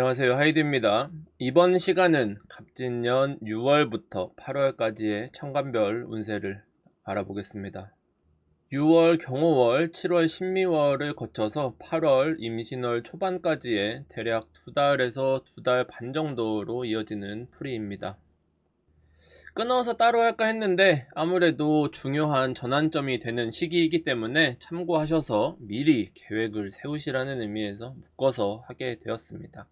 안녕하세요, 하이드입니다. 이번 시간은 갑진년 6월부터 8월까지의 천간별 운세를 알아보겠습니다. 6월 경호월, 7월 신미월을 거쳐서 8월 임신월 초반까지의 대략 2달에서 2달 반 정도로 이어지는 풀이입니다. 끊어서 따로 할까 했는데 아무래도 중요한 전환점이 되는 시기이기 때문에 참고하셔서 미리 계획을 세우시라는 의미에서 묶어서 하게 되었습니다.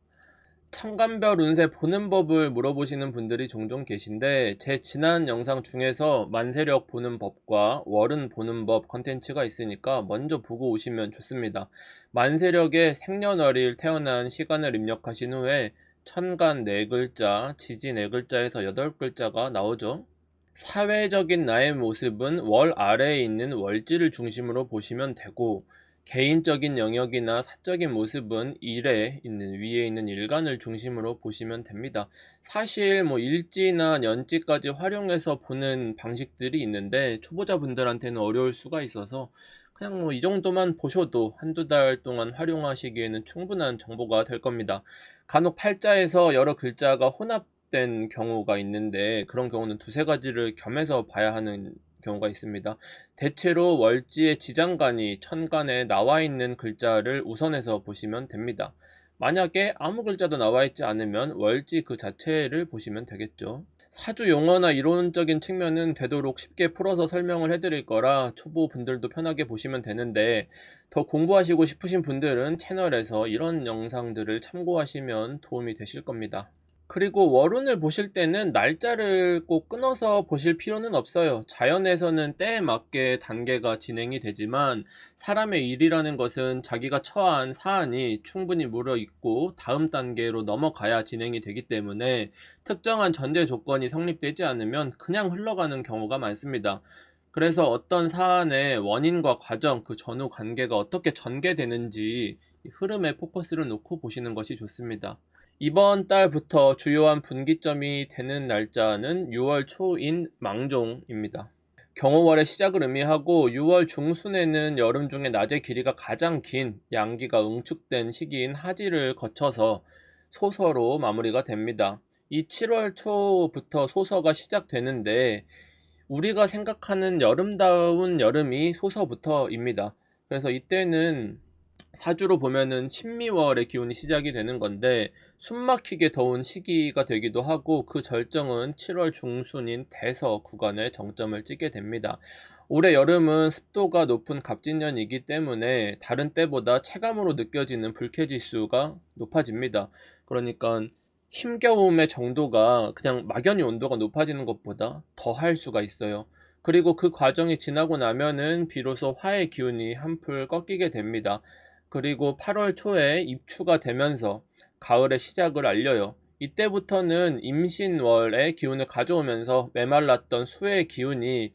천간별 운세 보는 법을 물어보시는 분들이 종종 계신데, 제 지난 영상 중에서 만세력 보는 법과 월은 보는 법 컨텐츠가 있으니까 먼저 보고 오시면 좋습니다. 만세력에 생년월일 태어난 시간을 입력하신 후에 천간 4글자, 지지 4글자에서 8글자가 나오죠. 사회적인 나의 모습은 월 아래에 있는 월지를 중심으로 보시면 되고, 개인적인 영역이나 사적인 모습은 일에 있는 위에 있는 일간을 중심으로 보시면 됩니다. 사실 일지나 년지까지 활용해서 보는 방식들이 있는데 초보자분들한테는 어려울 수가 있어서 그냥 이 정도만 보셔도 한두 달 동안 활용하시기에는 충분한 정보가 될 겁니다. 간혹 팔자에서 여러 글자가 혼합된 경우가 있는데 그런 경우는 두세 가지를 겸해서 봐야 하는 경우가 있습니다. 대체로 월지의 지장간이 천간에 나와 있는 글자를 우선해서 보시면 됩니다. 만약에 아무 글자도 나와 있지 않으면 월지 그 자체를 보시면 되겠죠. 사주 용어나 이론적인 측면은 되도록 쉽게 풀어서 설명을 해드릴 거라 초보분들도 편하게 보시면 되는데, 더 공부하시고 싶으신 분들은 채널에서 이런 영상들을 참고하시면 도움이 되실 겁니다. 그리고 월운을 보실 때는 날짜를 꼭 끊어서 보실 필요는 없어요. 자연에서는 때에 맞게 단계가 진행이 되지만 사람의 일이라는 것은 자기가 처한 사안이 충분히 무르익고 다음 단계로 넘어가야 진행이 되기 때문에 특정한 전제 조건이 성립되지 않으면 그냥 흘러가는 경우가 많습니다. 그래서 어떤 사안의 원인과 과정, 그 전후 관계가 어떻게 전개되는지 흐름에 포커스를 놓고 보시는 것이 좋습니다. 이번 달부터 주요한 분기점이 되는 날짜는 6월 초인 망종입니다. 경호월의 시작을 의미하고 6월 중순에는 여름 중에 낮의 길이가 가장 긴 양기가 응축된 시기인 하지를 거쳐서 소서로 마무리가 됩니다. 이 7월 초부터 소서가 시작되는데 우리가 생각하는 여름다운 여름이 소서부터입니다. 그래서 이때는 사주로 보면은 신미월의 기운이 시작이 되는 건데 숨막히게 더운 시기가 되기도 하고, 그 절정은 7월 중순인 대서 구간에 정점을 찍게 됩니다. 올해 여름은 습도가 높은 갑진년이기 때문에 다른 때보다 체감으로 느껴지는 불쾌지수가 높아집니다. 그러니까 힘겨움의 정도가 그냥 막연히 온도가 높아지는 것보다 더 할 수가 있어요. 그리고 그 과정이 지나고 나면은 비로소 화의 기운이 한풀 꺾이게 됩니다. 그리고 8월 초에 입추가 되면서 가을의 시작을 알려요. 이때부터는 임신월의 기운을 가져오면서 메말랐던 수의 기운이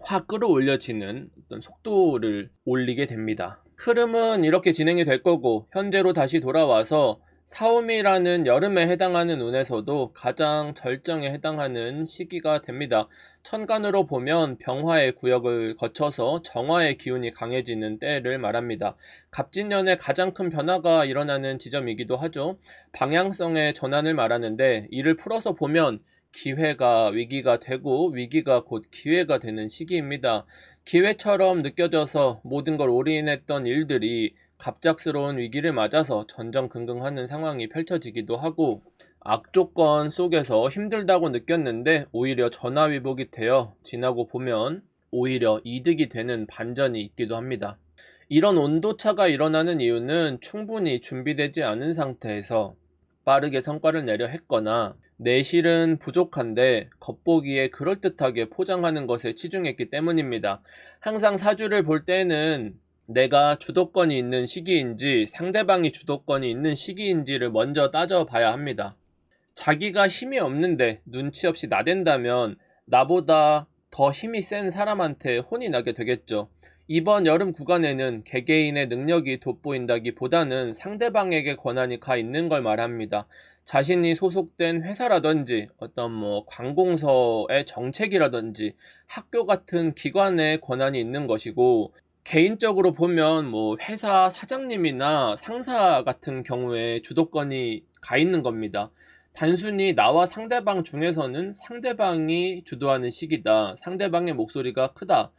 확 끌어올려지는 어떤 속도를 올리게 됩니다. 흐름은 이렇게 진행이 될 거고, 현재로 다시 돌아와서 사움이라는 여름에 해당하는 운에서도 가장 절정에 해당하는 시기가 됩니다. 천간으로 보면 병화의 구역을 거쳐서 정화의 기운이 강해지는 때를 말합니다. 갑진년에 가장 큰 변화가 일어나는 지점이기도 하죠. 방향성의 전환을 말하는데, 이를 풀어서 보면 기회가 위기가 되고 위기가 곧 기회가 되는 시기입니다. 기회처럼 느껴져서 모든 걸 올인했던 일들이 갑작스러운 위기를 맞아서 전전긍긍하는 상황이 펼쳐지기도 하고, 악조건 속에서 힘들다고 느꼈는데 오히려 전화위복이 되어 지나고 보면 오히려 이득이 되는 반전이 있기도 합니다. 이런 온도차가 일어나는 이유는 충분히 준비되지 않은 상태에서 빠르게 성과를 내려 했거나 내실은 부족한데 겉보기에 그럴듯하게 포장하는 것에 치중했기 때문입니다. 항상 사주를 볼 때는 내가 주도권이 있는 시기인지 상대방이 주도권이 있는 시기인지를 먼저 따져봐야 합니다. 자기가 힘이 없는데 눈치 없이 나댄다면 나보다 더 힘이 센 사람한테 혼이 나게 되겠죠. 이번 여름 구간에는 개개인의 능력이 돋보인다기보다는 상대방에게 권한이 가 있는 걸 말합니다. 자신이 소속된 회사라든지 어떤 관공서의 정책이라든지 학교 같은 기관의 권한이 있는 것이고, 개인적으로 보면 회사 사장님이나 상사 같은 경우에 주도권이 가 있는 겁니다. 단순히 나와 상대방 중에서는 상대방이 주도하는 시기다. 상대방의 목소리가 크다.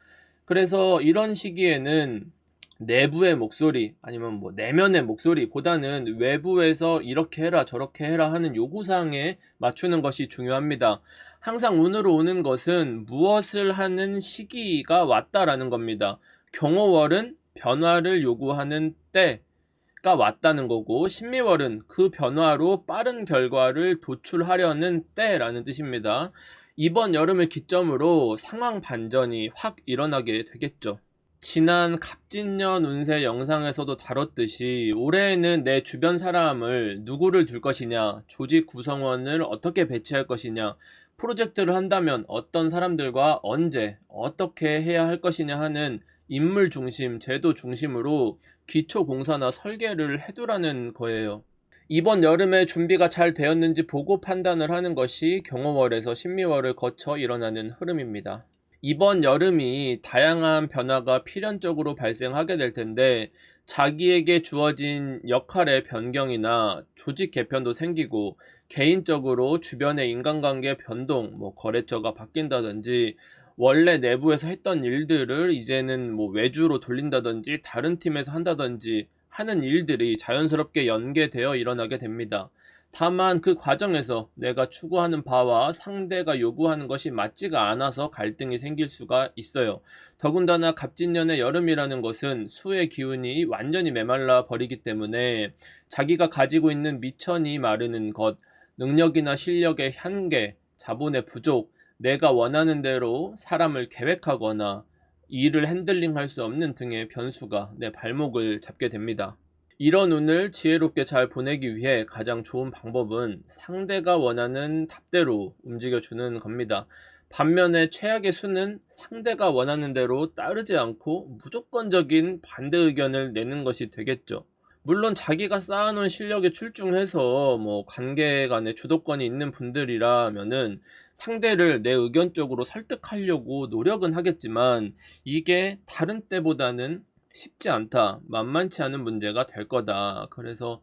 그래서 이런 시기에는 내부의 목소리 아니면 뭐 내면의 목소리보다는 외부에서 이렇게 해라 저렇게 해라 하는 요구사항에 맞추는 것이 중요합니다. 항상 운으로 오는 것은 무엇을 하는 시기가 왔다라는 겁니다. 경호월은 변화를 요구하는 때가 왔다는 거고, 신미월은 그 변화로 빠른 결과를 도출하려는 때라는 뜻입니다. 이번 여름을 기점으로 상황 반전이 확 일어나게 되겠죠. 지난 갑진년 운세 영상에서도 다뤘듯이 올해에는 내 주변 사람을 누구를 둘 것이냐, 조직 구성원을 어떻게 배치할 것이냐, 프로젝트를 한다면 어떤 사람들과 언제, 어떻게 해야 할 것이냐 하는 인물 중심, 제도 중심으로 기초 공사나 설계를 해두라는 거예요. 이번 여름에 준비가 잘 되었는지 보고 판단을 하는 것이 경호월에서 신미월을 거쳐 일어나는 흐름입니다. 이번 여름이 다양한 변화가 필연적으로 발생하게 될 텐데, 자기에게 주어진 역할의 변경이나 조직 개편도 생기고, 개인적으로 주변의 인간관계 변동, 거래처가 바뀐다든지, 원래 내부에서 했던 일들을 이제는 외주로 돌린다든지 다른 팀에서 한다든지 하는 일들이 자연스럽게 연계되어 일어나게 됩니다. 다만 그 과정에서 내가 추구하는 바와 상대가 요구하는 것이 맞지가 않아서 갈등이 생길 수가 있어요. 더군다나 갑진년의 여름이라는 것은 수의 기운이 완전히 메말라 버리기 때문에 자기가 가지고 있는 미천이 마르는 것, 능력이나 실력의 한계, 자본의 부족, 내가 원하는 대로 사람을 계획하거나 일을 핸들링할 수 없는 등의 변수가 내 발목을 잡게 됩니다. 이런 운을 지혜롭게 잘 보내기 위해 가장 좋은 방법은 상대가 원하는 답대로 움직여주는 겁니다. 반면에 최악의 수는 상대가 원하는 대로 따르지 않고 무조건적인 반대 의견을 내는 것이 되겠죠. 물론 자기가 쌓아놓은 실력에 출중해서 관계 간에 주도권이 있는 분들이라면은 상대를 내 의견 쪽으로 설득하려고 노력은 하겠지만, 이게 다른 때보다는 쉽지 않다, 만만치 않은 문제가 될 거다. 그래서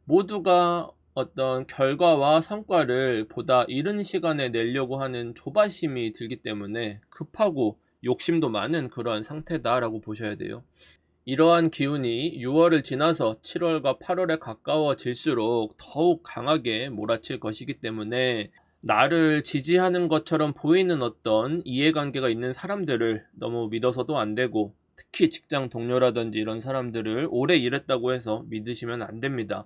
모두가 어떤 결과와 성과를 보다 이른 시간에 내려고 하는 조바심이 들기 때문에 급하고 욕심도 많은 그러한 상태다라고 보셔야 돼요. 이러한 기운이 6월을 지나서 7월과 8월에 가까워질수록 더욱 강하게 몰아칠 것이기 때문에, 나를 지지하는 것처럼 보이는 어떤 이해관계가 있는 사람들을 너무 믿어서도 안 되고, 특히 직장 동료라든지 이런 사람들을 오래 일했다고 해서 믿으시면 안 됩니다.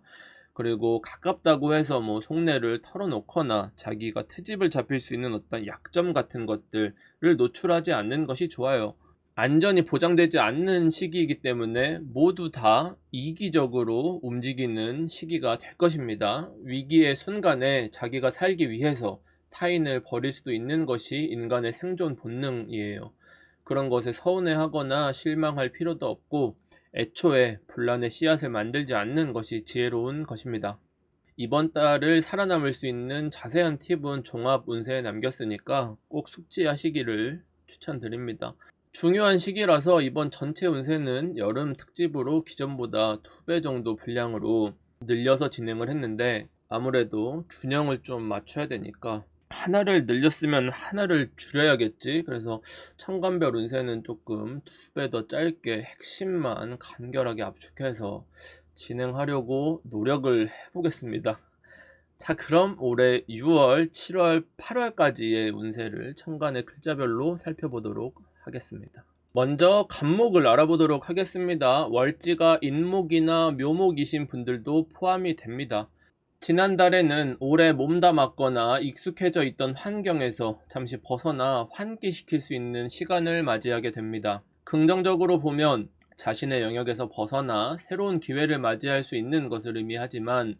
그리고 가깝다고 해서 속내를 털어놓거나 자기가 트집을 잡힐 수 있는 어떤 약점 같은 것들을 노출하지 않는 것이 좋아요. 안전이 보장되지 않는 시기이기 때문에 모두 다 이기적으로 움직이는 시기가 될 것입니다. 위기의 순간에 자기가 살기 위해서 타인을 버릴 수도 있는 것이 인간의 생존 본능이에요. 그런 것에 서운해하거나 실망할 필요도 없고, 애초에 분란의 씨앗을 만들지 않는 것이 지혜로운 것입니다. 이번 달을 살아남을 수 있는 자세한 팁은 종합 운세에 남겼으니까 꼭 숙지하시기를 추천드립니다. 중요한 시기라서 이번 전체 운세는 여름 특집으로 기존보다 2배 정도 분량으로 늘려서 진행을 했는데, 아무래도 균형을 좀 맞춰야 되니까 하나를 늘렸으면 하나를 줄여야겠지. 그래서 천간별 운세는 조금 2배 더 짧게 핵심만 간결하게 압축해서 진행하려고 노력을 해보겠습니다. 자, 그럼 올해 6월, 7월, 8월까지의 운세를 천간의 글자별로 살펴보도록 하겠습니다. 먼저 간목을 알아보도록 하겠습니다. 월지가 인목이나 묘목이신 분들도 포함이 됩니다. 지난달에는 오래 몸담았거나 익숙해져 있던 환경에서 잠시 벗어나 환기시킬 수 있는 시간을 맞이하게 됩니다. 긍정적으로 보면 자신의 영역에서 벗어나 새로운 기회를 맞이할 수 있는 것을 의미하지만,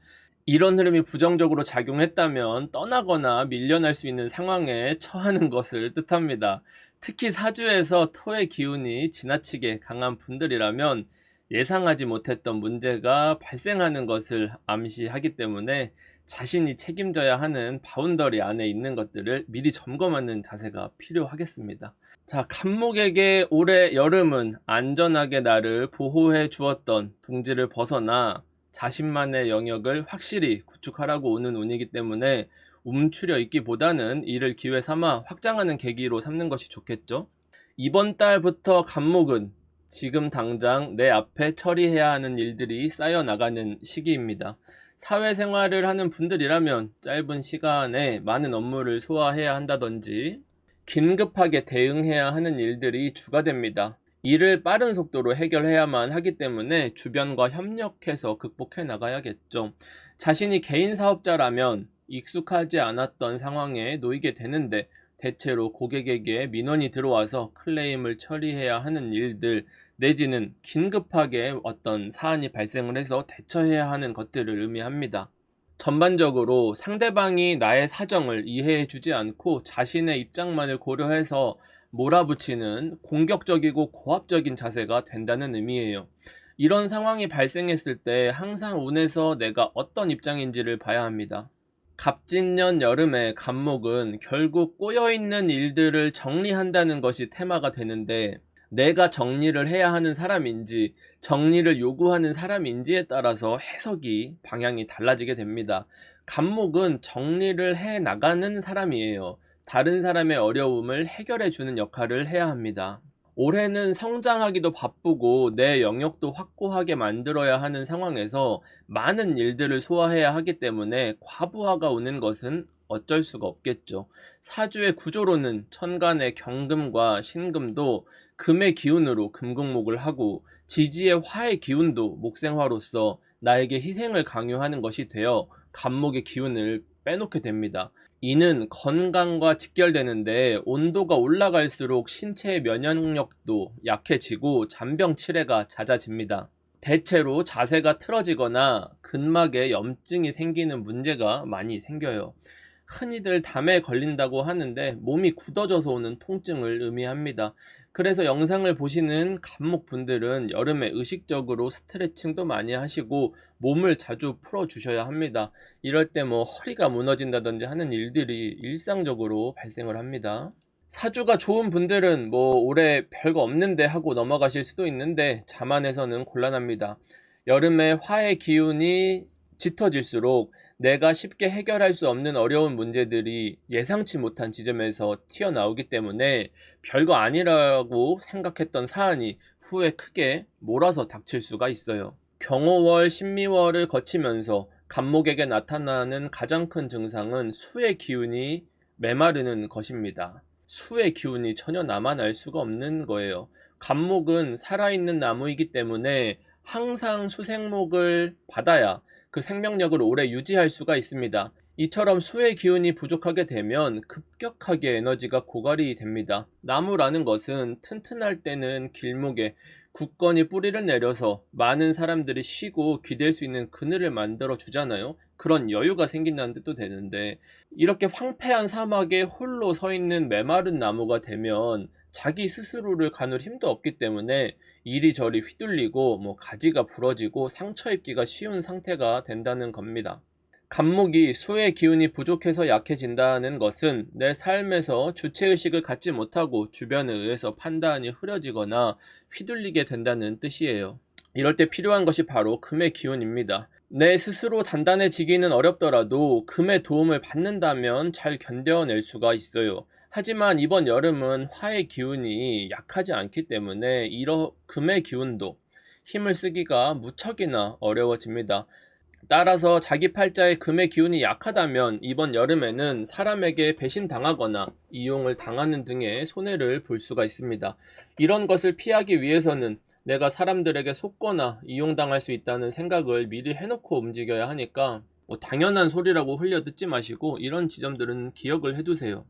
이런 흐름이 부정적으로 작용했다면 떠나거나 밀려날 수 있는 상황에 처하는 것을 뜻합니다. 특히 사주에서 토의 기운이 지나치게 강한 분들이라면 예상하지 못했던 문제가 발생하는 것을 암시하기 때문에 자신이 책임져야 하는 바운더리 안에 있는 것들을 미리 점검하는 자세가 필요하겠습니다. 자, 간목에게 올해 여름은 안전하게 나를 보호해 주었던 둥지를 벗어나 자신만의 영역을 확실히 구축하라고 오는 운이기 때문에 움츠려 있기보다는 이를 기회 삼아 확장하는 계기로 삼는 것이 좋겠죠. 이번 달부터 갑목은 지금 당장 내 앞에 처리해야 하는 일들이 쌓여 나가는 시기입니다. 사회생활을 하는 분들이라면 짧은 시간에 많은 업무를 소화해야 한다든지 긴급하게 대응해야 하는 일들이 주가 됩니다. 이를 빠른 속도로 해결해야만 하기 때문에 주변과 협력해서 극복해 나가야겠죠. 자신이 개인 사업자라면 익숙하지 않았던 상황에 놓이게 되는데 대체로 고객에게 민원이 들어와서 클레임을 처리해야 하는 일들 내지는 긴급하게 어떤 사안이 발생을 해서 대처해야 하는 것들을 의미합니다. 전반적으로 상대방이 나의 사정을 이해해 주지 않고 자신의 입장만을 고려해서 몰아붙이는 공격적이고 고압적인 자세가 된다는 의미예요. 이런 상황이 발생했을 때 항상 운에서 내가 어떤 입장인지를 봐야 합니다. 갑진년 여름의 갑목은 결국 꼬여있는 일들을 정리한다는 것이 테마가 되는데 내가 정리를 해야 하는 사람인지 정리를 요구하는 사람인지에 따라서 해석이 방향이 달라지게 됩니다. 갑목은 정리를 해 나가는 사람이에요. 다른 사람의 어려움을 해결해 주는 역할을 해야 합니다. 올해는 성장하기도 바쁘고 내 영역도 확고하게 만들어야 하는 상황에서 많은 일들을 소화해야 하기 때문에 과부하가 오는 것은 어쩔 수가 없겠죠. 사주의 구조로는 천간의 경금과 신금도 금의 기운으로 금극목을 하고 지지의 화의 기운도 목생화로서 나에게 희생을 강요하는 것이 되어 갑목의 기운을 빼놓게 됩니다. 이는 건강과 직결되는데 온도가 올라갈수록 신체의 면역력도 약해지고 잔병치레가 잦아집니다. 대체로 자세가 틀어지거나 근막에 염증이 생기는 문제가 많이 생겨요. 흔히들 담에 걸린다고 하는데 몸이 굳어져서 오는 통증을 의미합니다. 그래서 영상을 보시는 갑목분들은 여름에 의식적으로 스트레칭도 많이 하시고 몸을 자주 풀어주셔야 합니다. 이럴 때 허리가 무너진다든지 하는 일들이 일상적으로 발생을 합니다. 사주가 좋은 분들은 올해 별거 없는데 하고 넘어가실 수도 있는데 자만해서는 곤란합니다. 여름에 화의 기운이 짙어질수록 내가 쉽게 해결할 수 없는 어려운 문제들이 예상치 못한 지점에서 튀어나오기 때문에 별거 아니라고 생각했던 사안이 후에 크게 몰아서 닥칠 수가 있어요. 경호월, 신미월을 거치면서 갑목에게 나타나는 가장 큰 증상은 수의 기운이 메마르는 것입니다. 수의 기운이 전혀 남아날 수가 없는 거예요. 갑목은 살아있는 나무이기 때문에 항상 수생목을 받아야 그 생명력을 오래 유지할 수가 있습니다. 이처럼 수의 기운이 부족하게 되면 급격하게 에너지가 고갈이 됩니다. 나무라는 것은 튼튼할 때는 길목에 굳건히 뿌리를 내려서 많은 사람들이 쉬고 기댈 수 있는 그늘을 만들어 주잖아요. 그런 여유가 생긴다는 뜻도 되는데 이렇게 황폐한 사막에 홀로 서 있는 메마른 나무가 되면 자기 스스로를 가눌 힘도 없기 때문에 이리저리 휘둘리고 가지가 부러지고 상처 입기가 쉬운 상태가 된다는 겁니다. 갑목이 수의 기운이 부족해서 약해진다는 것은 내 삶에서 주체의식을 갖지 못하고 주변에 의해서 판단이 흐려지거나 휘둘리게 된다는 뜻이에요. 이럴 때 필요한 것이 바로 금의 기운입니다. 내 스스로 단단해지기는 어렵더라도 금의 도움을 받는다면 잘 견뎌낼 수가 있어요. 하지만 이번 여름은 화의 기운이 약하지 않기 때문에 금의 기운도 힘을 쓰기가 무척이나 어려워집니다. 따라서 자기 팔자의 금의 기운이 약하다면 이번 여름에는 사람에게 배신당하거나 이용을 당하는 등의 손해를 볼 수가 있습니다. 이런 것을 피하기 위해서는 내가 사람들에게 속거나 이용당할 수 있다는 생각을 미리 해놓고 움직여야 하니까 당연한 소리라고 흘려 듣지 마시고 이런 지점들은 기억을 해두세요.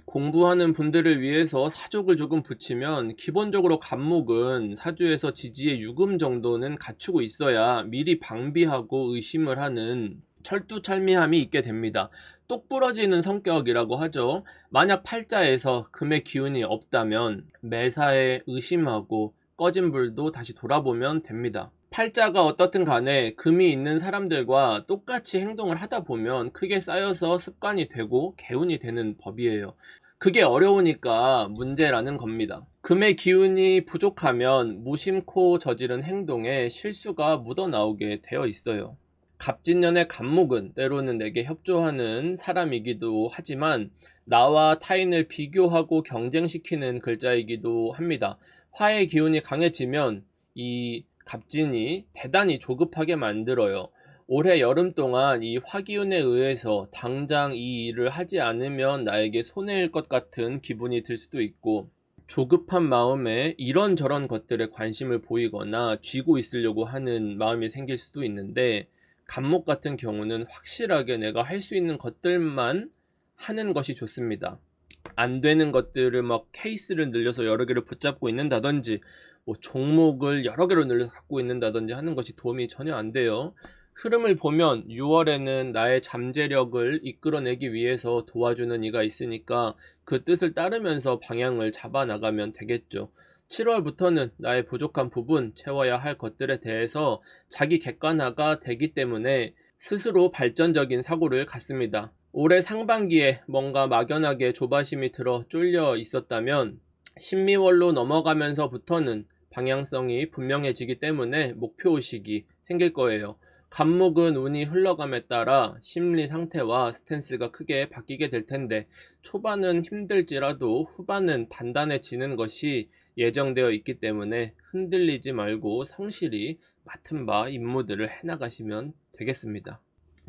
공부하는 분들을 위해서 사족을 조금 붙이면 기본적으로 갑목은 사주에서 지지의 유금 정도는 갖추고 있어야 미리 방비하고 의심을 하는 철두철미함이 있게 됩니다. 똑 부러지는 성격이라고 하죠. 만약 팔자에서 금의 기운이 없다면 매사에 의심하고 꺼진 불도 다시 돌아보면 됩니다. 팔자가 어떻든 간에 금이 있는 사람들과 똑같이 행동을 하다 보면 크게 쌓여서 습관이 되고 개운이 되는 법이에요. 그게 어려우니까 문제라는 겁니다. 금의 기운이 부족하면 무심코 저지른 행동에 실수가 묻어나오게 되어 있어요. 갑진년의 갑목은 때로는 내게 협조하는 사람이기도 하지만 나와 타인을 비교하고 경쟁시키는 글자이기도 합니다. 화의 기운이 강해지면 이 갑진이 대단히 조급하게 만들어요. 올해 여름 동안 이 화기운에 의해서 당장 이 일을 하지 않으면 나에게 손해일 것 같은 기분이 들 수도 있고, 조급한 마음에 이런저런 것들에 관심을 보이거나 쥐고 있으려고 하는 마음이 생길 수도 있는데, 갑목 같은 경우는 확실하게 내가 할 수 있는 것들만 하는 것이 좋습니다. 안 되는 것들을 막 케이스를 늘려서 여러 개를 붙잡고 있는다든지, 뭐 종목을 여러 개로 늘려서 갖고 있는다든지 하는 것이 도움이 전혀 안 돼요. 흐름을 보면 6월에는 나의 잠재력을 이끌어내기 위해서 도와주는 이가 있으니까 그 뜻을 따르면서 방향을 잡아 나가면 되겠죠. 7월부터는 나의 부족한 부분, 채워야 할 것들에 대해서 자기 객관화가 되기 때문에 스스로 발전적인 사고를 갖습니다. 올해 상반기에 뭔가 막연하게 조바심이 들어 쫄려 있었다면 신미월로 넘어가면서부터는 방향성이 분명해지기 때문에 목표의식이 생길 거예요. 갑목은 운이 흘러감에 따라 심리 상태와 스탠스가 크게 바뀌게 될 텐데, 초반은 힘들지라도 후반은 단단해지는 것이 예정되어 있기 때문에 흔들리지 말고 성실히 맡은 바 임무들을 해나가시면 되겠습니다.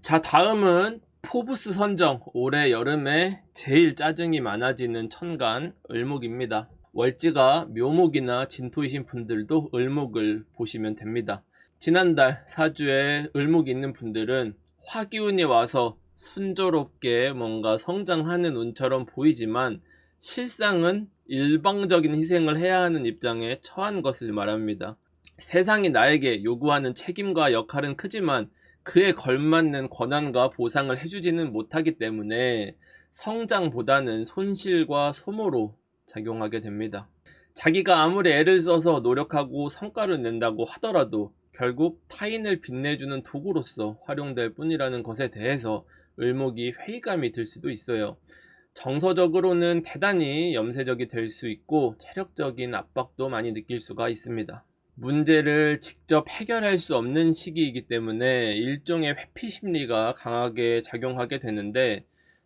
자, 다음은 포브스 선정. 올해 여름에 제일 짜증이 많아지는 천간 을목입니다. 월지가 묘목이나 진토이신 분들도 을목을 보시면 됩니다. 지난달 사주에 을목이 있는 분들은 화기운이 와서 순조롭게 뭔가 성장하는 운처럼 보이지만 실상은 일방적인 희생을 해야 하는 입장에 처한 것을 말합니다. 세상이 나에게 요구하는 책임과 역할은 크지만 그에 걸맞는 권한과 보상을 해주지는 못하기 때문에 성장보다는 손실과 소모로 작용하게 됩니다. 자기가 아무리 애를 써서 노력하고 성과를 낸다고 하더라도 결국 타인을 빛내주는 도구로서 활용될 뿐이라는 것에 대해서 을목이 회의감이 들 수도 있어요. 정서적으로는 대단히 염세적이 될 수 있고 체력적인 압박도 많이 느낄 수가 있습니다. 문제를 직접 해결할 수 없는 시기이기 때문에 일종의 회피 심리가 강하게 작용하게 되는데,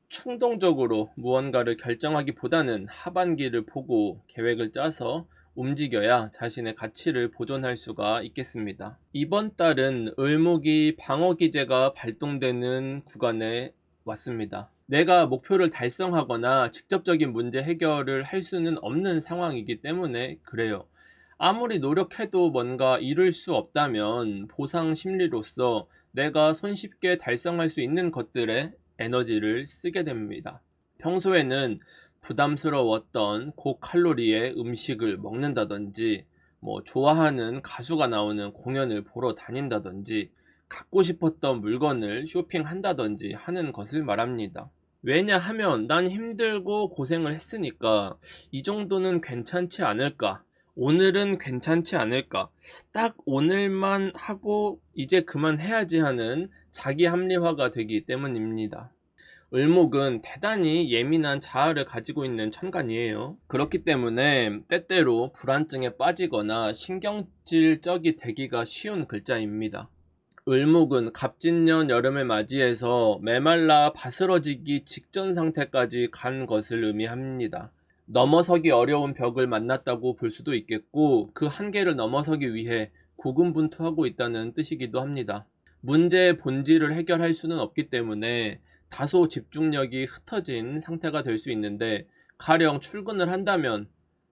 충동적으로 무언가를 결정하기보다는 하반기를 보고 계획을 짜서 움직여야 자신의 가치를 보존할 수가 있겠습니다. 이번 달은 을목이 방어기제가 발동되는 구간에 왔습니다. 내가 목표를 달성하거나 직접적인 문제 해결을 할 수는 없는 상황이기 때문에 그래요. 아무리 노력해도 뭔가 이룰 수 없다면 보상 심리로서 내가 손쉽게 달성할 수 있는 것들에 에너지를 쓰게 됩니다. 평소에는 부담스러웠던 고칼로리의 음식을 먹는다든지, 뭐 좋아하는 가수가 나오는 공연을 보러 다닌다든지, 갖고 싶었던 물건을 쇼핑한다든지 하는 것을 말합니다. 왜냐하면 난 힘들고 고생을 했으니까 이 정도는 괜찮지 않을까? 오늘은 괜찮지 않을까? 딱 오늘만 하고 이제 그만해야지 하는 자기 합리화가 되기 때문입니다. 을목은 대단히 예민한 자아를 가지고 있는 천간이에요. 그렇기 때문에 때때로 불안증에 빠지거나 신경질적이 되기가 쉬운 글자입니다. 을목은 갑진년 여름을 맞이해서 메말라 바스러지기 직전 상태까지 간 것을 의미합니다. 넘어서기 어려운 벽을 만났다고 볼 수도 있겠고, 그 한계를 넘어서기 위해 고군분투하고 있다는 뜻이기도 합니다. 문제의 본질을 해결할 수는 없기 때문에 다소 집중력이 흩어진 상태가 될 수 있는데, 가령 출근을 한다면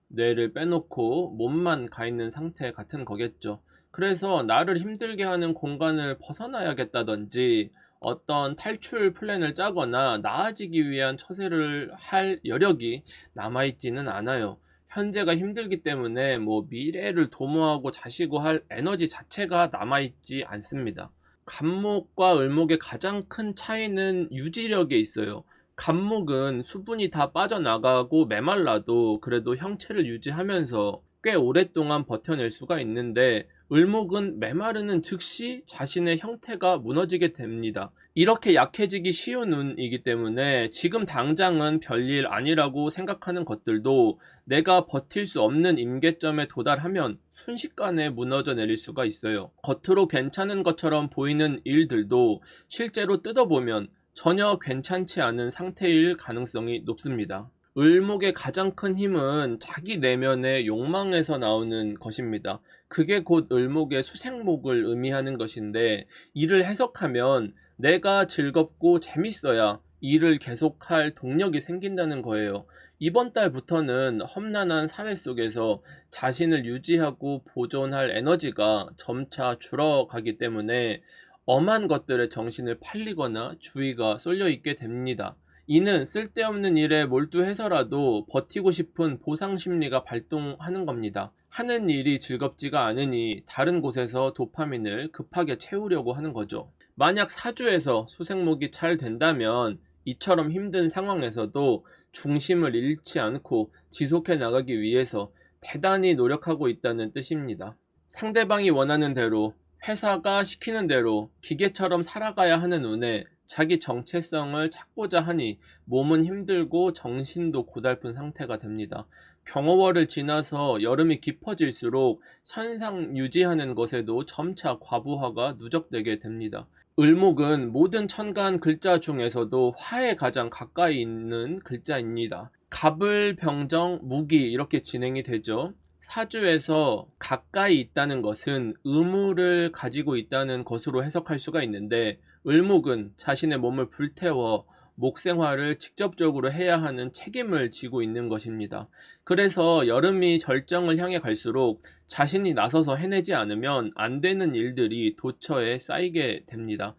뇌를 빼놓고 몸만 가 있는 상태 같은 거겠죠. 그래서 나를 힘들게 하는 공간을 벗어나야겠다든지 어떤 탈출 플랜을 짜거나 나아지기 위한 처세를 할 여력이 남아있지는 않아요. 현재가 힘들기 때문에 뭐 미래를 도모하고 자시고 할 에너지 자체가 남아있지 않습니다. 갑목과 을목의 가장 큰 차이는 유지력에 있어요. 갑목은 수분이 다 빠져나가고 메말라도 그래도 형체를 유지하면서 꽤 오랫동안 버텨낼 수가 있는데, 을목은 메마르는 즉시 자신의 형태가 무너지게 됩니다. 이렇게 약해지기 쉬운 운이기 때문에 지금 당장은 별일 아니라고 생각하는 것들도 내가 버틸 수 없는 임계점에 도달하면 순식간에 무너져 내릴 수가 있어요. 겉으로 괜찮은 것처럼 보이는 일들도 실제로 뜯어보면 전혀 괜찮지 않은 상태일 가능성이 높습니다. 을목의 가장 큰 힘은 자기 내면의 욕망에서 나오는 것입니다. 그게 곧 을목의 수생목을 의미하는 것인데, 이를 해석하면 내가 즐겁고 재밌어야 일을 계속할 동력이 생긴다는 거예요. 이번 달부터는 험난한 사회 속에서 자신을 유지하고 보존할 에너지가 점차 줄어가기 때문에 엄한 것들에 정신을 팔리거나 주의가 쏠려 있게 됩니다. 이는 쓸데없는 일에 몰두해서라도 버티고 싶은 보상 심리가 발동하는 겁니다. 하는 일이 즐겁지가 않으니 다른 곳에서 도파민을 급하게 채우려고 하는 거죠. 만약 사주에서 수생목이 잘 된다면 이처럼 힘든 상황에서도 중심을 잃지 않고 지속해 나가기 위해서 대단히 노력하고 있다는 뜻입니다. 상대방이 원하는 대로, 회사가 시키는 대로 기계처럼 살아가야 하는 운에 자기 정체성을 찾고자 하니 몸은 힘들고 정신도 고달픈 상태가 됩니다. 경호월을 지나서 여름이 깊어질수록 선상 유지하는 것에도 점차 과부하가 누적되게 됩니다. 을목은 모든 천간 글자 중에서도 화에 가장 가까이 있는 글자입니다. 갑을, 병정, 무기 이렇게 진행이 되죠. 사주에서 가까이 있다는 것은 의무를 가지고 있다는 것으로 해석할 수가 있는데, 을목은 자신의 몸을 불태워 목생활을 직접적으로 해야 하는 책임을 지고 있는 것입니다. 그래서 여름이 절정을 향해 갈수록 자신이 나서서 해내지 않으면 안 되는 일들이 도처에 쌓이게 됩니다.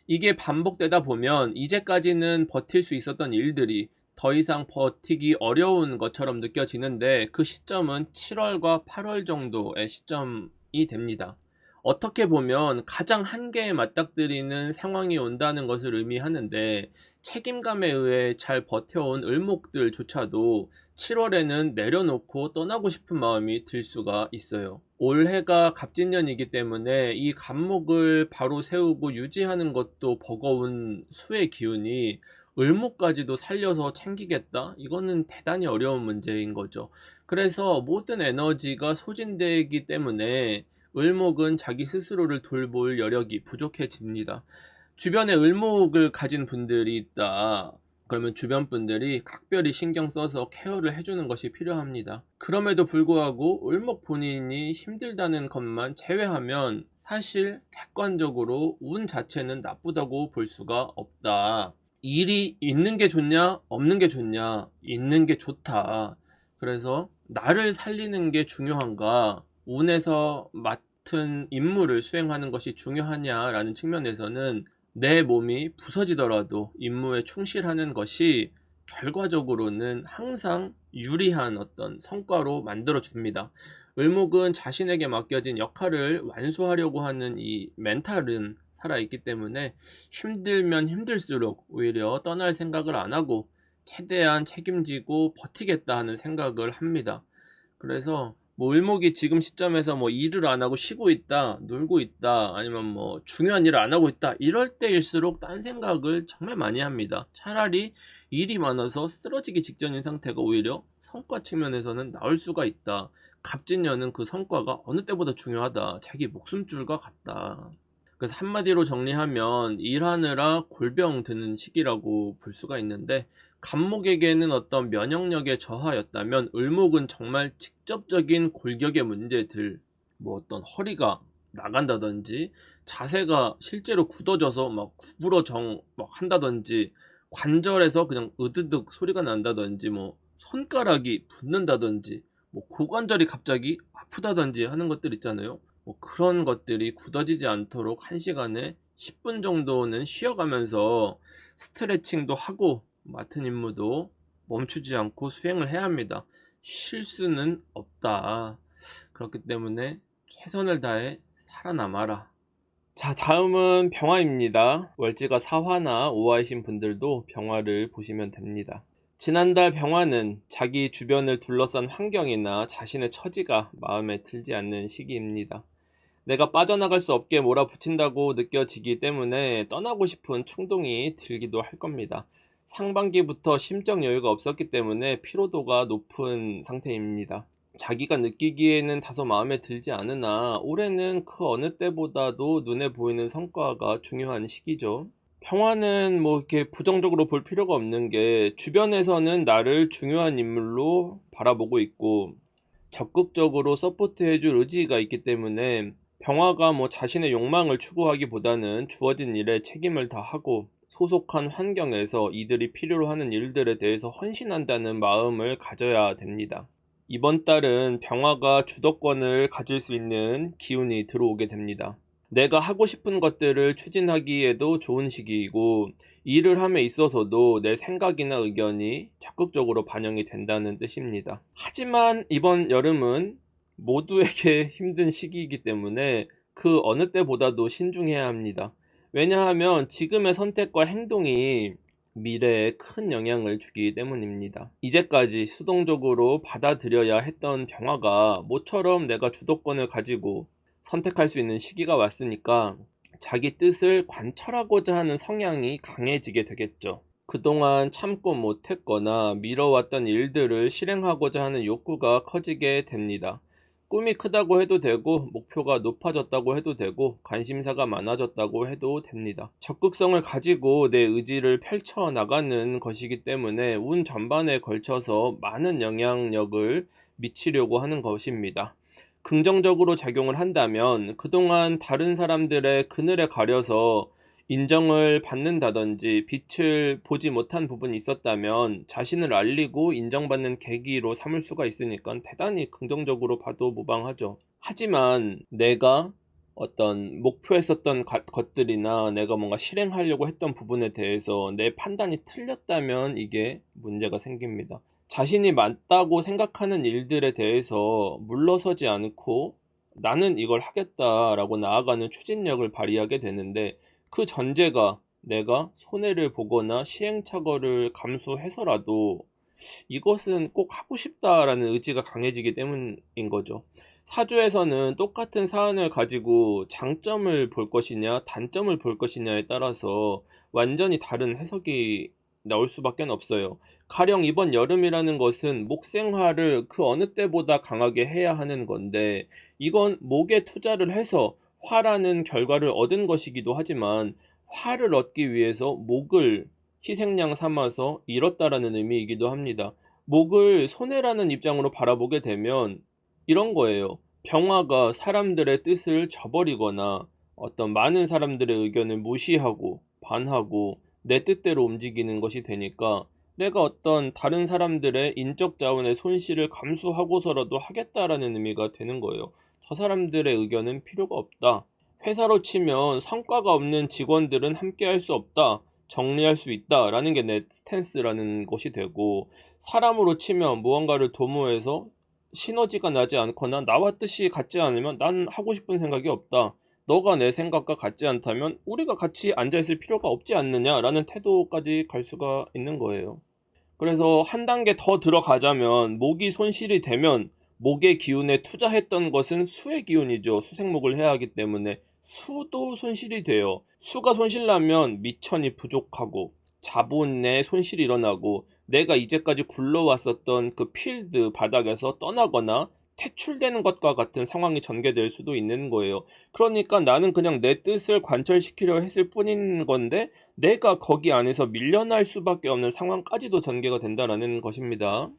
이게 반복되다 보면 이제까지는 버틸 수 있었던 일들이 더 이상 버티기 어려운 것처럼 느껴지는데, 그 시점은 7월과 8월 정도의 시점이 됩니다. 어떻게 보면 가장 한계에 맞닥뜨리는 상황이 온다는 것을 의미하는데, 책임감에 의해 잘 버텨온 을목들조차도 7월에는 내려놓고 떠나고 싶은 마음이 들 수가 있어요. 올해가 갑진년이기 때문에 이 갑목을 바로 세우고 유지하는 것도 버거운 수의 기운이 을목까지도 살려서 챙기겠다? 이거는 대단히 어려운 문제인 거죠. 그래서 모든 에너지가 소진되기 때문에 을목은 자기 스스로를 돌볼 여력이 부족해집니다. 주변에 을목을 가진 분들이 있다. 그러면 주변 분들이 각별히 신경 써서 케어를 해주는 것이 필요합니다. 그럼에도 불구하고 을목 본인이 힘들다는 것만 제외하면 사실 객관적으로 운 자체는 나쁘다고 볼 수가 없다. 일이 있는 게 좋냐, 없는 게 좋냐, 있는 게 좋다. 그래서 나를 살리는 게 중요한가, 운에서 맡은 임무를 수행하는 것이 중요하냐라는 측면에서는 내 몸이 부서지더라도 임무에 충실하는 것이 결과적으로는 항상 유리한 어떤 성과로 만들어 줍니다. 을목은 자신에게 맡겨진 역할을 완수하려고 하는 이 멘탈은 살아있기 때문에 힘들면 힘들수록 오히려 떠날 생각을 안 하고 최대한 책임지고 버티겠다 하는 생각을 합니다. 그래서 뭐 을목이 지금 시점에서 뭐 일을 안 하고 쉬고 있다, 놀고 있다, 아니면 뭐 중요한 일을 안 하고 있다, 이럴 때일수록 딴 생각을 정말 많이 합니다. 차라리 일이 많아서 쓰러지기 직전인 상태가 오히려 성과 측면에서는 나을 수가 있다. 갑진년은 그 성과가 어느 때보다 중요하다. 자기 목숨줄과 같다. 그래서 한마디로 정리하면 일하느라 골병 드는 시기라고 볼 수가 있는데, 갑목에게는 어떤 면역력의 저하였다면 을목은 정말 직접적인 골격의 문제들, 뭐 어떤 허리가 나간다든지 자세가 실제로 굳어져서 막 구부러져 막 한다든지, 관절에서 그냥 으드득 소리가 난다든지, 뭐 손가락이 붓는다든지, 뭐 고관절이 갑자기 아프다든지 하는 것들 있잖아요. 뭐 그런 것들이 굳어지지 않도록 1시간에 10분 정도는 쉬어가면서 스트레칭도 하고 맡은 임무도 멈추지 않고 수행을 해야 합니다. 쉴 수는 없다. 그렇기 때문에 최선을 다해 살아남아라. 자, 다음은 병화입니다. 월지가 4화나 5화이신 분들도 병화를 보시면 됩니다. 지난달 병화는 자기 주변을 둘러싼 환경이나 자신의 처지가 마음에 들지 않는 시기입니다. 내가 빠져나갈 수 없게 몰아붙인다고 느껴지기 때문에 떠나고 싶은 충동이 들기도 할 겁니다. 상반기부터 심적 여유가 없었기 때문에 피로도가 높은 상태입니다. 자기가 느끼기에는 다소 마음에 들지 않으나 올해는 그 어느 때보다도 눈에 보이는 성과가 중요한 시기죠. 평화는 뭐 이렇게 부정적으로 볼 필요가 없는 게 주변에서는 나를 중요한 인물로 바라보고 있고 적극적으로 서포트해줄 의지가 있기 때문에 평화가 뭐 자신의 욕망을 추구하기보다는 주어진 일에 책임을 다하고 소속한 환경에서 이들이 필요로 하는 일들에 대해서 헌신한다는 마음을 가져야 됩니다. 이번 달은 평화가 주도권을 가질 수 있는 기운이 들어오게 됩니다. 내가 하고 싶은 것들을 추진하기에도 좋은 시기이고 일을 함에 있어서도 내 생각이나 의견이 적극적으로 반영이 된다는 뜻입니다. 하지만 이번 여름은 모두에게 힘든 시기이기 때문에 그 어느 때보다도 신중해야 합니다. 왜냐하면 지금의 선택과 행동이 미래에 큰 영향을 주기 때문입니다. 이제까지 수동적으로 받아들여야 했던 평화가 모처럼 내가 주도권을 가지고 선택할 수 있는 시기가 왔으니까 자기 뜻을 관철하고자 하는 성향이 강해지게 되겠죠. 그동안 참고 못했거나 미뤄왔던 일들을 실행하고자 하는 욕구가 커지게 됩니다. 꿈이 크다고 해도 되고 목표가 높아졌다고 해도 되고 관심사가 많아졌다고 해도 됩니다. 적극성을 가지고 내 의지를 펼쳐나가는 것이기 때문에 운 전반에 걸쳐서 많은 영향력을 미치려고 하는 것입니다. 긍정적으로 작용을 한다면 그동안 다른 사람들의 그늘에 가려서 인정을 받는다든지 빛을 보지 못한 부분이 있었다면 자신을 알리고 인정받는 계기로 삼을 수가 있으니까 대단히 긍정적으로 봐도 무방하죠. 하지만 내가 어떤 목표했었던 것들이나 내가 뭔가 실행하려고 했던 부분에 대해서 내 판단이 틀렸다면 이게 문제가 생깁니다. 자신이 맞다고 생각하는 일들에 대해서 물러서지 않고 나는 이걸 하겠다라고 나아가는 추진력을 발휘하게 되는데 그 전제가 내가 손해를 보거나 시행착오를 감수해서라도 이것은 꼭 하고 싶다라는 의지가 강해지기 때문인 거죠. 사주에서는 똑같은 사안을 가지고 장점을 볼 것이냐 단점을 볼 것이냐에 따라서 완전히 다른 해석이 나올 수밖에 없어요. 가령 이번 여름이라는 것은 목 생활을 그 어느 때보다 강하게 해야 하는 건데 이건 목에 투자를 해서 화라는 결과를 얻은 것이기도 하지만 화를 얻기 위해서 목을 희생양 삼아서 잃었다라는 의미이기도 합니다. 목을 손해라는 입장으로 바라보게 되면 이런 거예요. 병화가 사람들의 뜻을 저버리거나 어떤 많은 사람들의 의견을 무시하고 반하고 내 뜻대로 움직이는 것이 되니까 내가 어떤 다른 사람들의 인적 자원의 손실을 감수하고서라도 하겠다라는 의미가 되는 거예요. 저 사람들의 의견은 필요가 없다. 회사로 치면 성과가 없는 직원들은 함께 할 수 없다. 정리할 수 있다. 라는 게 내 스탠스라는 것이 되고 사람으로 치면 무언가를 도모해서 시너지가 나지 않거나 나와 뜻이 같지 않으면 난 하고 싶은 생각이 없다. 너가 내 생각과 같지 않다면 우리가 같이 앉아있을 필요가 없지 않느냐라는 태도까지 갈 수가 있는 거예요. 그래서 한 단계 더 들어가자면 목이 손실이 되면 목의 기운에 투자했던 것은 수의 기운이죠. 수생목을 해야 하기 때문에 수도 손실이 돼요. 수가 손실나면 미천이 부족하고 자본의 손실이 일어나고 내가 이제까지 굴러왔었던 그 필드 바닥에서 떠나거나 퇴출되는 것과 같은 상황이 전개될 수도 있는 거예요. 그러니까 나는 그냥 내 뜻을 관철시키려 했을 뿐인 건데 내가 거기 안에서 밀려날 수밖에 없는 상황까지도 전개가 된다라는 것입니다.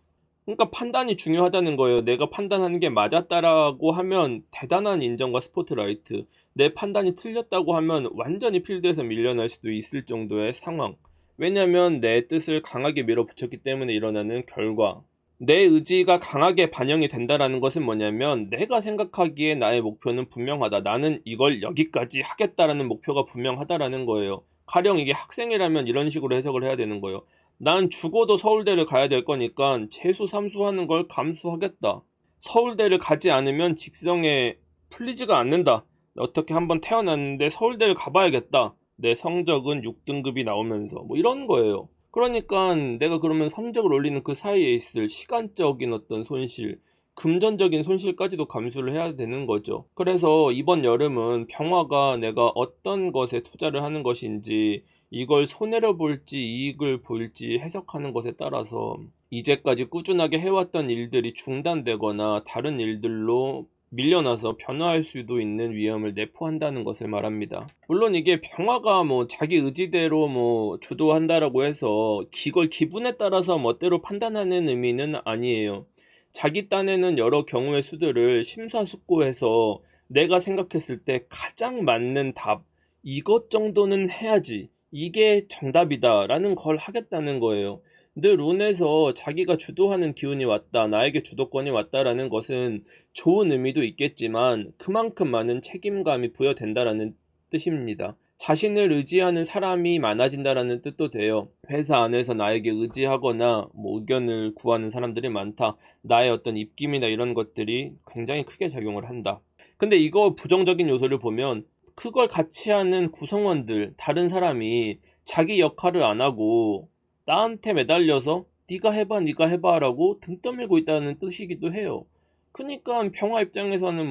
그러니까 판단이 중요하다는 거예요. 내가 판단하는 게 맞았다라고 하면 대단한 인정과 스포트라이트. 내 판단이 틀렸다고 하면 완전히 필드에서 밀려날 수도 있을 정도의 상황. 왜냐면 내 뜻을 강하게 밀어붙였기 때문에 일어나는 결과. 내 의지가 강하게 반영이 된다라는 것은 뭐냐면 내가 생각하기에 나의 목표는 분명하다. 나는 이걸 여기까지 하겠다라는 목표가 분명하다라는 거예요. 가령 이게 학생이라면 이런 식으로 해석을 해야 되는 거예요. 난 죽어도 서울대를 가야 될 거니까 재수 삼수하는 걸 감수하겠다. 서울대를 가지 않으면 직성에 풀리지가 않는다. 어떻게 한번 태어났는데 서울대를 가봐야겠다. 내 성적은 6등급이 나오면서 뭐 이런 거예요. 그러니까 내가 그러면 성적을 올리는 그 사이에 있을 시간적인 어떤 손실, 금전적인 손실까지도 감수를 해야 되는 거죠. 그래서 이번 여름은 병화가 내가 어떤 것에 투자를 하는 것인지, 이걸 손해를 볼지 이익을 볼지 해석하는 것에 따라서 이제까지 꾸준하게 해왔던 일들이 중단되거나 다른 일들로 밀려나서 변화할 수도 있는 위험을 내포한다는 것을 말합니다. 물론 이게 병화가 자기 의지대로 주도한다라고 해서 이걸 기분에 따라서 멋대로 판단하는 의미는 아니에요. 자기 딴에는 여러 경우의 수들을 심사숙고해서 내가 생각했을 때 가장 맞는 답, 이것 정도는 해야지, 이게 정답이다 라는 걸 하겠다는 거예요. 늘 운에서 자기가 주도하는 기운이 왔다, 나에게 주도권이 왔다라는 것은 좋은 의미도 있겠지만 그만큼 많은 책임감이 부여된다라는 뜻입니다. 자신을 의지하는 사람이 많아진다라는 뜻도 돼요. 회사 안에서 나에게 의지하거나 의견을 구하는 사람들이 많다. 나의 어떤 입김이나 이런 것들이 굉장히 크게 작용을 한다. 근데 이거 부정적인 요소를 보면 그걸 같이 하는 구성원들, 다른 사람이 자기 역할을 안 하고 나한테 매달려서 네가 해봐, 네가 해봐 라고 등 떠밀고 있다는 뜻이기도 해요. 그러니까 병화 입장에서는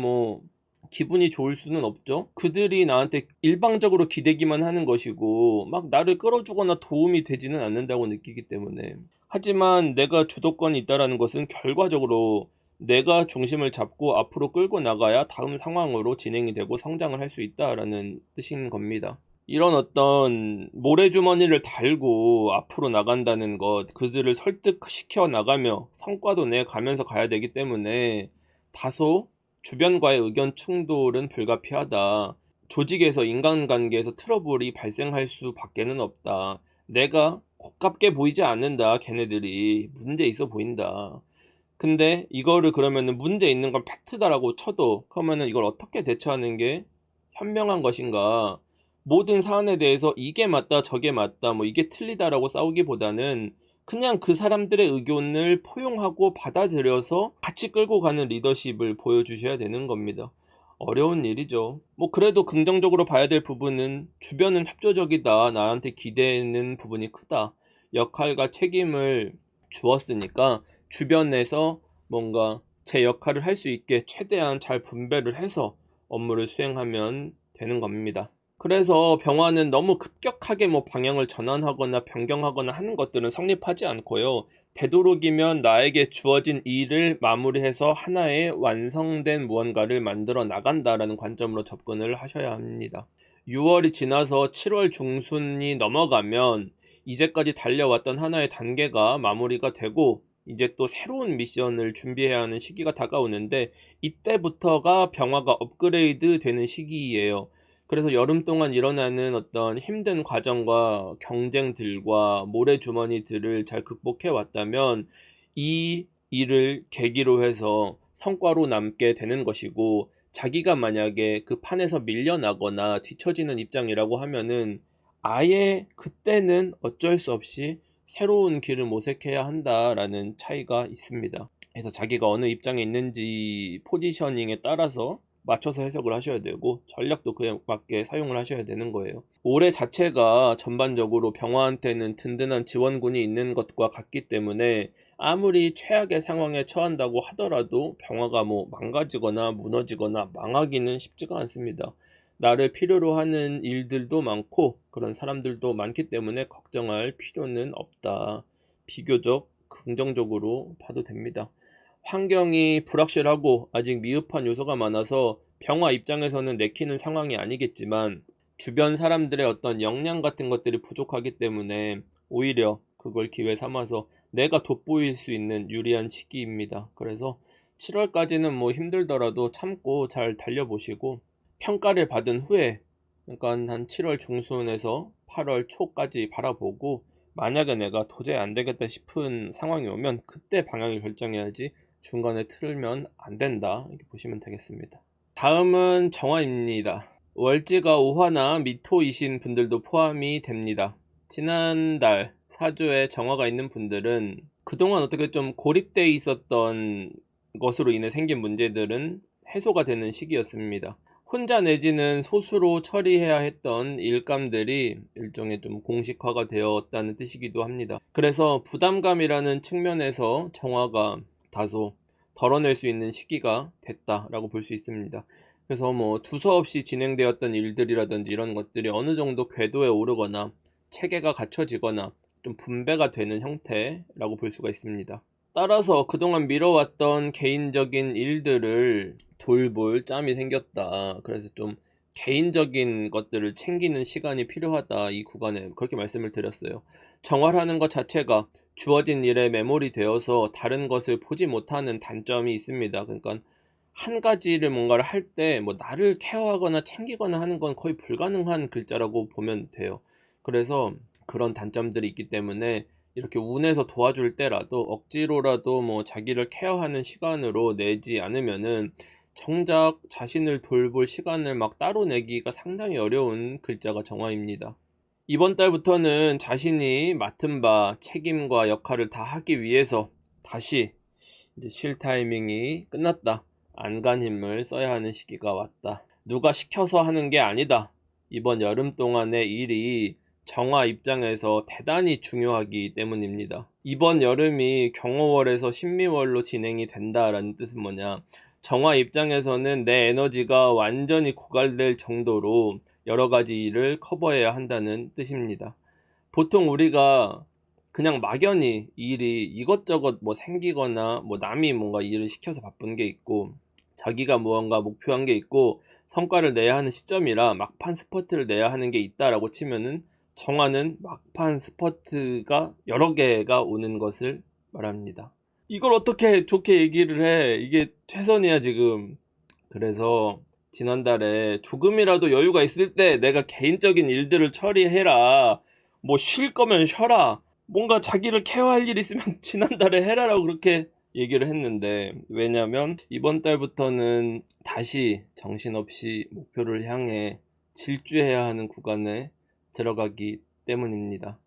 기분이 좋을 수는 없죠. 그들이 나한테 일방적으로 기대기만 하는 것이고 막 나를 끌어주거나 도움이 되지는 않는다고 느끼기 때문에. 하지만 내가 주도권이 있다라는 것은 결과적으로 내가 중심을 잡고 앞으로 끌고 나가야 다음 상황으로 진행이 되고 성장을 할 수 있다라는 뜻인 겁니다. 이런 어떤 모래주머니를 달고 앞으로 나간다는 것, 그들을 설득시켜 나가며 성과도 내 가면서 가야 되기 때문에 다소 주변과의 의견 충돌은 불가피하다. 조직에서 인간관계에서 트러블이 발생할 수밖에는 없다. 내가 고깝게 보이지 않는다. 걔네들이 문제 있어 보인다. 근데 이거를 그러면은 문제 있는 건 팩트다라고 쳐도 그러면은 이걸 어떻게 대처하는 게 현명한 것인가? 모든 사안에 대해서 이게 맞다, 저게 맞다, 이게 틀리다라고 싸우기보다는 그냥 그 사람들의 의견을 포용하고 받아들여서 같이 끌고 가는 리더십을 보여주셔야 되는 겁니다. 어려운 일이죠. 그래도 긍정적으로 봐야 될 부분은 주변은 협조적이다, 나한테 기대는 부분이 크다. 역할과 책임을 주었으니까 주변에서 뭔가 제 역할을 할 수 있게 최대한 잘 분배를 해서 업무를 수행하면 되는 겁니다. 그래서 병화는 너무 급격하게 방향을 전환하거나 변경하거나 하는 것들은 성립하지 않고요. 되도록이면 나에게 주어진 일을 마무리해서 하나의 완성된 무언가를 만들어 나간다라는 관점으로 접근을 하셔야 합니다. 6월이 지나서 7월 중순이 넘어가면 이제까지 달려왔던 하나의 단계가 마무리가 되고 이제 또 새로운 미션을 준비해야 하는 시기가 다가오는데 이때부터가 병화가 업그레이드 되는 시기예요. 그래서 여름 동안 일어나는 어떤 힘든 과정과 경쟁들과 모래주머니들을 잘 극복해 왔다면 이 일을 계기로 해서 성과로 남게 되는 것이고, 자기가 만약에 그 판에서 밀려나거나 뒤처지는 입장이라고 하면은 아예 그때는 어쩔 수 없이 새로운 길을 모색해야 한다라는 차이가 있습니다. 그래서 자기가 어느 입장에 있는지 포지셔닝에 따라서 맞춰서 해석을 하셔야 되고 전략도 그에 맞게 사용을 하셔야 되는 거예요. 올해 자체가 전반적으로 병화한테는 든든한 지원군이 있는 것과 같기 때문에 아무리 최악의 상황에 처한다고 하더라도 병화가 망가지거나 무너지거나 망하기는 쉽지가 않습니다. 나를 필요로 하는 일들도 많고 그런 사람들도 많기 때문에 걱정할 필요는 없다. 비교적 긍정적으로 봐도 됩니다. 환경이 불확실하고 아직 미흡한 요소가 많아서 병화 입장에서는 내키는 상황이 아니겠지만 주변 사람들의 어떤 역량 같은 것들이 부족하기 때문에 오히려 그걸 기회 삼아서 내가 돋보일 수 있는 유리한 시기입니다. 그래서 7월까지는 힘들더라도 참고 잘 달려보시고 평가를 받은 후에, 그러니까 한 7월 중순에서 8월 초까지 바라보고 만약에 내가 도저히 안 되겠다 싶은 상황이 오면 그때 방향을 결정해야지 중간에 틀면 안 된다, 이렇게 보시면 되겠습니다. 다음은 정화입니다. 월지가 오화나 미토이신 분들도 포함이 됩니다. 지난달 사주에 정화가 있는 분들은 그동안 어떻게 좀 고립되어 있었던 것으로 인해 생긴 문제들은 해소가 되는 시기였습니다. 혼자 내지는 소수로 처리해야 했던 일감들이 일종의 좀 공식화가 되었다는 뜻이기도 합니다. 그래서 부담감이라는 측면에서 정화가 다소 덜어낼 수 있는 시기가 됐다라고 볼 수 있습니다. 그래서 뭐 두서없이 진행되었던 일들이라든지 이런 것들이 어느 정도 궤도에 오르거나 체계가 갖춰지거나 좀 분배가 되는 형태라고 볼 수가 있습니다. 따라서 그동안 미뤄왔던 개인적인 일들을 돌볼 짬이 생겼다. 그래서 좀 개인적인 것들을 챙기는 시간이 필요하다. 이 구간에 그렇게 말씀을 드렸어요. 정활하는 것 자체가 주어진 일에 매몰이 되어서 다른 것을 보지 못하는 단점이 있습니다. 그러니까 한 가지를 뭔가를 할 때 뭐 나를 케어하거나 챙기거나 하는 건 거의 불가능한 글자라고 보면 돼요. 그래서 그런 단점들이 있기 때문에 이렇게 운에서 도와줄 때라도 억지로라도 뭐 자기를 케어하는 시간으로 내지 않으면은 정작 자신을 돌볼 시간을 막 따로 내기가 상당히 어려운 글자가 정화입니다. 이번 달부터는 자신이 맡은 바 책임과 역할을 다 하기 위해서 다시 이제 쉴 타이밍이 끝났다. 안간힘을 써야 하는 시기가 왔다. 누가 시켜서 하는 게 아니다. 이번 여름 동안의 일이 정화 입장에서 대단히 중요하기 때문입니다. 이번 여름이 경호월에서 신미월로 진행이 된다라는 뜻은 뭐냐? 정화 입장에서는 내 에너지가 완전히 고갈될 정도로 여러 가지 일을 커버해야 한다는 뜻입니다. 보통 우리가 그냥 막연히 일이 이것저것 뭐 생기거나 뭐 남이 뭔가 일을 시켜서 바쁜 게 있고 자기가 무언가 목표한 게 있고 성과를 내야 하는 시점이라 막판 스퍼트를 내야 하는 게 있다라고 치면은 정화는 막판 스퍼트가 여러 개가 오는 것을 말합니다. 이걸 어떻게 좋게 얘기를 해? 이게 최선이야 지금. 그래서 지난달에 조금이라도 여유가 있을 때 내가 개인적인 일들을 처리해라. 뭐 쉴 거면 쉬어라. 뭔가 자기를 케어할 일 있으면 지난달에 해라라고 그렇게 얘기를 했는데, 왜냐면 이번 달부터는 다시 정신없이 목표를 향해 질주해야 하는 구간에 들어가기 때문입니다.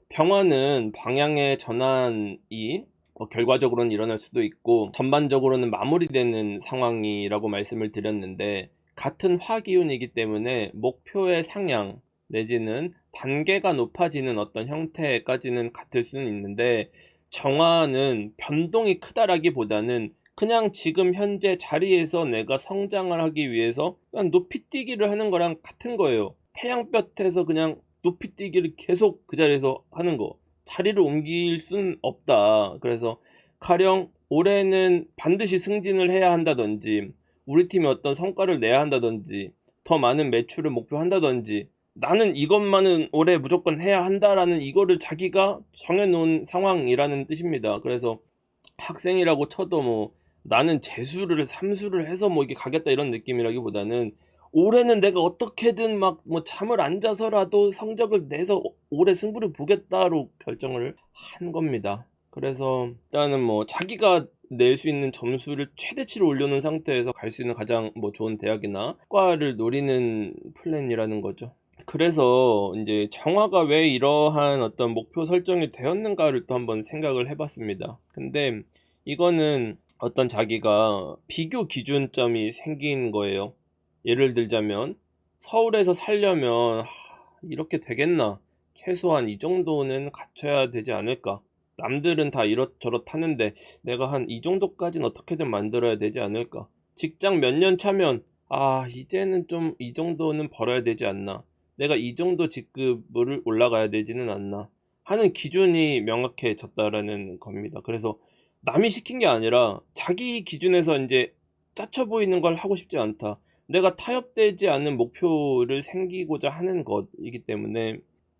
평화는 방향의 전환이 결과적으로는 일어날 수도 있고 전반적으로는 마무리되는 상황이라고 말씀을 드렸는데, 같은 화기운이기 때문에 목표의 상향 내지는 단계가 높아지는 어떤 형태까지는 같을 수는 있는데, 정화는 변동이 크다라기보다는 그냥 지금 현재 자리에서 내가 성장을 하기 위해서 그냥 높이뛰기를 하는 거랑 같은 거예요. 태양볕에서 그냥 높이뛰기를 계속 그 자리에서 하는 거, 자리를 옮길 순 없다. 그래서 가령 올해는 반드시 승진을 해야 한다든지 우리 팀이 어떤 성과를 내야 한다든지 더 많은 매출을 목표한다든지 나는 이것만은 올해 무조건 해야 한다라는 이거를 자기가 정해놓은 상황이라는 뜻입니다. 그래서 학생이라고 쳐도 뭐 나는 재수를 삼수를 해서 뭐 이게 가겠다 이런 느낌이라기보다는 올해는 내가 어떻게든 막 뭐 잠을 안 자서라도 성적을 내서 올해 승부를 보겠다로 결정을 한 겁니다. 그래서 일단은 뭐 자기가 낼 수 있는 점수를 최대치로 올려놓은 상태에서 갈 수 있는 가장 뭐 좋은 대학이나 과를 노리는 플랜이라는 거죠. 그래서 이제 정화가 왜 이러한 어떤 목표 설정이 되었는가를 또 한번 생각을 해봤습니다. 근데 이거는 어떤 자기가 비교 기준점이 생긴 거예요. 예를 들자면 서울에서 살려면 이렇게 되겠나? 최소한 이 정도는 갖춰야 되지 않을까? 남들은 다 이렇저렇 하는데 내가 한 이 정도까지는 어떻게든 만들어야 되지 않을까? 직장 몇 년 차면 이제는 좀 이 정도는 벌어야 되지 않나? 내가 이 정도 직급을 올라가야 되지는 않나 하는 기준이 명확해졌다라는 겁니다. 그래서 남이 시킨 게 아니라 자기 기준에서 이제 짜쳐 보이는 걸 하고 싶지 않다. 내가 타협되지 않는 목표를 생기고자 하는 것이기 때문에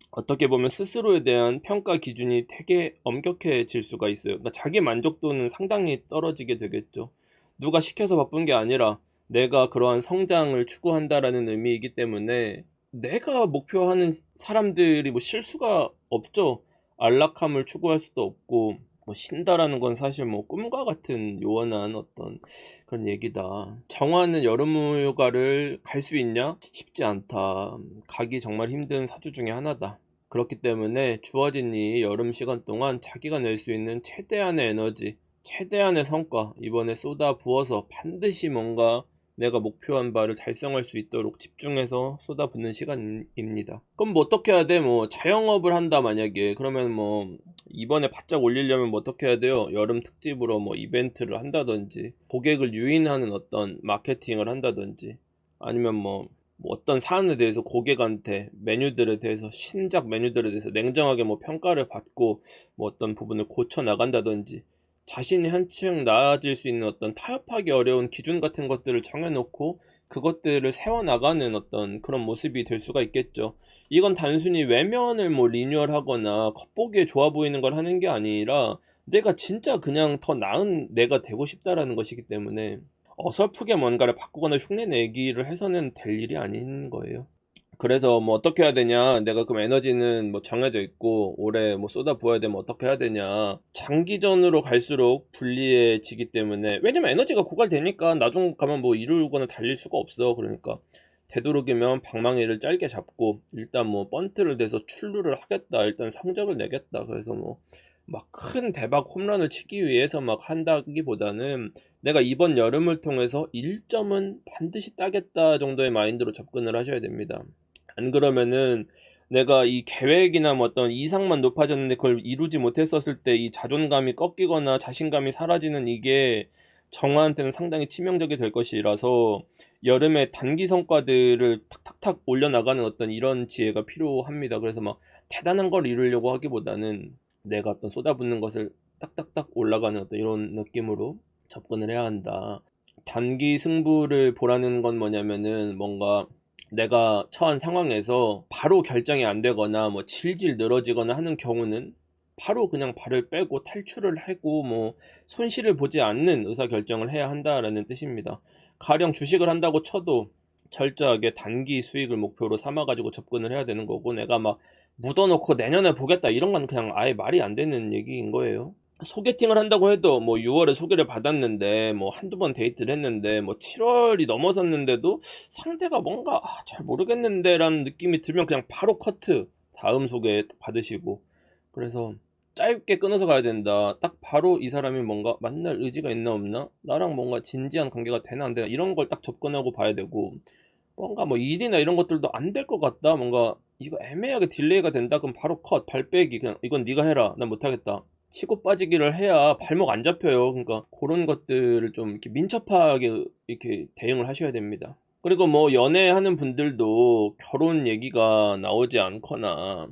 어떻게 보면 스스로에 대한 평가 기준이 되게 엄격해질 수가 있어요. 그러니까 자기 만족도는 상당히 떨어지게 되겠죠. 누가 시켜서 바쁜 게 아니라 내가 그러한 성장을 추구한다라는 의미이기 때문에 내가 목표하는 사람들이 뭐 실수가 없죠. 안락함을 추구할 수도 없고 뭐 쉰다라는 건 사실 뭐 꿈과 같은 요원한 어떤 그런 얘기다. 정화는 여름휴가를 갈 수 있냐? 쉽지 않다. 가기 정말 힘든 사주 중에 하나다. 그렇기 때문에 주어진 이 여름 시간 동안 자기가 낼 수 있는 최대한의 에너지, 최대한의 성과 이번에 쏟아 부어서 반드시 뭔가 내가 목표한 바를 달성할 수 있도록 집중해서 쏟아붓는 시간입니다. 그럼 뭐 어떻게 해야 돼? 뭐 자영업을 한다 만약에 그러면 뭐 이번에 바짝 올리려면 뭐 어떻게 해야 돼요? 여름 특집으로 뭐 이벤트를 한다든지 고객을 유인하는 어떤 마케팅을 한다든지 아니면 뭐 어떤 사안에 대해서 고객한테 메뉴들에 대해서 신작 메뉴들에 대해서 냉정하게 뭐 평가를 받고 뭐 어떤 부분을 고쳐 나간다든지 자신이 한층 나아질 수 있는 어떤 타협하기 어려운 기준 같은 것들을 정해놓고 그것들을 세워나가는 어떤 그런 모습이 될 수가 있겠죠. 이건 단순히 외면을 뭐 리뉴얼하거나 겉보기에 좋아 보이는 걸 하는 게 아니라 내가 진짜 그냥 더 나은 내가 되고 싶다라는 것이기 때문에 어설프게 뭔가를 바꾸거나 흉내내기를 해서는 될 일이 아닌 거예요. 그래서 뭐 어떻게 해야 되냐, 내가 그럼 에너지는 뭐 정해져 있고 올해 뭐 쏟아 부어야 되면 어떻게 해야 되냐, 장기전으로 갈수록 불리해지기 때문에, 왜냐면 에너지가 고갈되니까 나중 가면 뭐 이루거나 달릴 수가 없어. 그러니까 되도록이면 방망이를 짧게 잡고 일단 뭐 번트를 대서 출루를 하겠다, 일단 성적을 내겠다, 그래서 뭐 막 큰 대박 홈런을 치기 위해서 막 한다기보다는 내가 이번 여름을 통해서 1점은 반드시 따겠다 정도의 마인드로 접근을 하셔야 됩니다. 안 그러면은 내가 이 계획이나 뭐 어떤 이상만 높아졌는데 그걸 이루지 못했었을 때 이 자존감이 꺾이거나 자신감이 사라지는 이게 정화한테는 상당히 치명적이 될 것이라서 여름에 단기 성과들을 탁탁탁 올려나가는 어떤 이런 지혜가 필요합니다. 그래서 막 대단한 걸 이루려고 하기보다는 내가 어떤 쏟아붓는 것을 딱딱딱 올라가는 어떤 이런 느낌으로 접근을 해야 한다. 단기 승부를 보라는 건 뭐냐면은 뭔가 내가 처한 상황에서 바로 결정이 안 되거나 뭐 질질 늘어지거나 하는 경우는 바로 그냥 발을 빼고 탈출을 하고 뭐 손실을 보지 않는 의사결정을 해야 한다라는 뜻입니다. 가령 주식을 한다고 쳐도 철저하게 단기 수익을 목표로 삼아가지고 접근을 해야 되는 거고, 내가 막 묻어놓고 내년에 보겠다 이런 건 그냥 아예 말이 안 되는 얘기인 거예요. 소개팅을 한다고 해도 뭐 6월에 소개를 받았는데 뭐 한두 번 데이트를 했는데 뭐 7월이 넘어섰는데도 상대가 뭔가 잘 모르겠는데 라는 느낌이 들면 그냥 바로 커트, 다음 소개 받으시고. 그래서 짧게 끊어서 가야 된다. 딱 바로 이 사람이 뭔가 만날 의지가 있나 없나, 나랑 뭔가 진지한 관계가 되나 안 되나 이런 걸 딱 접근하고 봐야 되고, 뭔가 뭐 일이나 이런 것들도 안 될 것 같다, 뭔가 이거 애매하게 딜레이가 된다, 그럼 바로 컷, 발 빼기, 그냥 이건 네가 해라, 난 못하겠다, 치고 빠지기를 해야 발목 안 잡혀요. 그러니까 그런 것들을 좀 이렇게 민첩하게 이렇게 대응을 하셔야 됩니다. 그리고 뭐 연애하는 분들도 결혼 얘기가 나오지 않거나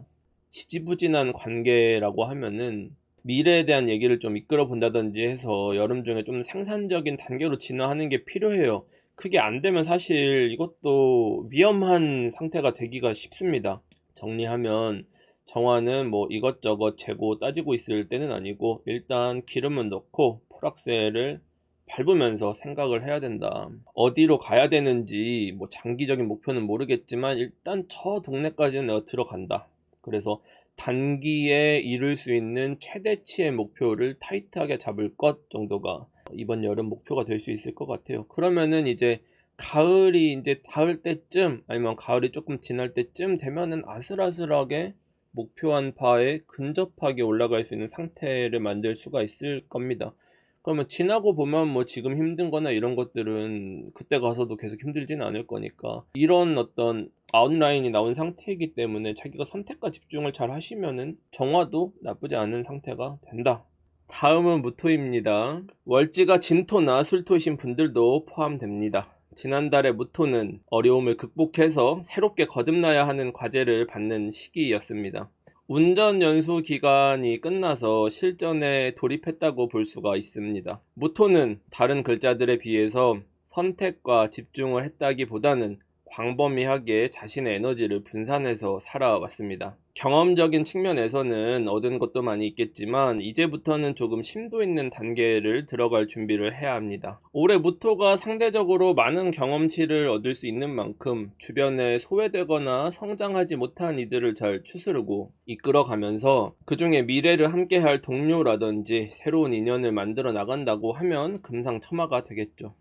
지지부진한 관계라고 하면은 미래에 대한 얘기를 좀 이끌어 본다든지 해서 여름 중에 좀 생산적인 단계로 진화하는 게 필요해요. 그게 안 되면 사실 이것도 위험한 상태가 되기가 쉽습니다. 정리하면 정화는 뭐 이것저것 재고 따지고 있을 때는 아니고 일단 기름을 넣고 풀악셀을 밟으면서 생각을 해야 된다. 어디로 가야 되는지 뭐 장기적인 목표는 모르겠지만 일단 저 동네까지는 내가 들어간다. 그래서 단기에 이룰 수 있는 최대치의 목표를 타이트하게 잡을 것 정도가 이번 여름 목표가 될 수 있을 것 같아요. 그러면은 이제 가을이 이제 닿을 때쯤 아니면 가을이 조금 지날 때쯤 되면은 아슬아슬하게 목표한 바에 근접하게 올라갈 수 있는 상태를 만들 수가 있을 겁니다. 그러면 지나고 보면 뭐 지금 힘든 거나 이런 것들은 그때 가서도 계속 힘들지는 않을 거니까, 이런 어떤 아웃라인이 나온 상태이기 때문에 자기가 선택과 집중을 잘 하시면은 정화도 나쁘지 않은 상태가 된다. 다음은 무토입니다. 월지가 진토나 술토이신 분들도 포함됩니다. 지난달에 무토는 어려움을 극복해서 새롭게 거듭나야 하는 과제를 받는 시기였습니다. 운전 연수 기간이 끝나서 실전에 돌입했다고 볼 수가 있습니다. 무토는 다른 글자들에 비해서 선택과 집중을 했다기보다는 광범위하게 자신의 에너지를 분산해서 살아왔습니다. 경험적인 측면에서는 얻은 것도 많이 있겠지만 이제부터는 조금 심도 있는 단계를 들어갈 준비를 해야 합니다. 올해 무토가 상대적으로 많은 경험치를 얻을 수 있는 만큼 주변에 소외되거나 성장하지 못한 이들을 잘 추스르고 이끌어가면서 그 중에 미래를 함께할 동료라든지 새로운 인연을 만들어 나간다고 하면 금상첨화가 되겠죠.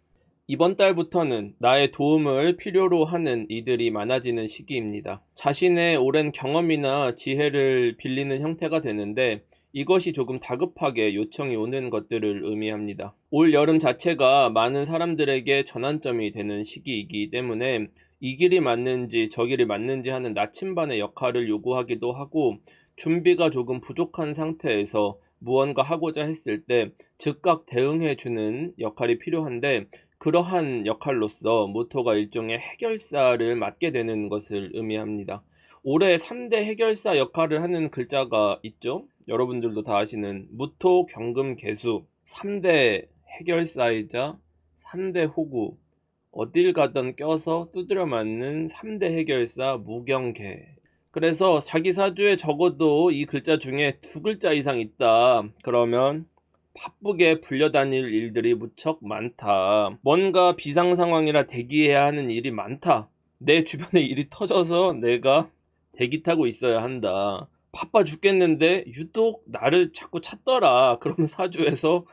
이번 달부터는 나의 도움을 필요로 하는 이들이 많아지는 시기입니다. 자신의 오랜 경험이나 지혜를 빌리는 형태가 되는데 이것이 조금 다급하게 요청이 오는 것들을 의미합니다. 올 여름 자체가 많은 사람들에게 전환점이 되는 시기이기 때문에 이 길이 맞는지 저 길이 맞는지 하는 나침반의 역할을 요구하기도 하고, 준비가 조금 부족한 상태에서 무언가 하고자 했을 때 즉각 대응해 주는 역할이 필요한데, 그러한 역할로서 무토가 일종의 해결사를 맡게 되는 것을 의미합니다. 올해 3대 해결사 역할을 하는 글자가 있죠. 여러분들도 다 아시는 무토, 경금, 개수 3대 해결사이자 3대 호구, 어딜 가든 껴서 두드려 맞는 3대 해결사 무경계. 그래서 자기 사주에 적어도 이 글자 중에 두 글자 이상 있다, 그러면 바쁘게 불려다닐 일들이 무척 많다, 뭔가 비상 상황이라 대기해야 하는 일이 많다, 내 주변에 일이 터져서 내가 대기 타고 있어야 한다, 바빠 죽겠는데 유독 나를 자꾸 찾더라, 그러면 사주에서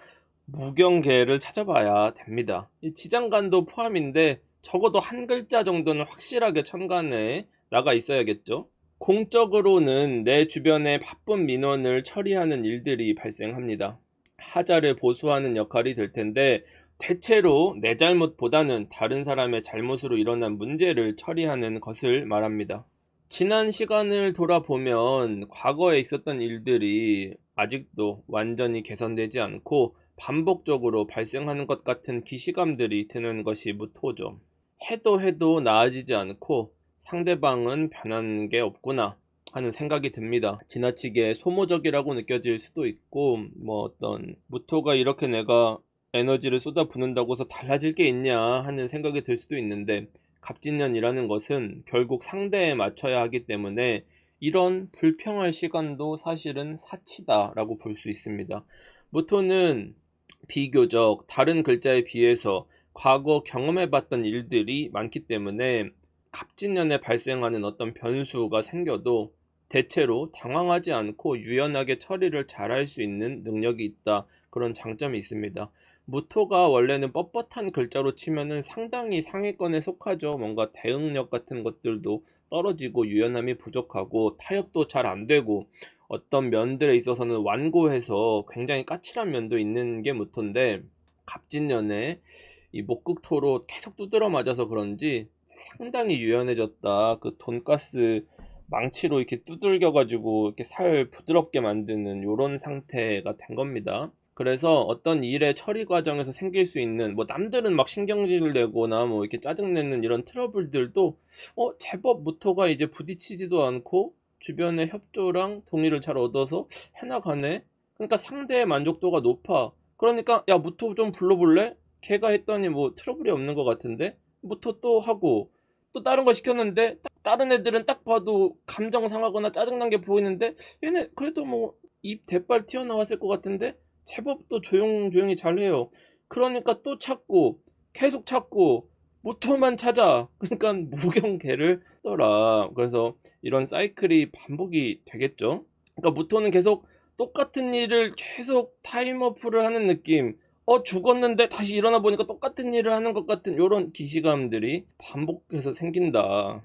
무경계를 찾아봐야 됩니다. 이 지장간도 포함인데 적어도 한 글자 정도는 확실하게 천간에 나가 있어야겠죠. 공적으로는 내 주변의 바쁜 민원을 처리하는 일들이 발생합니다. 하자를 보수하는 역할이 될 텐데, 대체로 내 잘못보다는 다른 사람의 잘못으로 일어난 문제를 처리하는 것을 말합니다. 지난 시간을 돌아보면 과거에 있었던 일들이 아직도 완전히 개선되지 않고 반복적으로 발생하는 것 같은 기시감들이 드는 것이 무토죠. 해도 나아지지 않고 상대방은 변한 게 없구나 하는 생각이 듭니다. 지나치게 소모적이라고 느껴질 수도 있고, 어떤 무토가 이렇게 내가 에너지를 쏟아붓는다고 해서 달라질 게 있냐 하는 생각이 들 수도 있는데, 갑진년이라는 것은 결국 상대에 맞춰야 하기 때문에 이런 불평할 시간도 사실은 사치다라고 볼 수 있습니다. 무토는 비교적 다른 글자에 비해서 과거 경험해봤던 일들이 많기 때문에 갑진년에 발생하는 어떤 변수가 생겨도 대체로 당황하지 않고 유연하게 처리를 잘할 수 있는 능력이 있다, 그런 장점이 있습니다. 무토가 원래는 뻣뻣한 글자로 치면은 상당히 상위권에 속하죠. 뭔가 대응력 같은 것들도 떨어지고 유연함이 부족하고 타협도 잘 안 되고 어떤 면들에 있어서는 완고해서 굉장히 까칠한 면도 있는 게 무토인데, 갑진년에 이 목극토로 계속 두드려 맞아서 그런지 상당히 유연해졌다. 그 돈가스 망치로 이렇게 두들겨 가지고 이렇게 살 부드럽게 만드는 요런 상태가 된 겁니다. 그래서 어떤 일의 처리 과정에서 생길 수 있는, 남들은 막 신경질 내거나 이렇게 짜증내는 이런 트러블들도 제법 무토가 이제 부딪히지도 않고 주변의 협조랑 동의를 잘 얻어서 해나가네. 그러니까 상대의 만족도가 높아. 그러니까 야, 무토 좀 불러볼래? 걔가 했더니 트러블이 없는 것 같은데, 무토 또 하고, 또 다른 거 시켰는데 다른 애들은 딱 봐도 감정 상하거나 짜증난 게 보이는데 얘네 그래도 입 대빨 튀어나왔을 것 같은데 제법 또 조용히 잘해요. 그러니까 또 찾고, 계속 찾고, 무토만 찾아. 그러니까 무경계를 떠라. 그래서 이런 사이클이 반복이 되겠죠. 그러니까 무토는 계속 똑같은 일을 계속 타임어프를 하는 느낌. 죽었는데 다시 일어나 보니까 똑같은 일을 하는 것 같은 이런 기시감들이 반복해서 생긴다.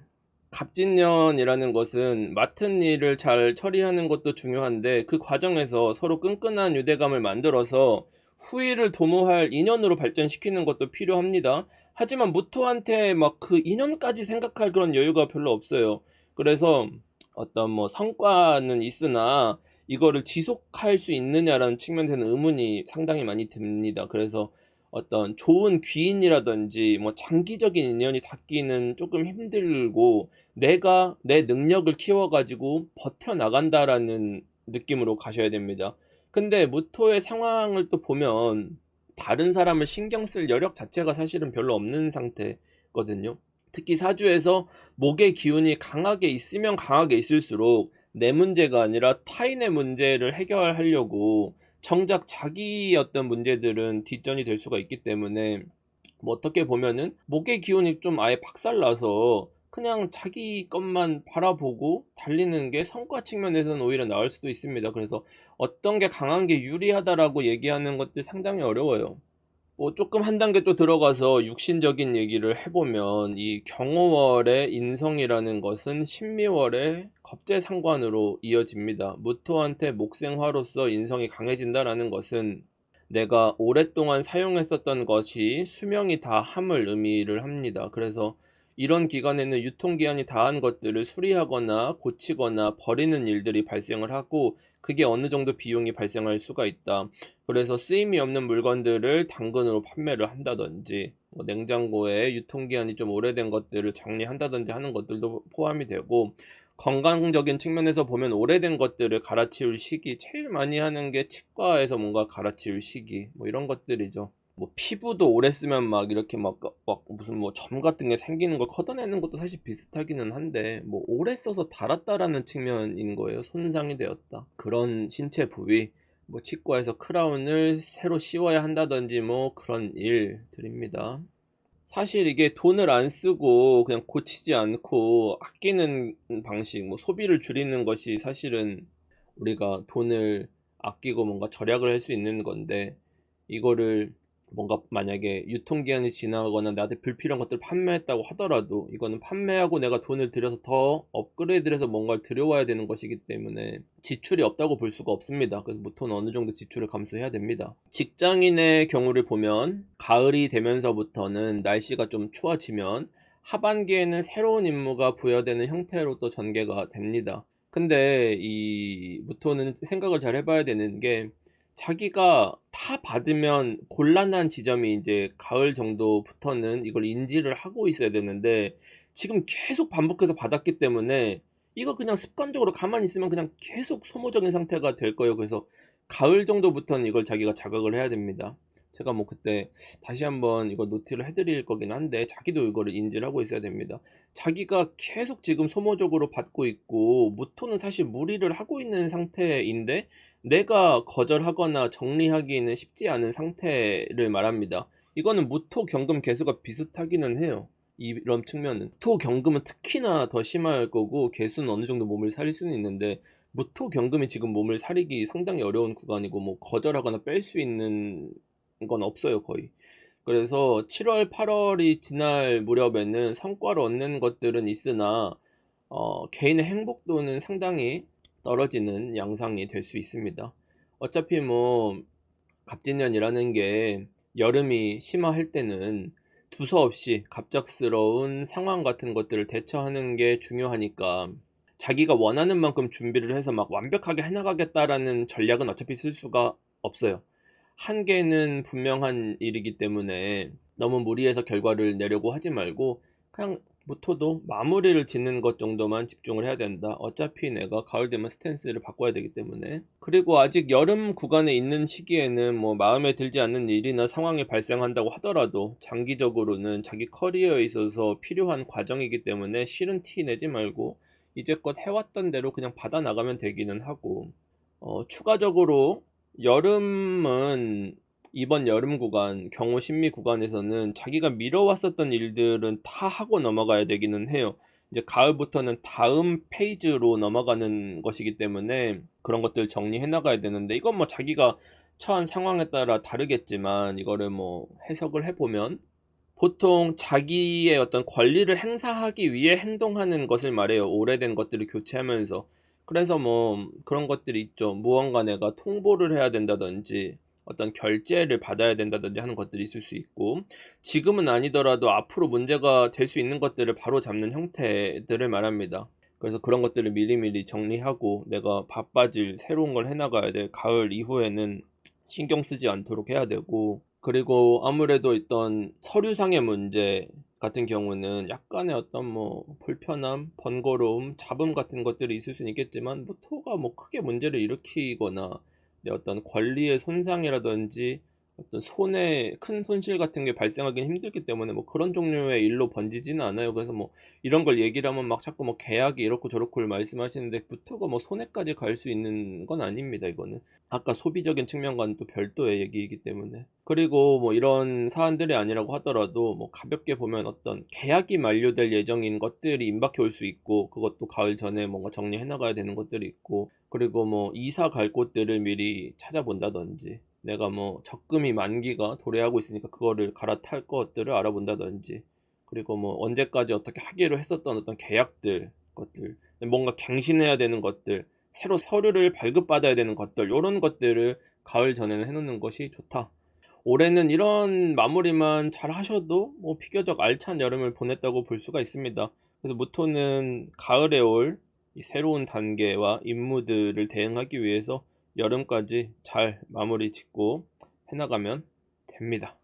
갑진년이라는 것은 맡은 일을 잘 처리하는 것도 중요한데, 그 과정에서 서로 끈끈한 유대감을 만들어서 후일을 도모할 인연으로 발전시키는 것도 필요합니다. 하지만 무토한테 막 그 인연까지 생각할 그런 여유가 별로 없어요. 그래서 어떤 성과는 있으나 이거를 지속할 수 있느냐라는 측면에서는 의문이 상당히 많이 듭니다. 그래서 어떤 좋은 귀인이라든지 장기적인 인연이 닿기는 조금 힘들고, 내가 내 능력을 키워가지고 버텨나간다라는 느낌으로 가셔야 됩니다. 근데 무토의 상황을 또 보면 다른 사람을 신경 쓸 여력 자체가 사실은 별로 없는 상태거든요. 특히 사주에서 목의 기운이 강하게 있으면 강하게 있을수록 내 문제가 아니라 타인의 문제를 해결하려고 정작 자기 어떤 문제들은 뒷전이 될 수가 있기 때문에, 어떻게 보면은 목의 기운이 좀 아예 박살나서 그냥 자기 것만 바라보고 달리는 게 성과 측면에서는 오히려 나을 수도 있습니다. 그래서 어떤 게 강한 게 유리하다라고 얘기하는 것들 상당히 어려워요. 뭐 조금 한 단계 또 들어가서 육신적인 얘기를 해보면 이 경호월의 인성이라는 것은 신미월의 겁재상관으로 이어집니다. 무토한테 목생화로서 인성이 강해진다라는 것은 내가 오랫동안 사용했었던 것이 수명이 다함을 의미를 합니다. 그래서 이런 기간에는 유통기한이 다한 것들을 수리하거나 고치거나 버리는 일들이 발생을 하고, 그게 어느 정도 비용이 발생할 수가 있다. 그래서 쓰임이 없는 물건들을 당근으로 판매를 한다든지, 뭐 냉장고에 유통기한이 좀 오래된 것들을 정리한다든지 하는 것들도 포함이 되고, 건강적인 측면에서 보면 오래된 것들을 갈아치울 시기, 제일 많이 하는 게 치과에서 뭔가 갈아치울 시기, 뭐 이런 것들이죠. 뭐 피부도 오래 쓰면 막 이렇게 막 무슨 뭐 점 같은 게 생기는 걸 걷어내는 것도 사실 비슷하기는 한데, 뭐 오래 써서 닳았다라는 측면인 거예요. 손상이 되었다. 그런 신체 부위, 뭐 치과에서 크라운을 새로 씌워야 한다든지 뭐 그런 일들입니다. 사실 이게 돈을 안 쓰고 그냥 고치지 않고 아끼는 방식, 뭐 소비를 줄이는 것이 사실은 우리가 돈을 아끼고 뭔가 절약을 할 수 있는 건데, 이거를 뭔가 만약에 유통기한이 지나거나 나한테 불필요한 것들을 판매했다고 하더라도 이거는 판매하고 내가 돈을 들여서 더 업그레이드를 해서 뭔가를 들여와야 되는 것이기 때문에 지출이 없다고 볼 수가 없습니다. 그래서 보통은 어느 정도 지출을 감수해야 됩니다. 직장인의 경우를 보면 가을이 되면서부터는 날씨가 좀 추워지면 하반기에는 새로운 임무가 부여되는 형태로 또 전개가 됩니다. 근데 이 무토는 생각을 잘 해봐야 되는 게, 자기가 다 받으면 곤란한 지점이 이제 가을 정도부터는 이걸 인지를 하고 있어야 되는데, 지금 계속 반복해서 받았기 때문에 이거 그냥 습관적으로 가만히 있으면 그냥 계속 소모적인 상태가 될 거예요. 그래서 가을 정도부터는 이걸 자기가 자각을 해야 됩니다. 제가 뭐 그때 다시 한번 이거 노트를 해드릴 거긴 한데, 자기도 이거를 인지를 하고 있어야 됩니다. 자기가 계속 지금 소모적으로 받고 있고, 무토는 사실 무리를 하고 있는 상태인데 내가 거절하거나 정리하기는 쉽지 않은 상태를 말합니다. 이거는 무토 경금 개수가 비슷하기는 해요. 이런 측면은 토 경금은 특히나 더 심할 거고, 개수는 어느 정도 몸을 사릴 수는 있는데 무토 경금이 지금 몸을 사리기 상당히 어려운 구간이고, 뭐 거절하거나 뺄 수 있는 건 없어요, 거의. 그래서 7월, 8월이 지날 무렵에는 성과를 얻는 것들은 있으나 개인의 행복도는 상당히 떨어지는 양상이 될 수 있습니다. 어차피 뭐 갑진년이라는 게 여름이 심화할 때는 두서없이 갑작스러운 상황 같은 것들을 대처하는 게 중요하니까, 자기가 원하는 만큼 준비를 해서 막 완벽하게 해나가겠다라는 전략은 어차피 쓸 수가 없어요. 한계는 분명한 일이기 때문에 너무 무리해서 결과를 내려고 하지 말고, 그냥 모토도 마무리를 짓는 것 정도만 집중을 해야 된다. 어차피 내가 가을 되면 스탠스를 바꿔야 되기 때문에. 그리고 아직 여름 구간에 있는 시기에는 뭐 마음에 들지 않는 일이나 상황이 발생한다고 하더라도 장기적으로는 자기 커리어에 있어서 필요한 과정이기 때문에 싫은 티 내지 말고 이제껏 해왔던 대로 그냥 받아 나가면 되기는 하고, 추가적으로 여름은, 이번 여름 구간, 경호 신미 구간에서는 자기가 미뤄왔었던 일들은 다 하고 넘어가야 되기는 해요. 이제 가을부터는 다음 페이지로 넘어가는 것이기 때문에 그런 것들 정리해 나가야 되는데, 이건 뭐 자기가 처한 상황에 따라 다르겠지만 이거를 뭐 해석을 해보면 보통 자기의 어떤 권리를 행사하기 위해 행동하는 것을 말해요. 오래된 것들을 교체하면서. 그래서 뭐 그런 것들이 있죠. 무언가 내가 통보를 해야 된다든지 어떤 결제를 받아야 된다든지 하는 것들이 있을 수 있고, 지금은 아니더라도 앞으로 문제가 될 수 있는 것들을 바로 잡는 형태들을 말합니다. 그래서 그런 것들을 미리미리 정리하고 내가 바빠질 새로운 걸 해나가야 돼. 가을 이후에는 신경 쓰지 않도록 해야 되고, 그리고 아무래도 있던 서류상의 문제 같은 경우는 약간의 어떤 뭐 불편함, 번거로움, 잡음 같은 것들이 있을 수는 있겠지만, 모토가 뭐 크게 문제를 일으키거나 내 어떤 권리의 손상이라든지 어떤 큰 손실 같은 게 발생하기는 힘들기 때문에 뭐 그런 종류의 일로 번지지는 않아요. 그래서 뭐 이런 걸 얘기를 하면 막 자꾸 뭐 계약이 이렇고 저렇고를 말씀하시는데, 부터가 뭐 손해까지 갈 수 있는 건 아닙니다, 이거는. 아까 소비적인 측면과는 또 별도의 얘기이기 때문에. 그리고 뭐 이런 사안들이 아니라고 하더라도 뭐 가볍게 보면 어떤 계약이 만료될 예정인 것들이 임박해 올 수 있고, 그것도 가을 전에 뭔가 정리해 나가야 되는 것들이 있고, 그리고 뭐 이사 갈 곳들을 미리 찾아본다든지, 내가 뭐 적금이 만기가 도래하고 있으니까 그거를 갈아탈 것들을 알아본다든지, 그리고 뭐 언제까지 어떻게 하기로 했었던 어떤 계약들 것들, 뭔가 갱신해야 되는 것들, 새로 서류를 발급받아야 되는 것들, 요런 것들을 가을 전에는 해 놓는 것이 좋다. 올해는 이런 마무리만 잘 하셔도 뭐 비교적 알찬 여름을 보냈다고 볼 수가 있습니다. 그래서 모토는 가을에 올 이 새로운 단계와 임무들을 대응하기 위해서 여름까지 잘 마무리 짓고 해나가면 됩니다.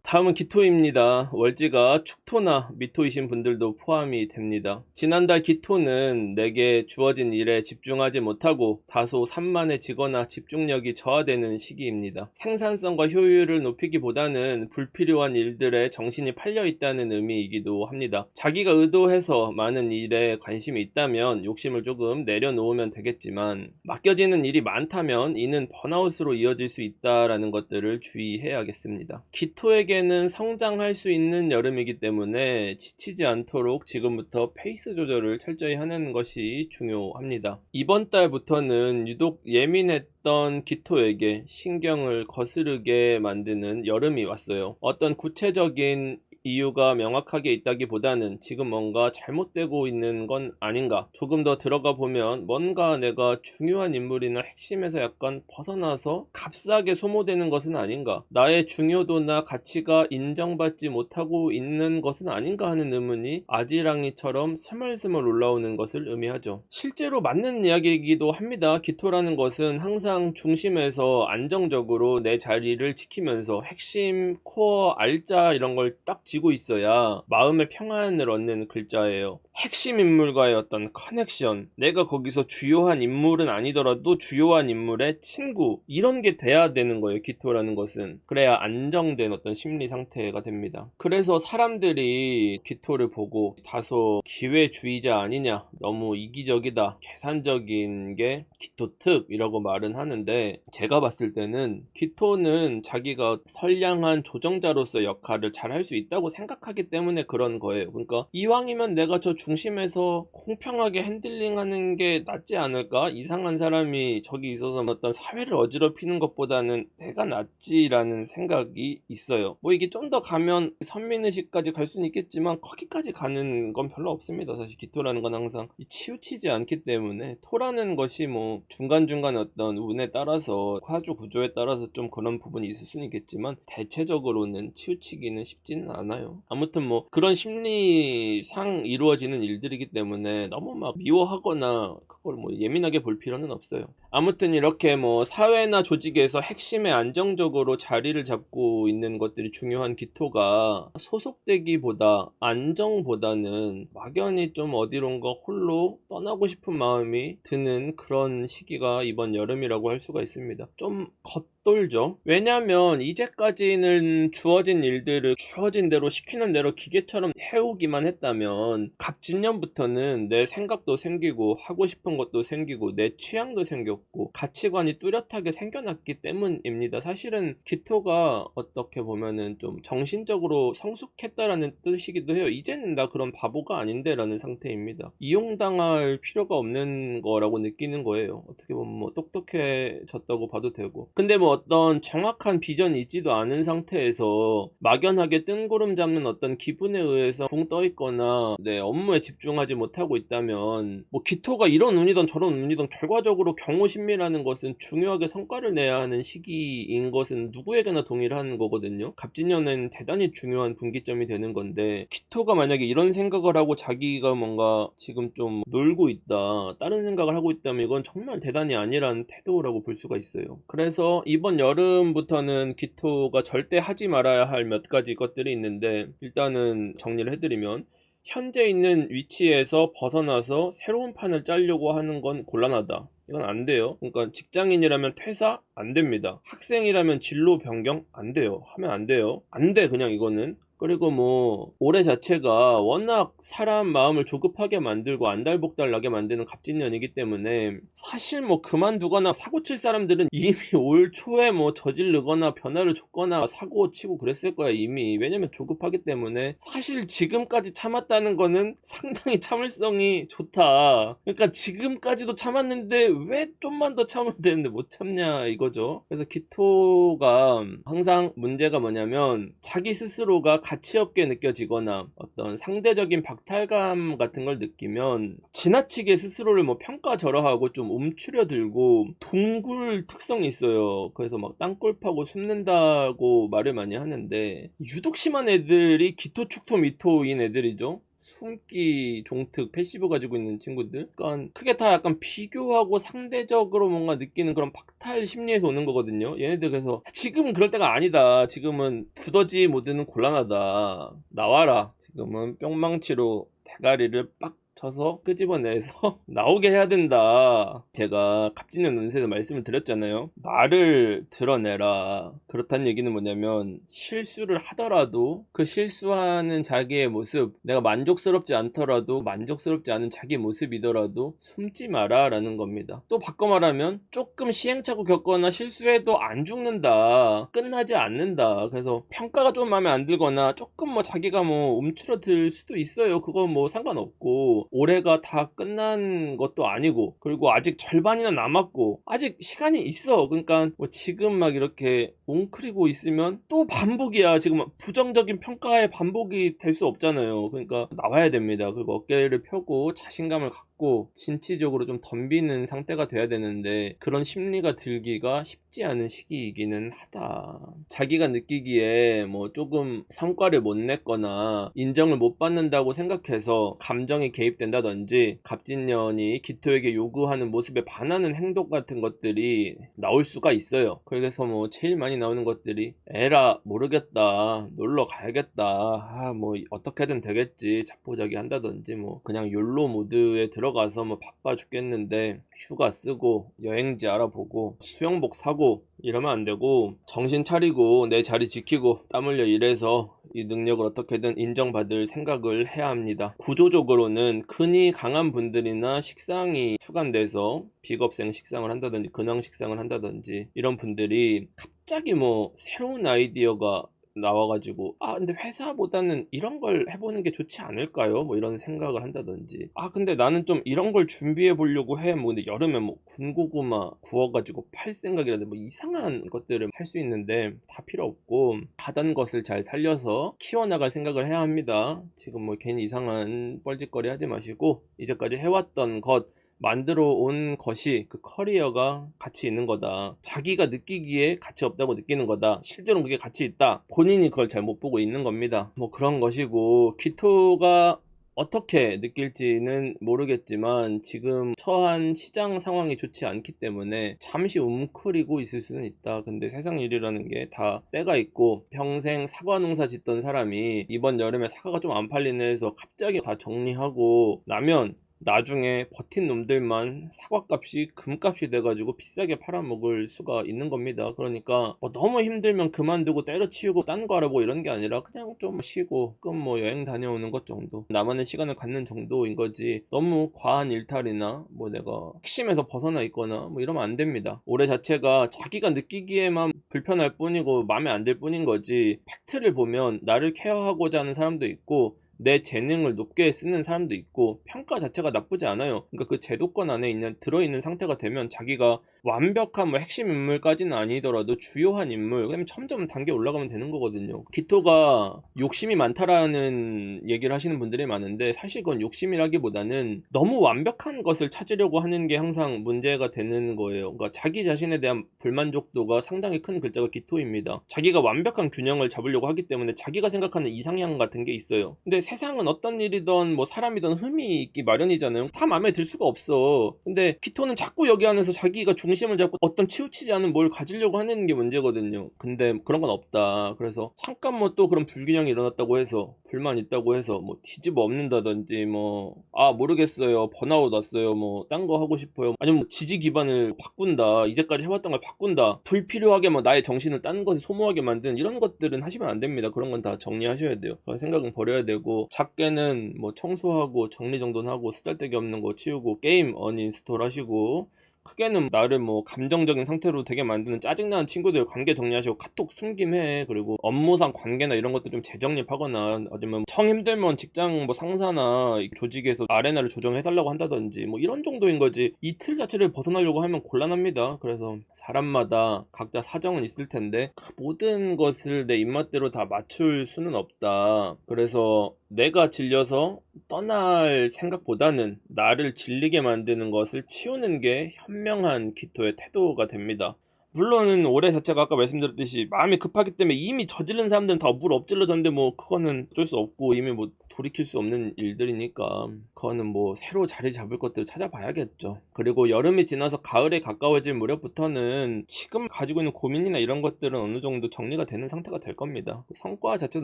다음은 기토입니다. 월지가 축토나 미토이신 분들도 포함이 됩니다. 지난달 기토는 내게 주어진 일에 집중하지 못하고 다소 산만해지거나 집중력이 저하되는 시기입니다. 생산성과 효율을 높이기보다는 불필요한 일들에 정신이 팔려 있다는 의미이기도 합니다. 자기가 의도해서 많은 일에 관심이 있다면 욕심을 조금 내려놓으면 되겠지만, 맡겨지는 일이 많다면 이는 번아웃으로 이어질 수 있다는 것들을 주의해야겠습니다. 기토에게 는 성장할 수 있는 여름이기 때문에 지치지 않도록 지금부터 페이스 조절을 철저히 하는 것이 중요합니다. 이번 달부터는 유독 예민했던 기토에게 신경을 거스르게 만드는 여름이 왔어요. 어떤 구체적인 이유가 명확하게 있다기보다는 지금 뭔가 잘못되고 있는 건 아닌가, 조금 더 들어가 보면 뭔가 내가 중요한 인물이나 핵심에서 약간 벗어나서 값싸게 소모되는 것은 아닌가, 나의 중요도나 가치가 인정받지 못하고 있는 것은 아닌가 하는 의문이 아지랑이처럼 스멀스멀 올라오는 것을 의미하죠. 실제로 맞는 이야기이기도 합니다. 기토라는 것은 항상 중심에서 안정적으로 내 자리를 지키면서 핵심, 코어, 알짜 이런 걸 딱 쥐고 있어야 마음의 평안을 얻는 글자예요. 핵심 인물과의 어떤 커넥션, 내가 거기서 주요한 인물은 아니더라도 주요한 인물의 친구, 이런 게 돼야 되는 거예요. 기토라는 것은. 그래야 안정된 어떤 심리 상태가 됩니다. 그래서 사람들이 기토를 보고 다소 기회주의자 아니냐, 너무 이기적이다, 계산적인 게 기토특이라고 말은 하는데, 제가 봤을 때는 기토는 자기가 선량한 조정자로서 역할을 잘 할 수 있다고 생각하기 때문에 그런 거예요. 그러니까 이왕이면 내가 저 중심에서 공평하게 핸들링하는 게 낫지 않을까? 이상한 사람이 저기 있어서 어떤 사회를 어지럽히는 것보다는 내가 낫지라는 생각이 있어요. 뭐 이게 좀 더 가면 선민의식까지 갈 수는 있겠지만 거기까지 가는 건 별로 없습니다. 사실 기토라는 건 항상 치우치지 않기 때문에, 토라는 것이 뭐 중간중간 어떤 운에 따라서, 화주 구조에 따라서 좀 그런 부분이 있을 수는 있겠지만 대체적으로는 치우치기는 쉽지는 않아요. 아무튼 뭐 그런 심리상 이루어지는 일들이기 때문에 너무 막 미워하거나 그걸 뭐 예민하게 볼 필요는 없어요. 아무튼 이렇게 뭐 사회나 조직에서 핵심에 안정적으로 자리를 잡고 있는 것들이 중요한 기토가 소속되기보다 안정보다는 막연히 좀 어디론가 홀로 떠나고 싶은 마음이 드는 그런 시기가 이번 여름이라고 할 수가 있습니다. 좀 겉돌죠. 왜냐면 이제까지는 주어진 일들을 주어진 대로 시키는 대로 기계처럼 해오기만 했다면 갑진년부터는 내 생각도 생기고 하고 싶은 것도 생기고 내 취향도 생겼고 가치관이 뚜렷하게 생겨났기 때문입니다. 사실은 기토가 어떻게 보면은 좀 정신적으로 성숙했다라는 뜻이기도 해요. 이제는 나 그런 바보가 아닌데 라는 상태입니다. 이용당할 필요가 없는 거라고 느끼는 거예요. 어떻게 보면 뭐 똑똑해졌다고 봐도 되고. 근데 뭐 어떤 정확한 비전이 있지도 않은 상태에서 막연하게 뜬구름 잡는 어떤 기분에 의해서 붕 떠 있거나 내 업무에 집중하지 못하고 있다면, 뭐 기토가 이런 운이든 저런 운이든 결과적으로 경호신미라는 것은 중요하게 성과를 내야 하는 시기인 것은 누구에게나 동의를 하는 거거든요. 갑진년은 대단히 중요한 분기점이 되는 건데, 기토가 만약에 이런 생각을 하고 자기가 뭔가 지금 좀 놀고 있다, 다른 생각을 하고 있다면 이건 정말 대단히 아니라는 태도라고 볼 수가 있어요. 그래서 이번 여름부터는 기토가 절대 하지 말아야 할 몇 가지 것들이 있는데, 일단은 정리를 해드리면, 현재 있는 위치에서 벗어나서 새로운 판을 짜려고 하는 건 곤란하다. 이건 안 돼요. 그러니까 직장인이라면 퇴사 안 됩니다. 학생이라면 진로 변경 안 돼요. 하면 안 돼요. 안 돼, 그냥 이거는. 그리고 뭐 올해 자체가 워낙 사람 마음을 조급하게 만들고 안달복달나게 만드는 갑진년이기 때문에 사실 뭐 그만두거나 사고 칠 사람들은 이미 올 초에 뭐 저지르거나 변화를 줬거나 사고 치고 그랬을 거야 이미. 왜냐면 조급하기 때문에. 사실 지금까지 참았다는 거는 상당히 참을성이 좋다. 그러니까 지금까지도 참았는데 왜 좀만 더 참으면 되는데 못 참냐 이거죠. 그래서 기토가 항상 문제가 뭐냐면 자기 스스로가 가치 없게 느껴지거나 어떤 상대적인 박탈감 같은 걸 느끼면 지나치게 스스로를 뭐 평가절하하고 좀 움츠려들고 동굴 특성이 있어요. 그래서 막 땅굴 파고 숨는다고 말을 많이 하는데 유독 심한 애들이 기토, 축토, 미토인 애들이죠. 숨기, 종특, 패시브 가지고 있는 친구들. 그러니까 크게 다 약간 비교하고 상대적으로 뭔가 느끼는 그런 박탈 심리에서 오는 거거든요. 얘네들 그래서 지금은 그럴 때가 아니다. 지금은 두더지 모드는 곤란하다. 나와라. 지금은 뿅망치로 대가리를 빡 쳐서 끄집어내서 나오게 해야 된다. 제가 갑진년 운세에서 말씀을 드렸잖아요. 나를 드러내라. 그렇다는 얘기는 뭐냐면 실수를 하더라도 그 실수하는 자기의 모습, 내가 만족스럽지 않더라도 만족스럽지 않은 자기 모습이더라도 숨지 마라 라는 겁니다. 또 바꿔 말하면 조금 시행착오 겪거나 실수해도 안 죽는다. 끝나지 않는다. 그래서 평가가 좀 마음에 안 들거나 조금 뭐 자기가 뭐 움츠러들 수도 있어요. 그건 뭐 상관없고 올해가 다 끝난 것도 아니고 그리고 아직 절반이나 남았고 아직 시간이 있어. 그러니까 뭐 지금 막 이렇게 웅크리고 있으면 또 반복이야. 지금 부정적인 평가의 반복이 될 수 없잖아요. 그러니까 나와야 됩니다. 그리고 어깨를 펴고 자신감을 갖고 진취적으로 좀 덤비는 상태가 돼야 되는데 그런 심리가 들기가 쉽지 않은 시기이기는 하다. 자기가 느끼기에 뭐 조금 성과를 못 냈거나 인정을 못 받는다고 생각해서 감정이 개입된다든지 갑진년이 기토에게 요구하는 모습에 반하는 행동 같은 것들이 나올 수가 있어요. 그래서 뭐 제일 많이 나오는 것들이 에라 모르겠다, 놀러 가야겠다, 뭐 어떻게든 되겠지, 자포자기 한다든지 뭐 그냥 욜로 모드에 들어가서 뭐 바빠 죽겠는데 휴가 쓰고 여행지 알아보고 수영복 사고 이러면 안 되고 정신 차리고 내 자리 지키고 땀 흘려 일해서 이 능력을 어떻게든 인정받을 생각을 해야 합니다. 구조적으로는 근이 강한 분들이나 식상이 투간돼서 비겁생 식상을 한다든지 근황 식상을 한다든지 이런 분들이 갑자기 뭐 새로운 아이디어가 나와가지고 근데 회사보다는 이런 걸 해보는 게 좋지 않을까요? 뭐 이런 생각을 한다든지 근데 나는 좀 이런 걸 준비해 보려고 해. 뭐 근데 여름에 뭐 군고구마 구워가지고 팔 생각이라든지 뭐 이상한 것들을 할 수 있는데 다 필요 없고 하던 것을 잘 살려서 키워나갈 생각을 해야 합니다. 지금 뭐 괜히 이상한 뻘짓거리 하지 마시고 이제까지 해왔던 것 만들어 온 것이 그 커리어가 가치 있는 거다. 자기가 느끼기에 가치 없다고 느끼는 거다. 실제로는 그게 가치 있다. 본인이 그걸 잘 못 보고 있는 겁니다. 뭐 그런 것이고 기토가 어떻게 느낄지는 모르겠지만 지금 처한 시장 상황이 좋지 않기 때문에 잠시 웅크리고 있을 수는 있다. 근데 세상 일이라는 게 다 때가 있고 평생 사과 농사 짓던 사람이 이번 여름에 사과가 좀 안 팔리네 해서 갑자기 다 정리하고 나면 나중에 버틴 놈들만 사과값이 금값이 돼가지고 비싸게 팔아먹을 수가 있는 겁니다. 그러니까 뭐 너무 힘들면 그만두고 때려치우고 딴 거 알아보고 이런 게 아니라 그냥 좀 쉬고 가끔 뭐 여행 다녀오는 것 정도, 나만의 시간을 갖는 정도인 거지 너무 과한 일탈이나 뭐 내가 핵심에서 벗어나 있거나 뭐 이러면 안 됩니다. 올해 자체가 자기가 느끼기에만 불편할 뿐이고 마음에 안 들 뿐인 거지 팩트를 보면 나를 케어하고자 하는 사람도 있고 내 재능을 높게 쓰는 사람도 있고 평가 자체가 나쁘지 않아요. 그러니까 그 제도권 안에 들어있는 상태가 되면 자기가 완벽한 뭐 핵심 인물까지는 아니더라도 주요한 인물 그냥 점점 단계 올라가면 되는 거거든요. 기토가 욕심이 많다라는 얘기를 하시는 분들이 많은데 사실 그건 욕심이라기보다는 너무 완벽한 것을 찾으려고 하는 게 항상 문제가 되는 거예요. 그러니까 자기 자신에 대한 불만족도가 상당히 큰 글자가 기토입니다. 자기가 완벽한 균형을 잡으려고 하기 때문에 자기가 생각하는 이상향 같은 게 있어요. 근데 세상은 어떤 일이든 뭐 사람이든 흠이 있기 마련이잖아요. 다 마음에 들 수가 없어. 근데 기토는 자꾸 여기 안에서 자기가 중심을 잡고 어떤 치우치지 않은 뭘 가지려고 하는 게 문제거든요. 근데 그런 건 없다. 그래서 잠깐 뭐 또 그런 불균형이 일어났다고 해서, 불만 있다고 해서 뭐 뒤집어 엎는다든지, 뭐 모르겠어요, 번아웃 왔어요, 뭐 딴 거 하고 싶어요, 아니면 뭐 지지 기반을 바꾼다, 이제까지 해왔던 걸 바꾼다, 불필요하게 뭐 나의 정신을 딴 것에 소모하게 만드는 이런 것들은 하시면 안 됩니다. 그런 건 다 정리하셔야 돼요. 그런 생각은 버려야 되고, 작게는 뭐 청소하고 정리정돈하고 쓰잘데기 없는 거 치우고 게임 언인스톨 하시고, 크게는 나를 뭐 감정적인 상태로 되게 만드는 짜증나는 친구들 관계 정리하시고 카톡 숨김해. 그리고 업무상 관계나 이런 것도 좀 재정립하거나, 아니면 청 힘들면 직장 뭐 상사나 조직에서 아레나를 조정해달라고 한다든지 뭐 이런 정도인 거지, 이 틀 자체를 벗어나려고 하면 곤란합니다. 그래서 사람마다 각자 사정은 있을 텐데 그 모든 것을 내 입맛대로 다 맞출 수는 없다. 그래서 내가 질려서 떠날 생각보다는 나를 질리게 만드는 것을 치우는 게 현명한 기토의 태도가 됩니다. 물론은 올해 자체가 아까 말씀드렸듯이 마음이 급하기 때문에 이미 저지른 사람들은 다 물 엎질러졌는데 뭐 그거는 어쩔 수 없고 이미 뭐 돌이킬 수 없는 일들이니까 그거는 뭐 새로 자리 잡을 것들 찾아봐야겠죠. 그리고 여름이 지나서 가을에 가까워질 무렵부터는 지금 가지고 있는 고민이나 이런 것들은 어느 정도 정리가 되는 상태가 될 겁니다. 성과 자체도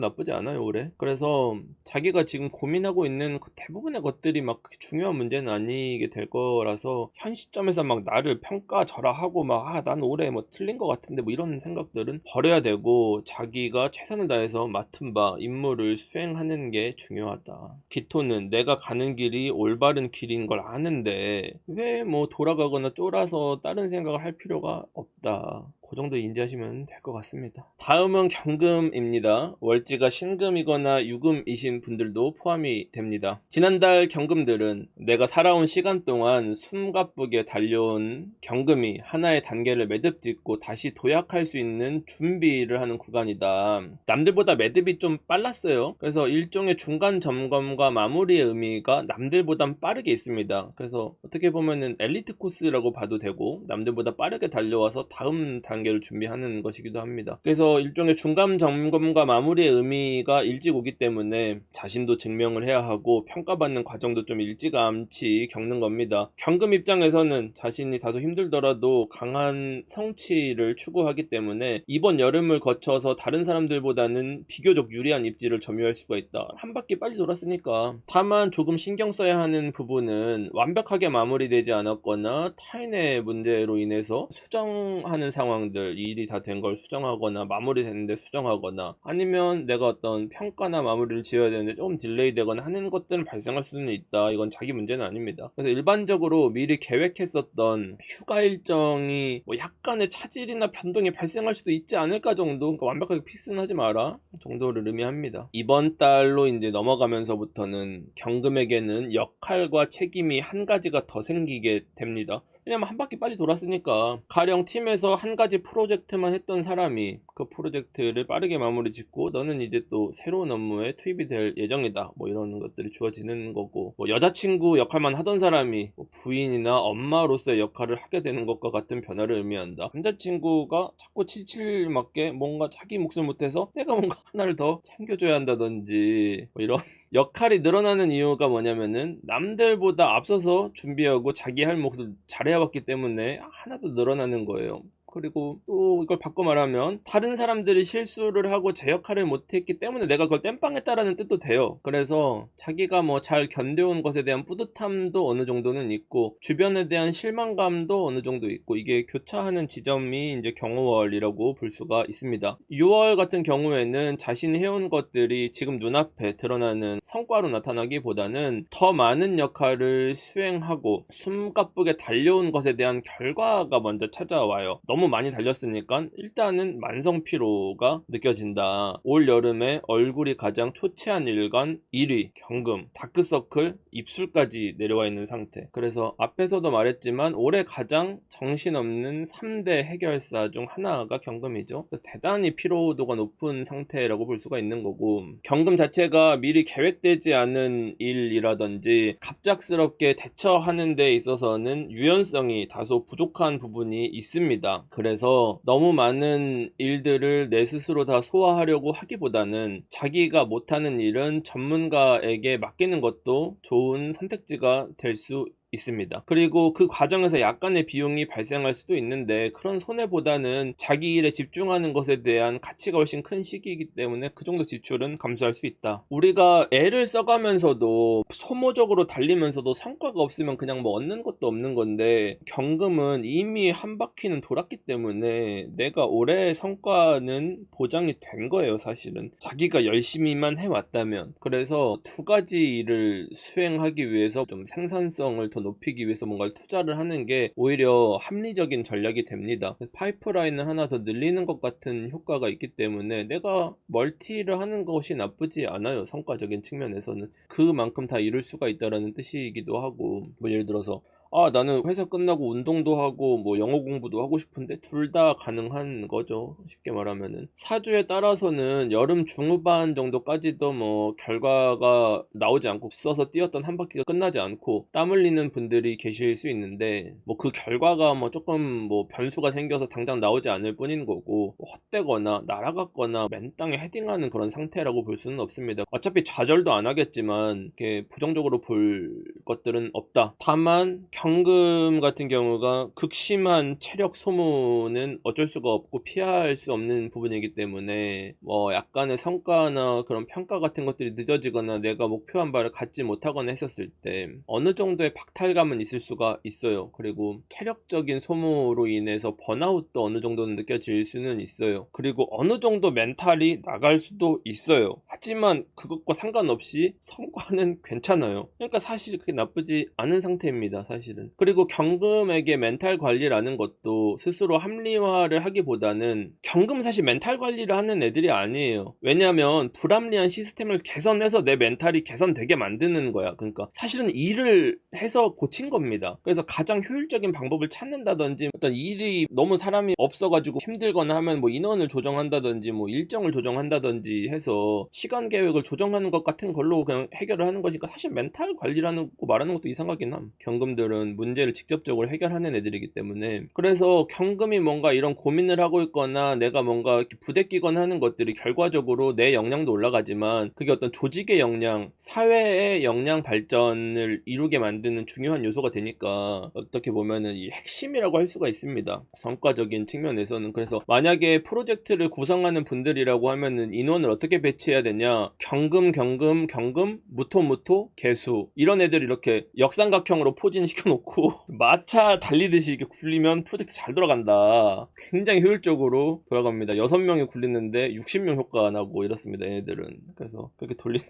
나쁘지 않아요 올해. 그래서 자기가 지금 고민하고 있는 그 대부분의 것들이 막 그렇게 중요한 문제는 아니게 될 거라서, 현 시점에서 막 나를 평가절하하고 막 난 올해 뭐 틀린 것 같은데 뭐 이런 생각들은 버려야 되고, 자기가 최선을 다해서 맡은 바 임무를 수행하는 게 중요하다. 기토는 내가 가는 길이 올바른 길인 걸 아는데 왜 뭐 돌아가거나 쫄아서 다른 생각을 할 필요가 없다. 그 정도 인지하시면 될 것 같습니다. 다음은 경금입니다. 월지가 신금이거나 유금이신 분들도 포함이 됩니다. 지난달 경금들은 내가 살아온 시간 동안 숨가쁘게 달려온 경금이 하나의 단계를 매듭 짓고 다시 도약할 수 있는 준비를 하는 구간이다. 남들보다 매듭이 좀 빨랐어요. 그래서 일종의 중간 점검과 마무리의 의미가 남들보단 빠르게 있습니다. 그래서 어떻게 보면은 엘리트 코스라고 봐도 되고, 남들보다 빠르게 달려와서 다음 단계를 준비하는 것이기도 합니다. 그래서 일종의 중간 점검과 마무리의 의미가 일찍 오기 때문에 자신도 증명을 해야 하고 평가받는 과정도 좀 일찌감치 겪는 겁니다. 경금 입장에서는 자신이 다소 힘들더라도 강한 성취를 추구하기 때문에 이번 여름을 거쳐서 다른 사람들보다는 비교적 유리한 입지를 점유할 수가 있다. 한 바퀴 빨리 돌았으니까. 다만 조금 신경 써야 하는 부분은 완벽하게 마무리되지 않았거나 타인의 문제로 인해서 수정하는 상황들, 일이 다 된 걸 수정하거나 마무리됐는데 수정하거나, 아니면 내가 어떤 평가나 마무리를 지어야 되는데 조금 딜레이 되거나 하는 것들은 발생할 수는 있다. 이건 자기 문제는 아닙니다. 그래서 일반적으로 미리 계획했었던 휴가 일정이 뭐 약간의 차질이나 변동이 발생할 수도 있지 않을까 정도, 그러니까 완벽하게 피스는 하지 마라 정도를 의미합니다. 이번 달로 이제 넘어가면서부터는 경금에게는 역할과 책임이 한 가지가 더 생기게 됩니다. 왜냐면 한 바퀴 빨리 돌았으니까. 가령 팀에서 한 가지 프로젝트만 했던 사람이 그 프로젝트를 빠르게 마무리 짓고 너는 이제 또 새로운 업무에 투입이 될 예정이다, 뭐 이런 것들이 주어지는 거고, 뭐 여자친구 역할만 하던 사람이 뭐 부인이나 엄마로서의 역할을 하게 되는 것과 같은 변화를 의미한다. 남자친구가 자꾸 칠칠 맞게 뭔가 자기 몫을 못해서 내가 뭔가 하나를 더 챙겨줘야 한다든지, 뭐 이런 역할이 늘어나는 이유가 뭐냐면은 남들보다 앞서서 준비하고 자기 할 몫을 잘해왔기 때문에 하나 더 늘어나는 거예요. 그리고 또 이걸 바꿔 말하면 다른 사람들이 실수를 하고 제 역할을 못했기 때문에 내가 그걸 땜빵했다라는 뜻도 돼요. 그래서 자기가 뭐 잘 견뎌온 것에 대한 뿌듯함도 어느 정도는 있고, 주변에 대한 실망감도 어느 정도 있고, 이게 교차하는 지점이 이제 경호월이라고 볼 수가 있습니다. 6월 같은 경우에는 자신이 해온 것들이 지금 눈앞에 드러나는 성과로 나타나기보다는 더 많은 역할을 수행하고 숨가쁘게 달려온 것에 대한 결과가 먼저 찾아와요. 너무 많이 달렸으니까 일단은 만성 피로가 느껴진다. 올 여름에 얼굴이 가장 초췌한 일간 1위 경금, 다크서클, 입술까지 내려와 있는 상태. 그래서 앞에서도 말했지만 올해 가장 정신없는 3대 해결사 중 하나가 경금이죠. 대단히 피로도가 높은 상태라고 볼 수가 있는 거고, 경금 자체가 미리 계획되지 않은 일이라든지 갑작스럽게 대처하는 데 있어서는 유연성이 다소 부족한 부분이 있습니다. 그래서 너무 많은 일들을 내 스스로 다 소화하려고 하기보다는 자기가 못하는 일은 전문가에게 맡기는 것도 좋은 선택지가 될 수 있습니다. 그리고 그 과정에서 약간의 비용이 발생할 수도 있는데 그런 손해보다는 자기 일에 집중하는 것에 대한 가치가 훨씬 큰 시기이기 때문에 그 정도 지출은 감수할 수 있다. 우리가 애를 써가면서도 소모적으로 달리면서도 성과가 없으면 그냥 뭐 얻는 것도 없는 건데, 경금은 이미 한 바퀴는 돌았기 때문에 내가 올해의 성과는 보장이 된 거예요, 사실은. 자기가 열심히만 해왔다면. 그래서 두 가지 일을 수행하기 위해서 좀 생산성을 더 높이기 위해서 뭔가를 투자를 하는 게 오히려 합리적인 전략이 됩니다. 파이프라인을 하나 더 늘리는 것 같은 효과가 있기 때문에 내가 멀티를 하는 것이 나쁘지 않아요. 성과적인 측면에서는 그만큼 다 이룰 수가 있다라는 뜻이기도 하고, 뭐 예를 들어서 나는 회사 끝나고 운동도 하고 뭐 영어 공부도 하고 싶은데 둘 다 가능한 거죠. 쉽게 말하면은 사주에 따라서는 여름 중후반 정도까지도 뭐 결과가 나오지 않고 써서 뛰었던 한 바퀴가 끝나지 않고 땀 흘리는 분들이 계실 수 있는데, 뭐 그 결과가 뭐 조금 뭐 변수가 생겨서 당장 나오지 않을 뿐인 거고, 뭐 헛되거나 날아갔거나 맨 땅에 헤딩하는 그런 상태라고 볼 수는 없습니다. 어차피 좌절도 안 하겠지만 이렇게 부정적으로 볼 것들은 없다. 다만 경금 같은 경우가 극심한 체력 소모는 어쩔 수가 없고 피할 수 없는 부분이기 때문에 뭐 약간의 성과나 그런 평가 같은 것들이 늦어지거나 내가 목표한 바를 갖지 못하거나 했었을 때 어느 정도의 박탈감은 있을 수가 있어요. 그리고 체력적인 소모로 인해서 번아웃도 어느 정도는 느껴질 수는 있어요. 그리고 어느 정도 멘탈이 나갈 수도 있어요. 하지만 그것과 상관없이 성과는 괜찮아요. 그러니까 사실 그게 나쁘지 않은 상태입니다, 사실은. 그리고 경금에게 멘탈 관리라는 것도 스스로 합리화를 하기보다는, 경금 사실 멘탈 관리를 하는 애들이 아니에요. 왜냐면 불합리한 시스템을 개선해서 내 멘탈이 개선되게 만드는 거야. 그러니까 사실은 일을 해서 고친 겁니다. 그래서 가장 효율적인 방법을 찾는다든지, 어떤 일이 너무 사람이 없어가지고 힘들거나 하면 뭐 인원을 조정한다든지 뭐 일정을 조정한다든지 해서 시간 계획을 조정하는 것 같은 걸로 그냥 해결을 하는 것이니까 사실 멘탈 관리라는 거 말하는 것도 이상하긴 함. 경금들은 문제를 직접적으로 해결하는 애들이기 때문에. 그래서 경금이 뭔가 이런 고민을 하고 있거나 내가 뭔가 이렇게 부대끼거나 하는 것들이 결과적으로 내 역량도 올라가지만 그게 어떤 조직의 역량, 사회의 역량 발전을 이루게 만드는 중요한 요소가 되니까 어떻게 보면은 이 핵심이라고 할 수가 있습니다, 성과적인 측면에서는. 그래서 만약에 프로젝트를 구성하는 분들이라고 하면은 인원을 어떻게 배치해야 되냐, 경금, 무토, 개수, 이런 애들 이렇게 역삼각형으로 포진시켜놓고 마차 달리듯이 이렇게 굴리면 프로젝트 잘 돌아간다. 굉장히 효율적으로 돌아갑니다. 6명이 굴리는데 60명 효과가 나고 이렇습니다, 얘네들은. 그래서 그렇게 돌린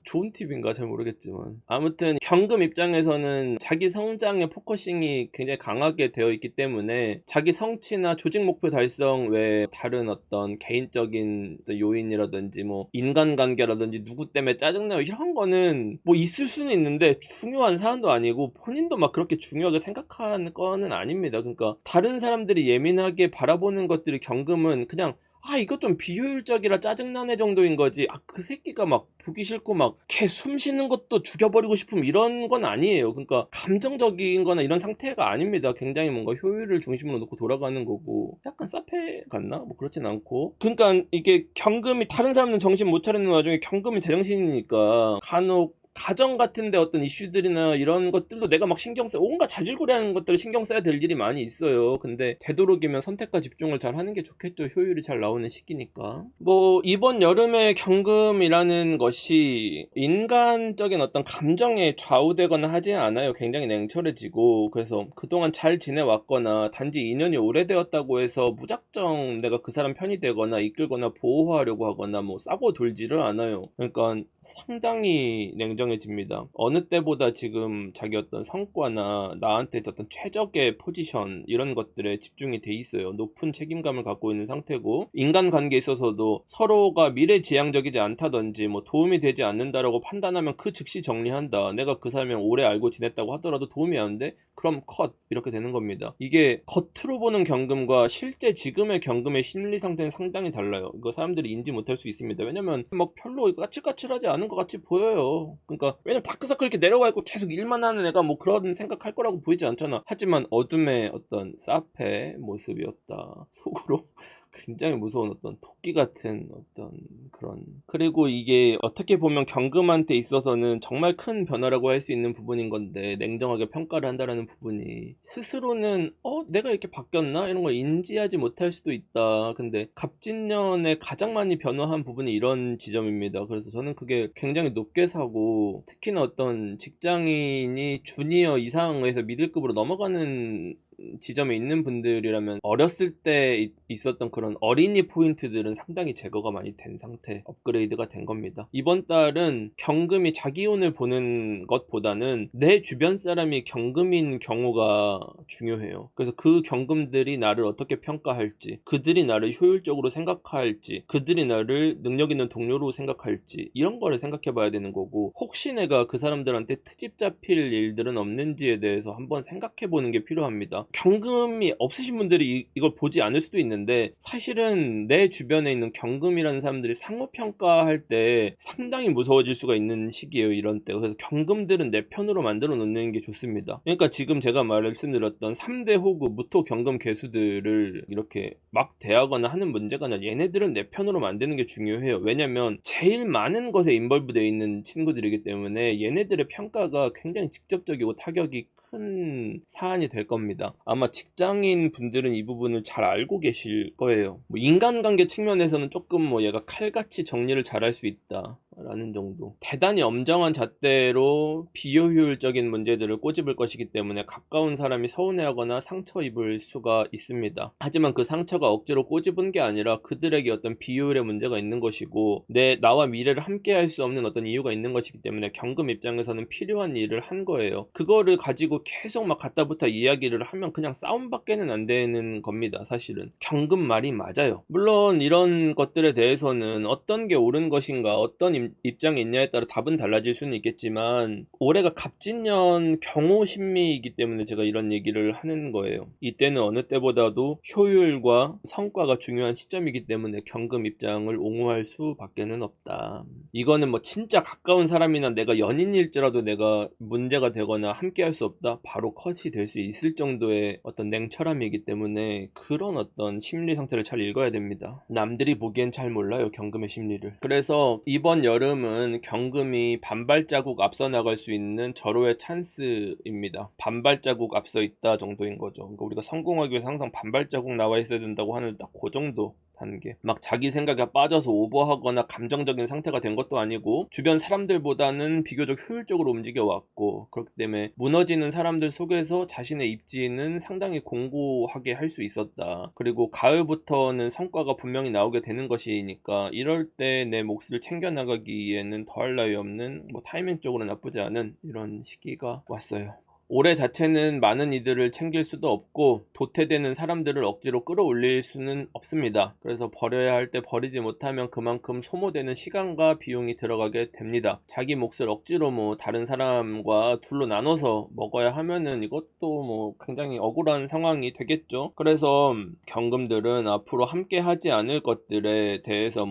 좋은 팁인가 잘 모르겠지만, 아무튼 경금 입장에서는 자기 성장의 포커싱이 굉장히 강하게 되어 있기 때문에 자기 성취나 조직 목표 달성 외에 다른 어떤 개인적인 요인이라든지 뭐 인간관계라든지 누구 때문에 짜증나요 이런 거는 뭐 있을 수는 있는데 중요한 사안도 아니고 본인도 막 그렇게 중요하게 생각하는 거는 아닙니다. 그러니까 다른 사람들이 예민하게 바라보는 것들이 경금은 그냥 이거 좀 비효율적이라 짜증나네 정도인 거지, 그 새끼가 막 보기 싫고 막 걔 숨 쉬는 것도 죽여버리고 싶음 이런 건 아니에요. 그러니까 감정적인 거나 이런 상태가 아닙니다. 굉장히 뭔가 효율을 중심으로 놓고 돌아가는 거고, 약간 사페 같나? 뭐 그렇진 않고. 그러니까 이게 경금이, 다른 사람은 정신 못 차리는 와중에 경금이 제정신이니까 간혹 가정 같은데 어떤 이슈들이나 이런 것들도 내가 막 온갖 자질구레 하는 것들을 신경 써야 될 일이 많이 있어요. 근데 되도록이면 선택과 집중을 잘 하는 게 좋겠죠. 효율이 잘 나오는 시기니까. 뭐 이번 여름에 경금이라는 것이 인간적인 어떤 감정에 좌우되거나 하진 않아요. 굉장히 냉철해지고, 그래서 그동안 잘 지내왔거나 단지 인연이 오래되었다고 해서 무작정 내가 그 사람 편이 되거나 이끌거나 보호하려고 하거나 뭐 싸고 돌지를 않아요. 그러니까 상당히 냉정해집니다. 어느 때보다 지금 자기 어떤 성과나 나한테 어떤 최적의 포지션 이런 것들에 집중이 돼 있어요. 높은 책임감을 갖고 있는 상태고, 인간관계에 있어서도 서로가 미래지향적이지 않다든지 뭐 도움이 되지 않는다라고 판단하면 그 즉시 정리한다. 내가 그 사람을 오래 알고 지냈다고 하더라도 도움이 안 돼? 그럼 컷, 이렇게 되는 겁니다. 이게 겉으로 보는 경금과 실제 지금의 경금의 심리 상태는 상당히 달라요. 이거 사람들이 인지 못할 수 있습니다. 왜냐면 막 별로 까칠까칠하지 않은 것 같이 보여요. 그러니까 왜냐면 다크서클 이렇게 내려와 있고 계속 일만 하는 애가 뭐 그런 생각할 거라고 보이지 않잖아. 하지만 어둠의 어떤 사페 모습이었다, 속으로 굉장히 무서운 어떤 토끼 같은 어떤 그런, 그리고 이게 어떻게 보면 경금한테 있어서는 정말 큰 변화라고 할 수 있는 부분인 건데, 냉정하게 평가를 한다라는 부분이 스스로는 내가 이렇게 바뀌었나? 이런 걸 인지하지 못할 수도 있다. 근데 갑진년에 가장 많이 변화한 부분이 이런 지점입니다. 그래서 저는 그게 굉장히 높게 사고, 특히나 어떤 직장인이 주니어 이상에서 미들급으로 넘어가는 지점에 있는 분들이라면 어렸을 때 있었던 그런 어린이 포인트들은 상당히 제거가 많이 된 상태, 업그레이드가 된 겁니다. 이번 달은 경금이 자기 운을 보는 것보다는 내 주변 사람이 경금인 경우가 중요해요. 그래서 그 경금들이 나를 어떻게 평가할지, 그들이 나를 효율적으로 생각할지, 그들이 나를 능력 있는 동료로 생각할지, 이런 거를 생각해 봐야 되는 거고, 혹시 내가 그 사람들한테 트집 잡힐 일들은 없는지에 대해서 한번 생각해 보는 게 필요합니다. 경금이 없으신 분들이 이걸 보지 않을 수도 있는데, 사실은 내 주변에 있는 경금이라는 사람들이 상호평가할 때 상당히 무서워질 수가 있는 시기예요, 이런 때. 그래서 경금들은 내 편으로 만들어 놓는 게 좋습니다. 그러니까 지금 제가 말씀드렸던 3대 호구 무토 경금 개수들을 이렇게 막 대하거나 하는 문제가 아니라 얘네들은 내 편으로 만드는 게 중요해요. 왜냐면 제일 많은 것에 인벌브 되어 있는 친구들이기 때문에 얘네들의 평가가 굉장히 직접적이고 타격이 큰 사안이 될 겁니다. 아마 직장인 분들은 이 부분을 잘 알고 계실 거예요. 뭐 인간관계 측면에서는 조금 얘가 칼같이 정리를 잘할 수 있다 라는 정도. 대단히 엄정한 잣대로 비효율적인 문제들을 꼬집을 것이기 때문에 가까운 사람이 서운해하거나 상처 입을 수가 있습니다. 하지만 그 상처가 억지로 꼬집은 게 아니라 그들에게 어떤 비효율의 문제가 있는 것이고, 나와 미래를 함께 할 수 없는 어떤 이유가 있는 것이기 때문에 경금 입장에서는 필요한 일을 한 거예요. 그거를 가지고 계속 막 갖다붙어 이야기를 하면 그냥 싸움밖에는 안 되는 겁니다. 사실은 경금 말이 맞아요. 물론 이런 것들에 대해서는 어떤 게 옳은 것인가, 어떤 입장에 있냐에 따라 답은 달라질 수는 있겠지만, 올해가 갑진년 경호신미이기 때문에 제가 이런 얘기를 하는 거예요. 이때는 어느 때보다도 효율과 성과가 중요한 시점이기 때문에 경금 입장을 옹호할 수밖에는 없다. 이거는 진짜 가까운 사람이나 내가 연인일지라도 내가 문제가 되거나 함께 할 수 없다, 바로 컷이 될 수 있을 정도의 어떤 냉철함이기 때문에 그런 어떤 심리 상태를 잘 읽어야 됩니다. 남들이 보기엔 잘 몰라요, 경금의 심리를. 그래서 이번 여름은 경금이 반발자국 앞서 나갈 수 있는 절호의 찬스입니다. 반발자국 앞서 있다 정도인 거죠. 그러니까 우리가 성공하기 위해서 항상 반발자국 나와 있어야 된다고 하는 딱 그 정도 단계. 막 자기 생각에 빠져서 오버하거나 감정적인 상태가 된 것도 아니고, 주변 사람들보다는 비교적 효율적으로 움직여 왔고, 그렇기 때문에 무너지는 사람들 속에서 자신의 입지는 상당히 공고하게 할 수 있었다. 그리고 가을부터는 성과가 분명히 나오게 되는 것이니까, 이럴 때 내 몫을 챙겨나가기에는 더할 나위 없는, 타이밍적으로 나쁘지 않은 이런 시기가 왔어요. 올해 자체는 많은 이들을 챙길 수도 없고 도태되는 사람들을 억지로 끌어올릴 수는 없습니다. 그래서 버려야 할 때 버리지 못하면 그만큼 소모되는 시간과 비용이 들어가게 됩니다. 자기 몫을 억지로 다른 사람과 둘로 나눠서 먹어야 하면은 이것도 굉장히 억울한 상황이 되겠죠. 그래서 경금들은 앞으로 함께 하지 않을 것들에 대해서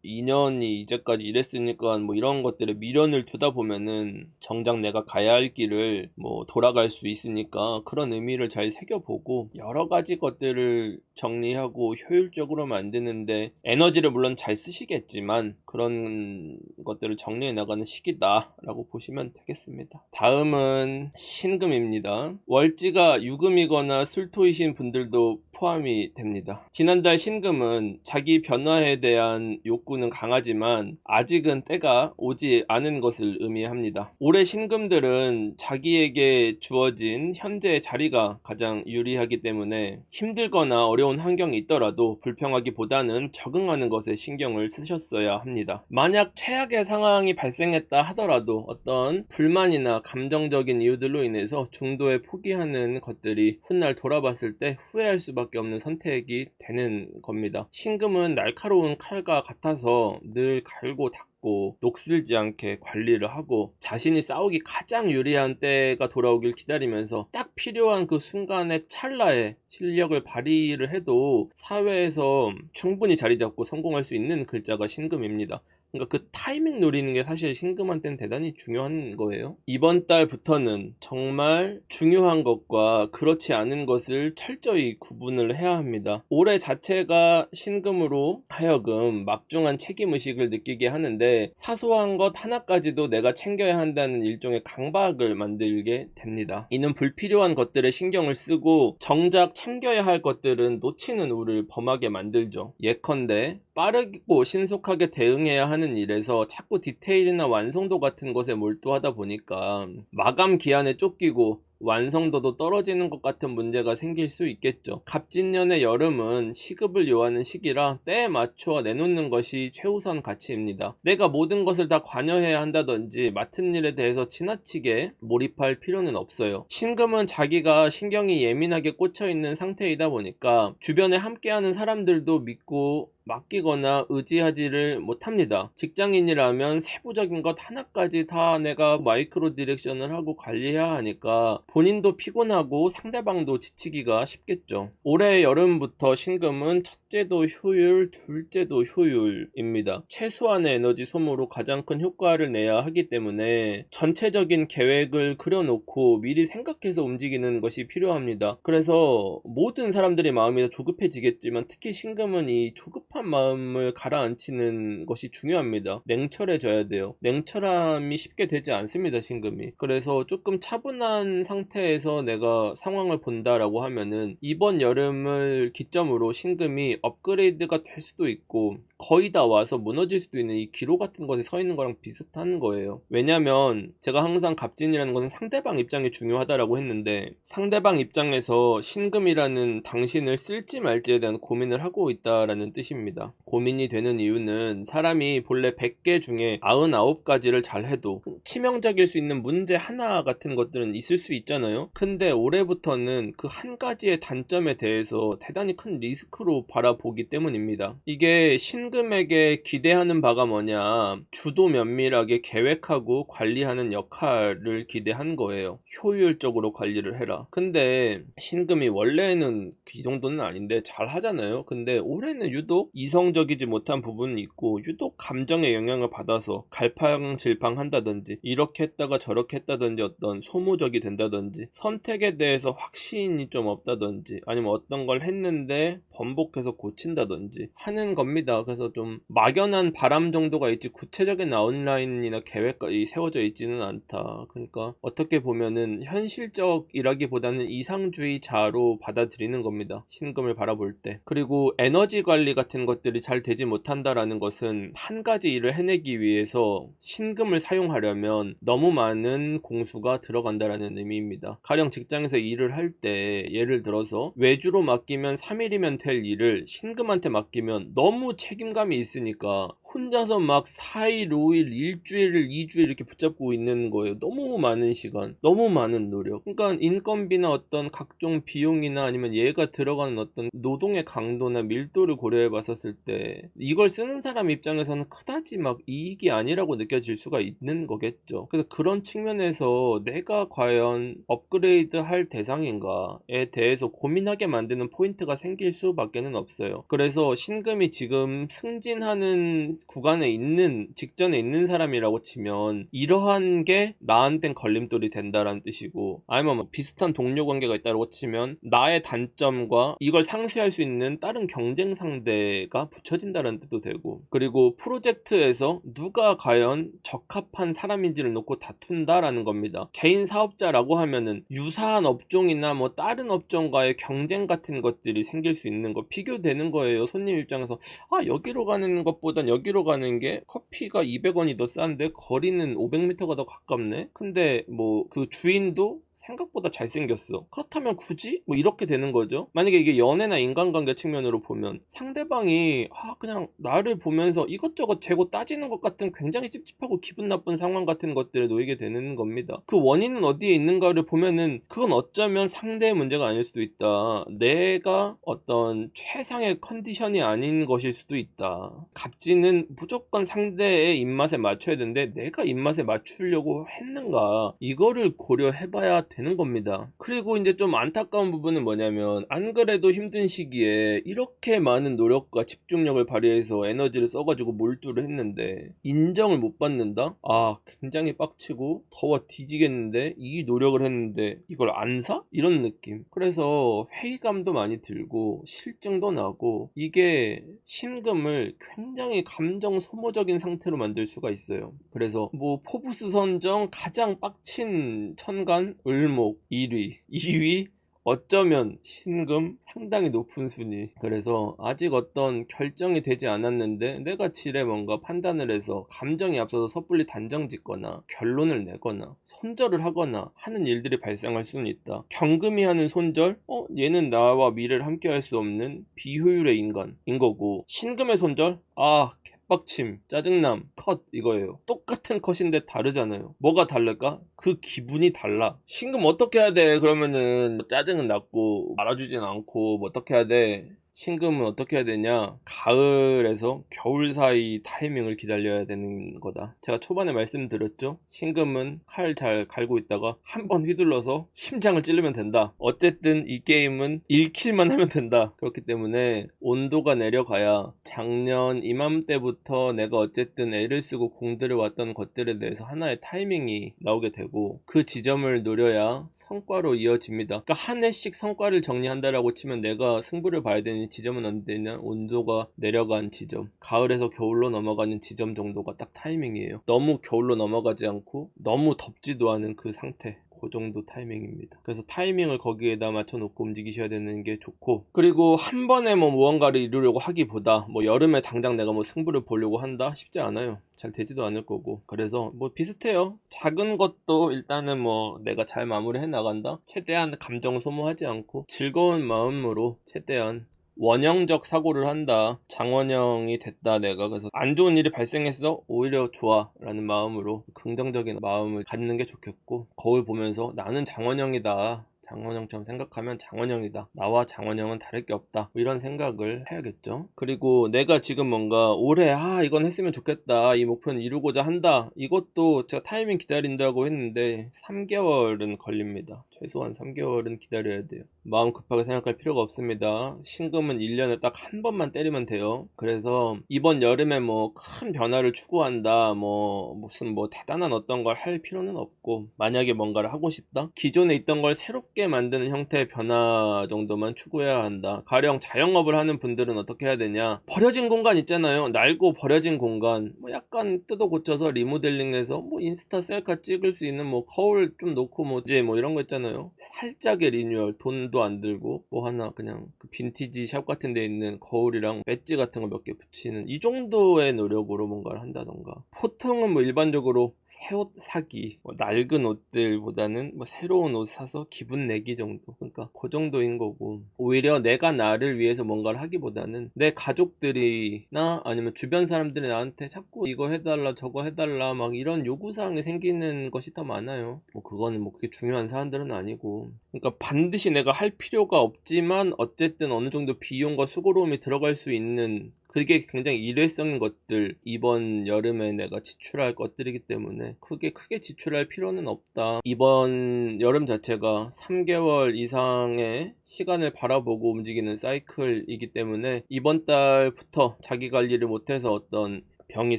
2년이 이제까지 이랬으니까 이런 것들에 미련을 두다 보면은 정작 내가 가야 할 길을 돌아갈 수 있으니까, 그런 의미를 잘 새겨보고 여러 가지 것들을 정리하고 효율적으로 만드는데 에너지를 물론 잘 쓰시겠지만 그런 것들을 정리해 나가는 시기다 라고 보시면 되겠습니다. 다음은 신금입니다. 월지가 유금이거나 술토이신 분들도 포함이 됩니다. 지난달 신금은 자기 변화에 대한 욕구는 강하지만 아직은 때가 오지 않은 것을 의미합니다. 올해 신금들은 자기에게 주어진 현재의 자리가 가장 유리하기 때문에 힘들거나 어려운 환경이 있더라도 불평하기보다는 적응하는 것에 신경을 쓰셨어야 합니다. 만약 최악의 상황이 발생했다 하더라도 어떤 불만이나 감정적인 이유들로 인해서 중도에 포기하는 것들이 훗날 돌아봤을 때 후회할 수밖에 없는 선택이 되는 겁니다. 신금은 날카로운 칼과 같아서 늘 갈고 닦고 녹슬지 않게 관리를 하고, 자신이 싸우기 가장 유리한 때가 돌아오길 기다리면서 딱 필요한 그 순간의 찰나에 실력을 발휘를 해도 사회에서 충분히 자리 잡고 성공할 수 있는 글자가 신금입니다. 그러니까 그 타이밍 노리는 게 사실 신금한테는 대단히 중요한 거예요. 이번 달부터는 정말 중요한 것과 그렇지 않은 것을 철저히 구분을 해야 합니다. 올해 자체가 신금으로 하여금 막중한 책임의식을 느끼게 하는데 사소한 것 하나까지도 내가 챙겨야 한다는 일종의 강박을 만들게 됩니다. 이는 불필요한 것들에 신경을 쓰고 정작 챙겨야 할 것들은 놓치는 우를 범하게 만들죠. 예컨대 빠르고 신속하게 대응해야 하는 일에서 자꾸 디테일이나 완성도 같은 것에 몰두하다 보니까 마감 기한에 쫓기고 완성도도 떨어지는 것 같은 문제가 생길 수 있겠죠. 갑진년의 여름은 시급을 요하는 시기라 때에 맞추어 내놓는 것이 최우선 가치입니다. 내가 모든 것을 다 관여해야 한다든지 맡은 일에 대해서 지나치게 몰입할 필요는 없어요. 신금은 자기가 신경이 예민하게 꽂혀있는 상태이다 보니까 주변에 함께하는 사람들도 믿고 맡기거나 의지하지를 못합니다. 직장인이라면 세부적인 것 하나까지 다 내가 마이크로 디렉션을 하고 관리해야 하니까 본인도 피곤하고 상대방도 지치기가 쉽겠죠. 올해 여름부터 신금은 첫째도 효율, 둘째도 효율입니다. 최소한의 에너지 소모로 가장 큰 효과를 내야 하기 때문에 전체적인 계획을 그려놓고 미리 생각해서 움직이는 것이 필요합니다. 그래서 모든 사람들의 마음이 조급해지겠지만 특히 신금은 이 조급한 마음을 가라앉히는 것이 중요합니다. 냉철해져야 돼요. 냉철함이 쉽게 되지 않습니다, 신금이. 그래서 조금 차분한 상태에서 내가 상황을 본다라고 하면은 이번 여름을 기점으로 신금이 업그레이드가 될 수도 있고 거의 다 와서 무너질 수도 있는 이 기로 같은 것에 서 있는 거랑 비슷한 거예요. 왜냐면 제가 항상 갑진이라는 것은 상대방 입장이 중요하다라고 했는데 상대방 입장에서 신금이라는 당신을 쓸지 말지에 대한 고민을 하고 있다라는 뜻입니다. 고민이 되는 이유는 사람이 본래 100개 중에 99가지를 잘 해도 치명적일 수 있는 문제 하나 같은 것들은 있을 수 있잖아요. 근데 올해부터는 그 한 가지의 단점에 대해서 대단히 큰 리스크로 바라보기 때문입니다. 이게 신금에게 기대하는 바가 뭐냐, 주도 면밀하게 계획하고 관리하는 역할을 기대한 거예요. 효율적으로 관리를 해라. 근데 신금이 원래는 이 정도는 아닌데 잘 하잖아요. 근데 올해는 유독 이성적이지 못한 부분이 있고 유독 감정의 영향을 받아서 갈팡질팡 한다든지 이렇게 했다가 저렇게 했다든지 어떤 소모적이 된다든지 선택에 대해서 확신이 좀 없다든지 아니면 어떤 걸 했는데 번복해서 고친다든지 하는 겁니다. 그래서 좀 막연한 바람 정도가 있지 구체적인 아웃라인이나 계획까지 세워져 있지는 않다. 그러니까 어떻게 보면은 현실적이라기보다는 이상주의자로 받아들이는 겁니다. 신금을 바라볼 때. 그리고 에너지 관리 같은 것들이 잘 되지 못한다라는 것은 한 가지 일을 해내기 위해서 신금을 사용하려면 너무 많은 공수가 들어간다라는 의미입니다. 가령 직장에서 일을 할 때 예를 들어서 외주로 맡기면 3일이면 될 일을 신금한테 맡기면 너무 책임감이 있으니까 혼자서 막 4일, 5일, 일주일을 2주일 이렇게 붙잡고 있는 거예요. 너무 많은 시간, 너무 많은 노력. 그러니까 인건비나 어떤 각종 비용이나 아니면 얘가 들어가는 어떤 노동의 강도나 밀도를 고려해 봤었을 때 이걸 쓰는 사람 입장에서는 그다지 막 이익이 아니라고 느껴질 수가 있는 거겠죠. 그래서 그런 측면에서 내가 과연 업그레이드 할 대상인가에 대해서 고민하게 만드는 포인트가 생길 수밖에는 없어요. 그래서 신금이 지금 승진하는 구간에 있는 직전에 있는 사람이라고 치면 이러한 게 나한텐 걸림돌이 된다라는 뜻이고 아니면 뭐 비슷한 동료 관계가 있다고 치면 나의 단점과 이걸 상쇄할 수 있는 다른 경쟁 상대가 붙여진다는 뜻도 되고 그리고 프로젝트에서 누가 과연 적합한 사람인지를 놓고 다툰다라는 겁니다. 개인 사업자라고 하면은 유사한 업종이나 뭐 다른 업종과의 경쟁 같은 것들이 생길 수 있는 거 비교되는 거예요. 손님 입장에서 여기로 가는 것보단 여기로 가는 게 커피가 200원이 더 싼데 거리는 500m가 더 가깝네. 근데 뭐 그 주인도 생각보다 잘생겼어. 그렇다면 굳이? 뭐 이렇게 되는 거죠. 만약에 이게 연애나 인간관계 측면으로 보면 상대방이 그냥 나를 보면서 이것저것 재고 따지는 것 같은 굉장히 찝찝하고 기분 나쁜 상황 같은 것들에 놓이게 되는 겁니다. 그 원인은 어디에 있는가를 보면은 그건 어쩌면 상대의 문제가 아닐 수도 있다. 내가 어떤 최상의 컨디션이 아닌 것일 수도 있다. 갑진은 무조건 상대의 입맛에 맞춰야 되는데 내가 입맛에 맞추려고 했는가 이거를 고려해봐야 되는 겁니다. 그리고 이제 좀 안타까운 부분은 뭐냐면 안 그래도 힘든 시기에 이렇게 많은 노력과 집중력을 발휘해서 에너지를 써가지고 몰두를 했는데 인정을 못 받는다? 아, 굉장히 빡치고 더워 뒤지겠는데 이 노력을 했는데 이걸 안 사? 이런 느낌. 그래서 회의감도 많이 들고 실증도 나고 이게 신금을 굉장히 감정 소모적인 상태로 만들 수가 있어요. 그래서 뭐 포브스 선정 가장 빡친 천간 을목 1위 2위 어쩌면 신금 상당히 높은 순위. 그래서 아직 어떤 결정이 되지 않았는데 내가 질에 뭔가 판단을 해서 감정이 앞서서 섣불리 단정 짓거나 결론을 내거나 손절을 하거나 하는 일들이 발생할 수는 있다. 경금이 하는 손절? 얘는 나와 미래를 함께 할 수 없는 비효율의 인간인 거고, 신금의 손절? 아, 빡침, 짜증남, 컷 이거예요. 똑같은 컷인데 다르잖아요. 뭐가 다를까? 그 기분이 달라. 신금 어떻게 해야 돼? 그러면은 뭐 짜증은 났고 알아주진 않고 뭐 어떻게 해야 돼? 신금은 어떻게 해야 되냐? 가을에서 겨울 사이 타이밍을 기다려야 되는 거다. 제가 초반에 말씀드렸죠? 신금은 칼 잘 갈고 있다가 한 번 휘둘러서 심장을 찌르면 된다. 어쨌든 이 게임은 1킬만 하면 된다. 그렇기 때문에 온도가 내려가야 작년 이맘때부터 내가 어쨌든 애를 쓰고 공들여 왔던 것들에 대해서 하나의 타이밍이 나오게 되고 그 지점을 노려야 성과로 이어집니다. 그러니까 한 해씩 성과를 정리한다라고 치면 내가 승부를 봐야 되는 지점은 언제냐? 온도가 내려간 지점, 가을에서 겨울로 넘어가는 지점 정도가 딱 타이밍이에요. 너무 겨울로 넘어가지 않고 너무 덥지도 않은 그 상태, 그 정도 타이밍입니다. 그래서 타이밍을 거기에다 맞춰놓고 움직이셔야 되는 게 좋고, 그리고 한 번에 뭐 무언가를 이루려고 하기보다 뭐 여름에 당장 내가 뭐 승부를 보려고 한다? 쉽지 않아요. 잘 되지도 않을 거고. 그래서 뭐 비슷해요. 작은 것도 일단은 뭐 내가 잘 마무리해 나간다? 최대한 감정 소모하지 않고 즐거운 마음으로 최대한 원형적 사고를 한다. 장원영이 됐다 내가. 그래서 안 좋은 일이 발생했어? 오히려 좋아 라는 마음으로 긍정적인 마음을 갖는 게 좋겠고, 거울 보면서 나는 장원영이다, 장원영처럼 생각하면 장원영이다, 나와 장원영은 다를 게 없다, 뭐 이런 생각을 해야겠죠. 그리고 내가 지금 뭔가 올해 이건 했으면 좋겠다, 이 목표는 이루고자 한다, 이것도 제가 타이밍 기다린다고 했는데 3개월은 걸립니다. 최소한 3개월은 기다려야 돼요. 마음 급하게 생각할 필요가 없습니다. 신금은 1년에 딱 한 번만 때리면 돼요. 그래서 이번 여름에 뭐 큰 변화를 추구한다, 뭐 무슨 뭐 대단한 어떤 걸 할 필요는 없고, 만약에 뭔가를 하고 싶다? 기존에 있던 걸 새롭게 만드는 형태의 변화 정도만 추구해야 한다. 가령 자영업을 하는 분들은 어떻게 해야 되냐? 버려진 공간 있잖아요. 낡고 버려진 공간 뭐 약간 뜯어 고쳐서 리모델링해서 뭐 인스타 셀카 찍을 수 있는 뭐 거울 좀 놓고 뭐 이제 뭐 이런 거 있잖아요. 살짝의 리뉴얼, 돈도 안 들고 뭐 하나 그냥 그 빈티지 샵 같은 데 있는 거울이랑 배지 같은 거 몇 개 붙이는 이 정도의 노력으로 뭔가를 한다던가. 보통은 뭐 일반적으로 새 옷 사기, 뭐 낡은 옷들보다는 뭐 새로운 옷 사서 기분 내기 정도, 그러니까 그 정도인 거고, 오히려 내가 나를 위해서 뭔가를 하기보다는 내 가족들이나 아니면 주변 사람들이 나한테 자꾸 이거 해달라 저거 해달라 막 이런 요구사항이 생기는 것이 더 많아요. 뭐 그거는 뭐 그게 중요한 사람들은 아니고, 그러니까 반드시 내가 할 필요가 없지만 어쨌든 어느 정도 비용과 수고로움이 들어갈 수 있는, 그게 굉장히 일회성인 것들, 이번 여름에 내가 지출할 것들이기 때문에 크게 지출할 필요는 없다. 이번 여름 자체가 3개월 이상의 시간을 바라보고 움직이는 사이클이기 때문에 이번 달부터 자기 관리를 못해서 어떤 병이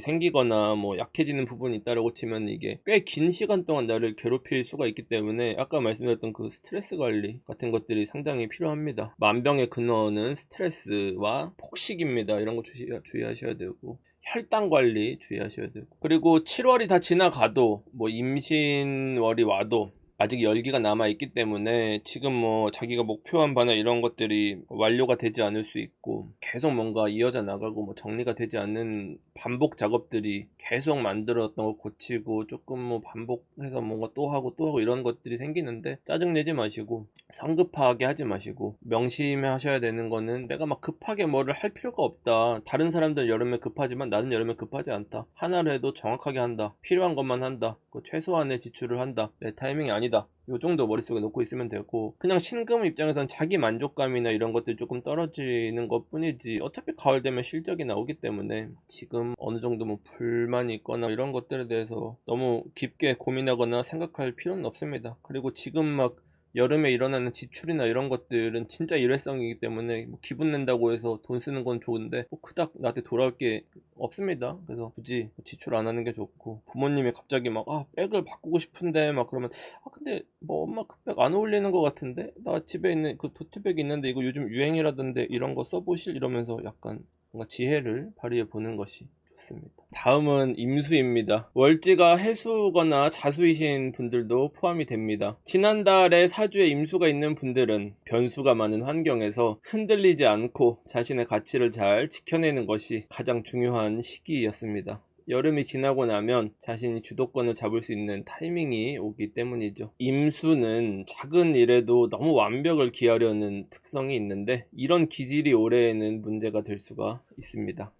생기거나 뭐 약해지는 부분이 있다라고 치면 이게 꽤 긴 시간 동안 나를 괴롭힐 수가 있기 때문에 아까 말씀드렸던 그 스트레스 관리 같은 것들이 상당히 필요합니다. 만병의 근원은 스트레스와 폭식입니다. 이런 거 주의하셔야 되고, 혈당 관리 주의하셔야 되고, 그리고 7월이 다 지나가도 뭐 임신월이 와도 아직 열기가 남아있기 때문에 지금 뭐 자기가 목표한 바나 이런 것들이 완료가 되지 않을 수 있고, 계속 뭔가 이어져 나가고 뭐 정리가 되지 않는 반복 작업들이 계속 만들었던 거 고치고 조금 뭐 반복해서 뭔가 또 하고 또 하고 이런 것들이 생기는데, 짜증내지 마시고 성급하게 하지 마시고 명심하셔야 되는 거는 내가 막 급하게 뭐를 할 필요가 없다. 다른 사람들은 여름에 급하지만 나는 여름에 급하지 않다. 하나를 해도 정확하게 한다. 필요한 것만 한다. 그 최소한의 지출을 한다. 내 타이밍이 아니다. 요 정도 머릿속에 놓고 있으면 되고, 그냥 신금 입장에서는 자기 만족감이나 이런 것들이 조금 떨어지는 것 뿐이지, 어차피 가을 되면 실적이 나오기 때문에 지금 어느 정도 뭐 불만이 있거나 이런 것들에 대해서 너무 깊게 고민하거나 생각할 필요는 없습니다. 그리고 지금 막 여름에 일어나는 지출이나 이런 것들은 진짜 일회성이기 때문에 뭐 기분 낸다고 해서 돈 쓰는 건 좋은데 뭐 그닥 나한테 돌아올 게 없습니다. 그래서 굳이 지출 안 하는 게 좋고, 부모님이 갑자기 막 백을 바꾸고 싶은데 막 그러면 근데 뭐 엄마 그 백 안 어울리는 것 같은데 나 집에 있는 그 도트백이 있는데 이거 요즘 유행이라던데 이런 거 써보실? 이러면서 약간 뭔가 지혜를 발휘해 보는 것이 좋습니다. 다음은 임수입니다. 월지가 해수거나 자수이신 분들도 포함이 됩니다. 지난달에 사주에 임수가 있는 분들은 변수가 많은 환경에서 흔들리지 않고 자신의 가치를 잘 지켜내는 것이 가장 중요한 시기였습니다. 여름이 지나고 나면 자신이 주도권을 잡을 수 있는 타이밍이 오기 때문이죠. 임수는 작은 일에도 너무 완벽을 기하려는 특성이 있는데, 이런 기질이 올해에는 문제가 될 수가 있습니다.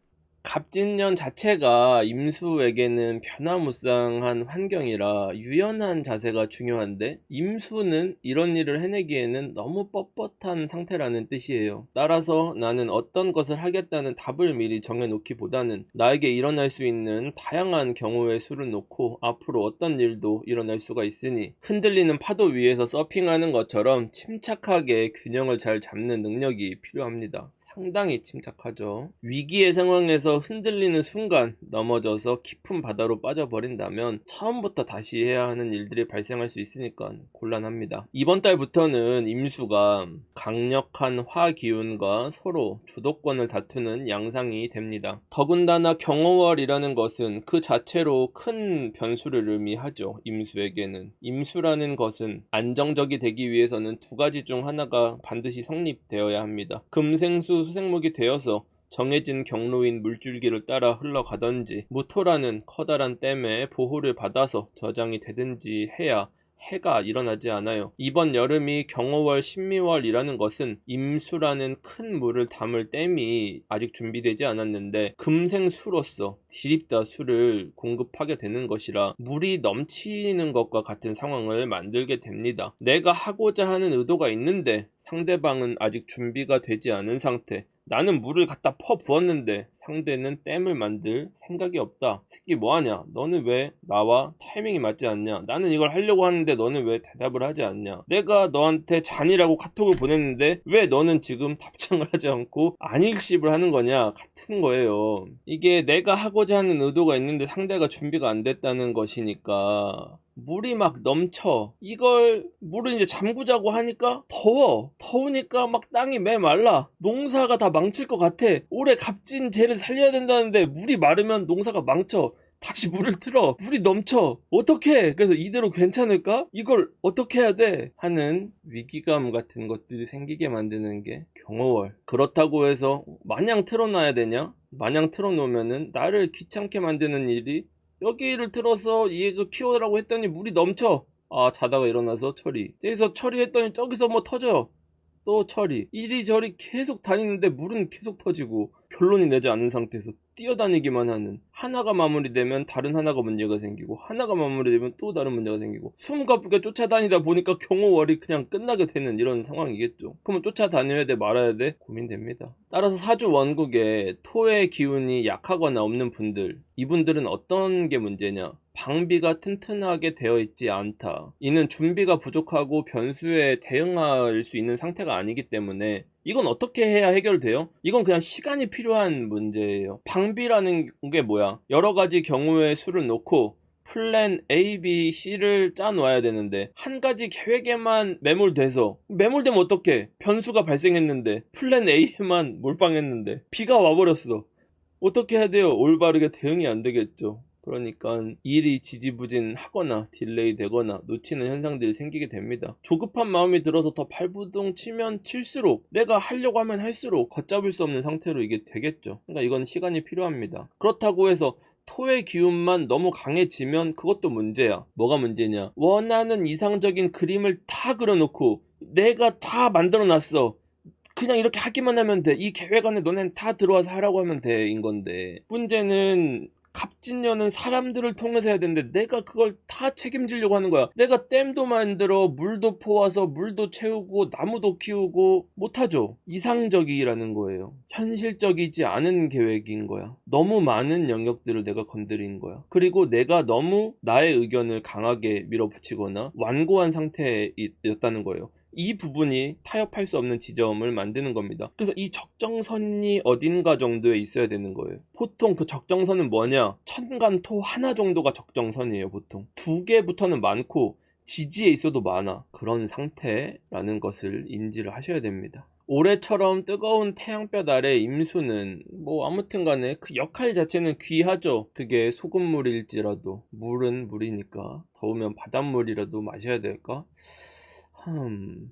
갑진년 자체가 임수에게는 변화무쌍한 환경이라 유연한 자세가 중요한데, 임수는 이런 일을 해내기에는 너무 뻣뻣한 상태라는 뜻이에요. 따라서 나는 어떤 것을 하겠다는 답을 미리 정해놓기보다는 나에게 일어날 수 있는 다양한 경우의 수를 놓고 앞으로 어떤 일도 일어날 수가 있으니 흔들리는 파도 위에서 서핑하는 것처럼 침착하게 균형을 잘 잡는 능력이 필요합니다. 상당히 침착하죠. 위기의 상황에서 흔들리는 순간 넘어져서 깊은 바다로 빠져버린다면 처음부터 다시 해야 하는 일들이 발생할 수 있으니까 곤란합니다. 이번 달부터는 임수가 강력한 화기운과 서로 주도권을 다투는 양상이 됩니다. 더군다나 경호월이라는 것은 그 자체로 큰 변수를 의미하죠. 임수에게는. 임수라는 것은 안정적이 되기 위해서는 두 가지 중 하나가 반드시 성립되어야 합니다. 금생수 수생목이 되어서 정해진 경로인 물줄기를 따라 흘러가든지, 무토라는 커다란 댐의 보호를 받아서 저장이 되든지 해야 해가 일어나지 않아요. 이번 여름이 경호월 신미월이라는 것은 임수라는 큰 물을 담을 댐이 아직 준비되지 않았는데 금생수로서 디립다 수를 공급하게 되는 것이라 물이 넘치는 것과 같은 상황을 만들게 됩니다. 내가 하고자 하는 의도가 있는데 상대방은 아직 준비가 되지 않은 상태, 나는 물을 갖다 퍼 부었는데 상대는 댐을 만들 생각이 없다. 새끼 뭐하냐? 너는 왜 나와 타이밍이 맞지 않냐? 나는 이걸 하려고 하는데 너는 왜 대답을 하지 않냐? 내가 너한테 잔이라고 카톡을 보냈는데 왜 너는 지금 답장을 하지 않고 안일십을 하는 거냐? 같은 거예요. 이게 내가 하고자 하는 의도가 있는데 상대가 준비가 안 됐다는 것이니까 물이 막 넘쳐. 이걸 물을 이제 잠그자고 하니까 더우니까 막 땅이 메말라. 농사가 다 망칠 것 같아. 올해 값진 재를 살려야 된다는데 물이 마르면 농사가 망쳐. 다시 물을 틀어. 물이 넘쳐. 어떡해? 그래서 이대로 괜찮을까? 이걸 어떻게 해야 돼? 하는 위기감 같은 것들이 생기게 만드는 게 경호월. 그렇다고 해서 마냥 틀어놔야 되냐? 마냥 틀어놓으면은 나를 귀찮게 만드는 일이, 여기를 틀어서 이거 키워라고 했더니 물이 넘쳐. 자다가 일어나서 처리. 여기서 처리했더니 저기서 뭐 터져. 또 처리. 이리저리 계속 다니는데 물은 계속 터지고 결론이 내지 않은 상태에서 뛰어다니기만 하는, 하나가 마무리되면 다른 하나가 문제가 생기고 하나가 마무리되면 또 다른 문제가 생기고 숨가쁘게 쫓아다니다 보니까 경호월이 그냥 끝나게 되는 이런 상황이겠죠. 그러면 쫓아다녀야 돼 말아야 돼? 고민됩니다. 따라서 사주 원국에 토의 기운이 약하거나 없는 분들, 이분들은 어떤 게 문제냐? 방비가 튼튼하게 되어 있지 않다. 이는 준비가 부족하고 변수에 대응할 수 있는 상태가 아니기 때문에 이건 어떻게 해야 해결돼요? 이건 그냥 시간이 필요한 문제예요. 방비라는 게 뭐야? 여러 가지 경우의 수를 놓고 플랜 A, B, C를 짜놓아야 되는데 한 가지 계획에만 매몰되면 어떡해? 변수가 발생했는데 플랜 A에만 몰빵했는데 B가 와버렸어. 어떻게 해야 돼요? 올바르게 대응이 안 되겠죠. 그러니까 일이 지지부진하거나 딜레이 되거나 놓치는 현상들이 생기게 됩니다. 조급한 마음이 들어서 더 발부동 치면 칠수록, 내가 하려고 하면 할수록 걷잡을 수 없는 상태로 이게 되겠죠. 그러니까 이건 시간이 필요합니다. 그렇다고 해서 토의 기운만 너무 강해지면 그것도 문제야. 뭐가 문제냐? 원하는 이상적인 그림을 다 그려놓고 내가 다 만들어놨어. 그냥 이렇게 하기만 하면 돼. 이 계획 안에 너넨 다 들어와서 하라고 하면 돼. 인 건데, 문제는 갑진년은 사람들을 통해서 해야 되는데 내가 그걸 다 책임지려고 하는 거야. 내가 댐도 만들어 물도 퍼와서 물도 채우고 나무도 키우고 못하죠. 이상적이라는 거예요. 현실적이지 않은 계획인 거야. 너무 많은 영역들을 내가 건드린 거야. 그리고 내가 너무 나의 의견을 강하게 밀어붙이거나 완고한 상태였다는 거예요. 이 부분이 타협할 수 없는 지점을 만드는 겁니다. 그래서 이 적정선이 어딘가 정도에 있어야 되는 거예요. 보통 그 적정선은 뭐냐? 천간토 하나 정도가 적정선이에요. 보통 2개부터는 많고 지지에 있어도 많아. 그런 상태라는 것을 인지를 하셔야 됩니다. 올해처럼 뜨거운 태양볕 아래 임수는 뭐 아무튼 간에 그 역할 자체는 귀하죠. 그게 소금물일지라도 물은 물이니까 더우면 바닷물이라도 마셔야 될까?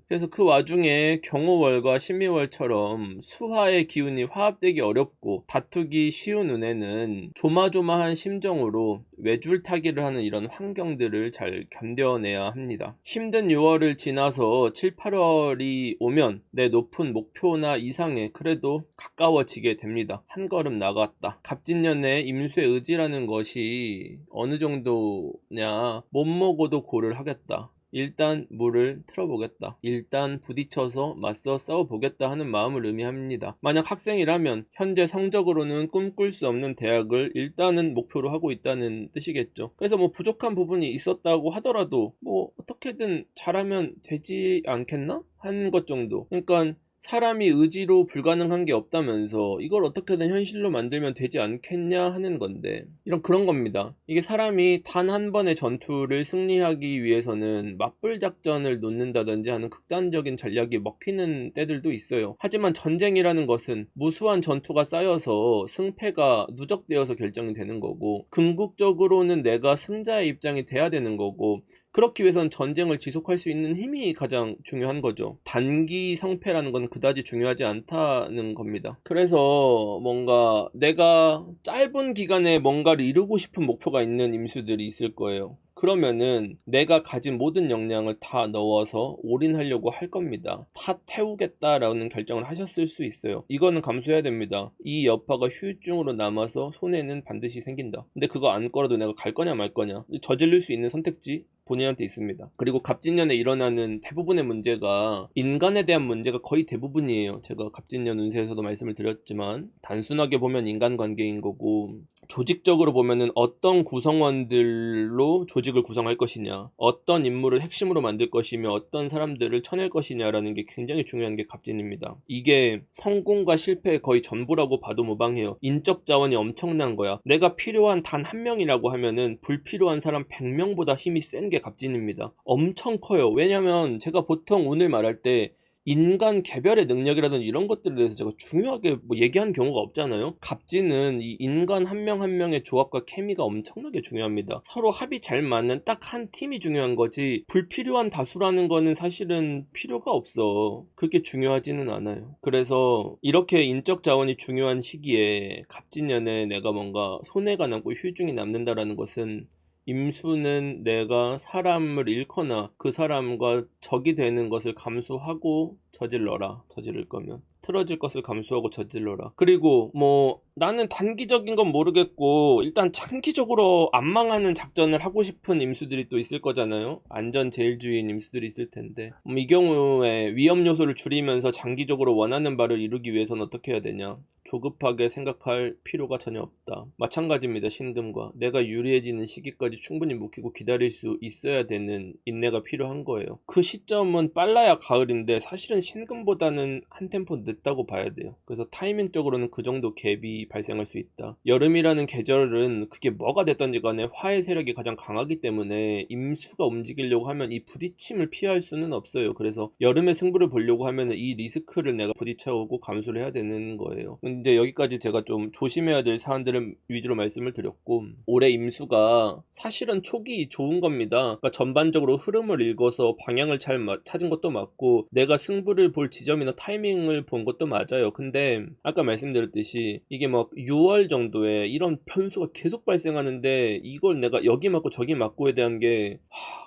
그래서 그 와중에 경호월과 신미월처럼 수화의 기운이 화합되기 어렵고 다투기 쉬운 운에는 조마조마한 심정으로 외줄타기를 하는 이런 환경들을 잘 견뎌내야 합니다. 힘든 6월을 지나서 7, 8월이 오면 내 높은 목표나 이상에 그래도 가까워지게 됩니다. 한 걸음 나갔다. 갑진년의 임수의 의지라는 것이 어느 정도냐, 못 먹어도 고를 하겠다. 일단 물을 틀어보겠다. 일단 부딪혀서 맞서 싸워보겠다 하는 마음을 의미합니다. 만약 학생이라면 현재 성적으로는 꿈꿀 수 없는 대학을 일단은 목표로 하고 있다는 뜻이겠죠. 그래서 뭐 부족한 부분이 있었다고 하더라도 뭐 어떻게든 잘하면 되지 않겠나? 한 것 정도. 그러니까 사람이 의지로 불가능한 게 없다면서 이걸 어떻게든 현실로 만들면 되지 않겠냐 하는 건데, 그런 겁니다. 이게 사람이 단 한 번의 전투를 승리하기 위해서는 맞불 작전을 놓는다든지 하는 극단적인 전략이 먹히는 때들도 있어요. 하지만 전쟁이라는 것은 무수한 전투가 쌓여서 승패가 누적되어서 결정이 되는 거고, 궁극적으로는 내가 승자의 입장이 돼야 되는 거고, 그렇기 위해선 전쟁을 지속할 수 있는 힘이 가장 중요한 거죠. 단기 성패라는 건 그다지 중요하지 않다는 겁니다. 그래서 뭔가 내가 짧은 기간에 뭔가를 이루고 싶은 목표가 있는 임수들이 있을 거예요. 그러면은 내가 가진 모든 역량을 다 넣어서 올인하려고 할 겁니다. 다 태우겠다라는 결정을 하셨을 수 있어요. 이거는 감수해야 됩니다. 이 여파가 후유증으로 남아서 손해는 반드시 생긴다. 근데 그거 안 걸어도 내가 갈 거냐 말 거냐, 저지를 수 있는 선택지 본인한테 있습니다. 그리고 갑진년에 일어나는 대부분의 문제가 인간에 대한 문제가 거의 대부분이에요. 제가 갑진년 운세에서도 말씀을 드렸지만 단순하게 보면 인간관계인 거고, 조직적으로 보면은 어떤 구성원들로 조직을 구성할 것이냐, 어떤 인물을 핵심으로 만들 것이며 어떤 사람들을 쳐낼 것이냐라는 게 굉장히 중요한 게 갑진입니다. 이게 성공과 실패의 거의 전부라고 봐도 무방해요. 인적 자원이 엄청난 거야. 내가 필요한 단 한 명이라고 하면은 불필요한 사람 100명보다 힘이 센 게 갑진입니다. 엄청 커요. 왜냐면 제가 보통 운을 말할 때 인간 개별의 능력이라든지 이런 것들에 대해서 제가 중요하게 뭐 얘기한 경우가 없잖아요. 갑진은 이 인간 한 명 한 명의 조합과 케미가 엄청나게 중요합니다. 서로 합이 잘 맞는 딱 한 팀이 중요한 거지, 불필요한 다수라는 거는 사실은 필요가 없어. 그렇게 중요하지는 않아요. 그래서 이렇게 인적 자원이 중요한 시기에 갑진년에 내가 뭔가 손해가 남고 휴중이 남는다라는 것은, 임수는 내가 사람을 잃거나 그 사람과 적이 되는 것을 감수하고 저질러라. 저지를 거면 틀어질 것을 감수하고 저질러라. 그리고 뭐 나는 단기적인 건 모르겠고 일단 장기적으로 안 망하는 작전을 하고 싶은 임수들이 또 있을 거잖아요. 안전 제일주의인 임수들이 있을 텐데, 이 경우에 위험 요소를 줄이면서 장기적으로 원하는 바를 이루기 위해서는 어떻게 해야 되냐? 조급하게 생각할 필요가 전혀 없다. 마찬가지입니다. 신금과 내가 유리해지는 시기까지 충분히 묵히고 기다릴 수 있어야 되는 인내가 필요한 거예요. 그 시점은 빨라야 가을인데 사실은 신금보다는 한 템포 늦다고 봐야 돼요. 그래서 타이밍적으로는 그 정도 갭이 발생할 수 있다. 여름이라는 계절은 그게 뭐가 됐던지 간에 화의 세력이 가장 강하기 때문에 임수가 움직이려고 하면 이 부딪힘을 피할 수는 없어요. 그래서 여름의 승부를 보려고 하면 이 리스크를 내가 부딪혀오고 감수를 해야 되는 거예요. 이제 여기까지 제가 좀 조심해야 될 사안들을 위주로 말씀을 드렸고, 올해 임수가 사실은 촉이 좋은 겁니다. 그러니까 전반적으로 흐름을 읽어서 방향을 잘 찾은 것도 맞고 내가 승부를 볼 지점이나 타이밍을 본 것도 맞아요. 근데 아까 말씀드렸듯이 이게 뭐 막 6월 정도에 이런 변수가 계속 발생하는데 이걸 내가 여기 맞고 저기 맞고에 대한 게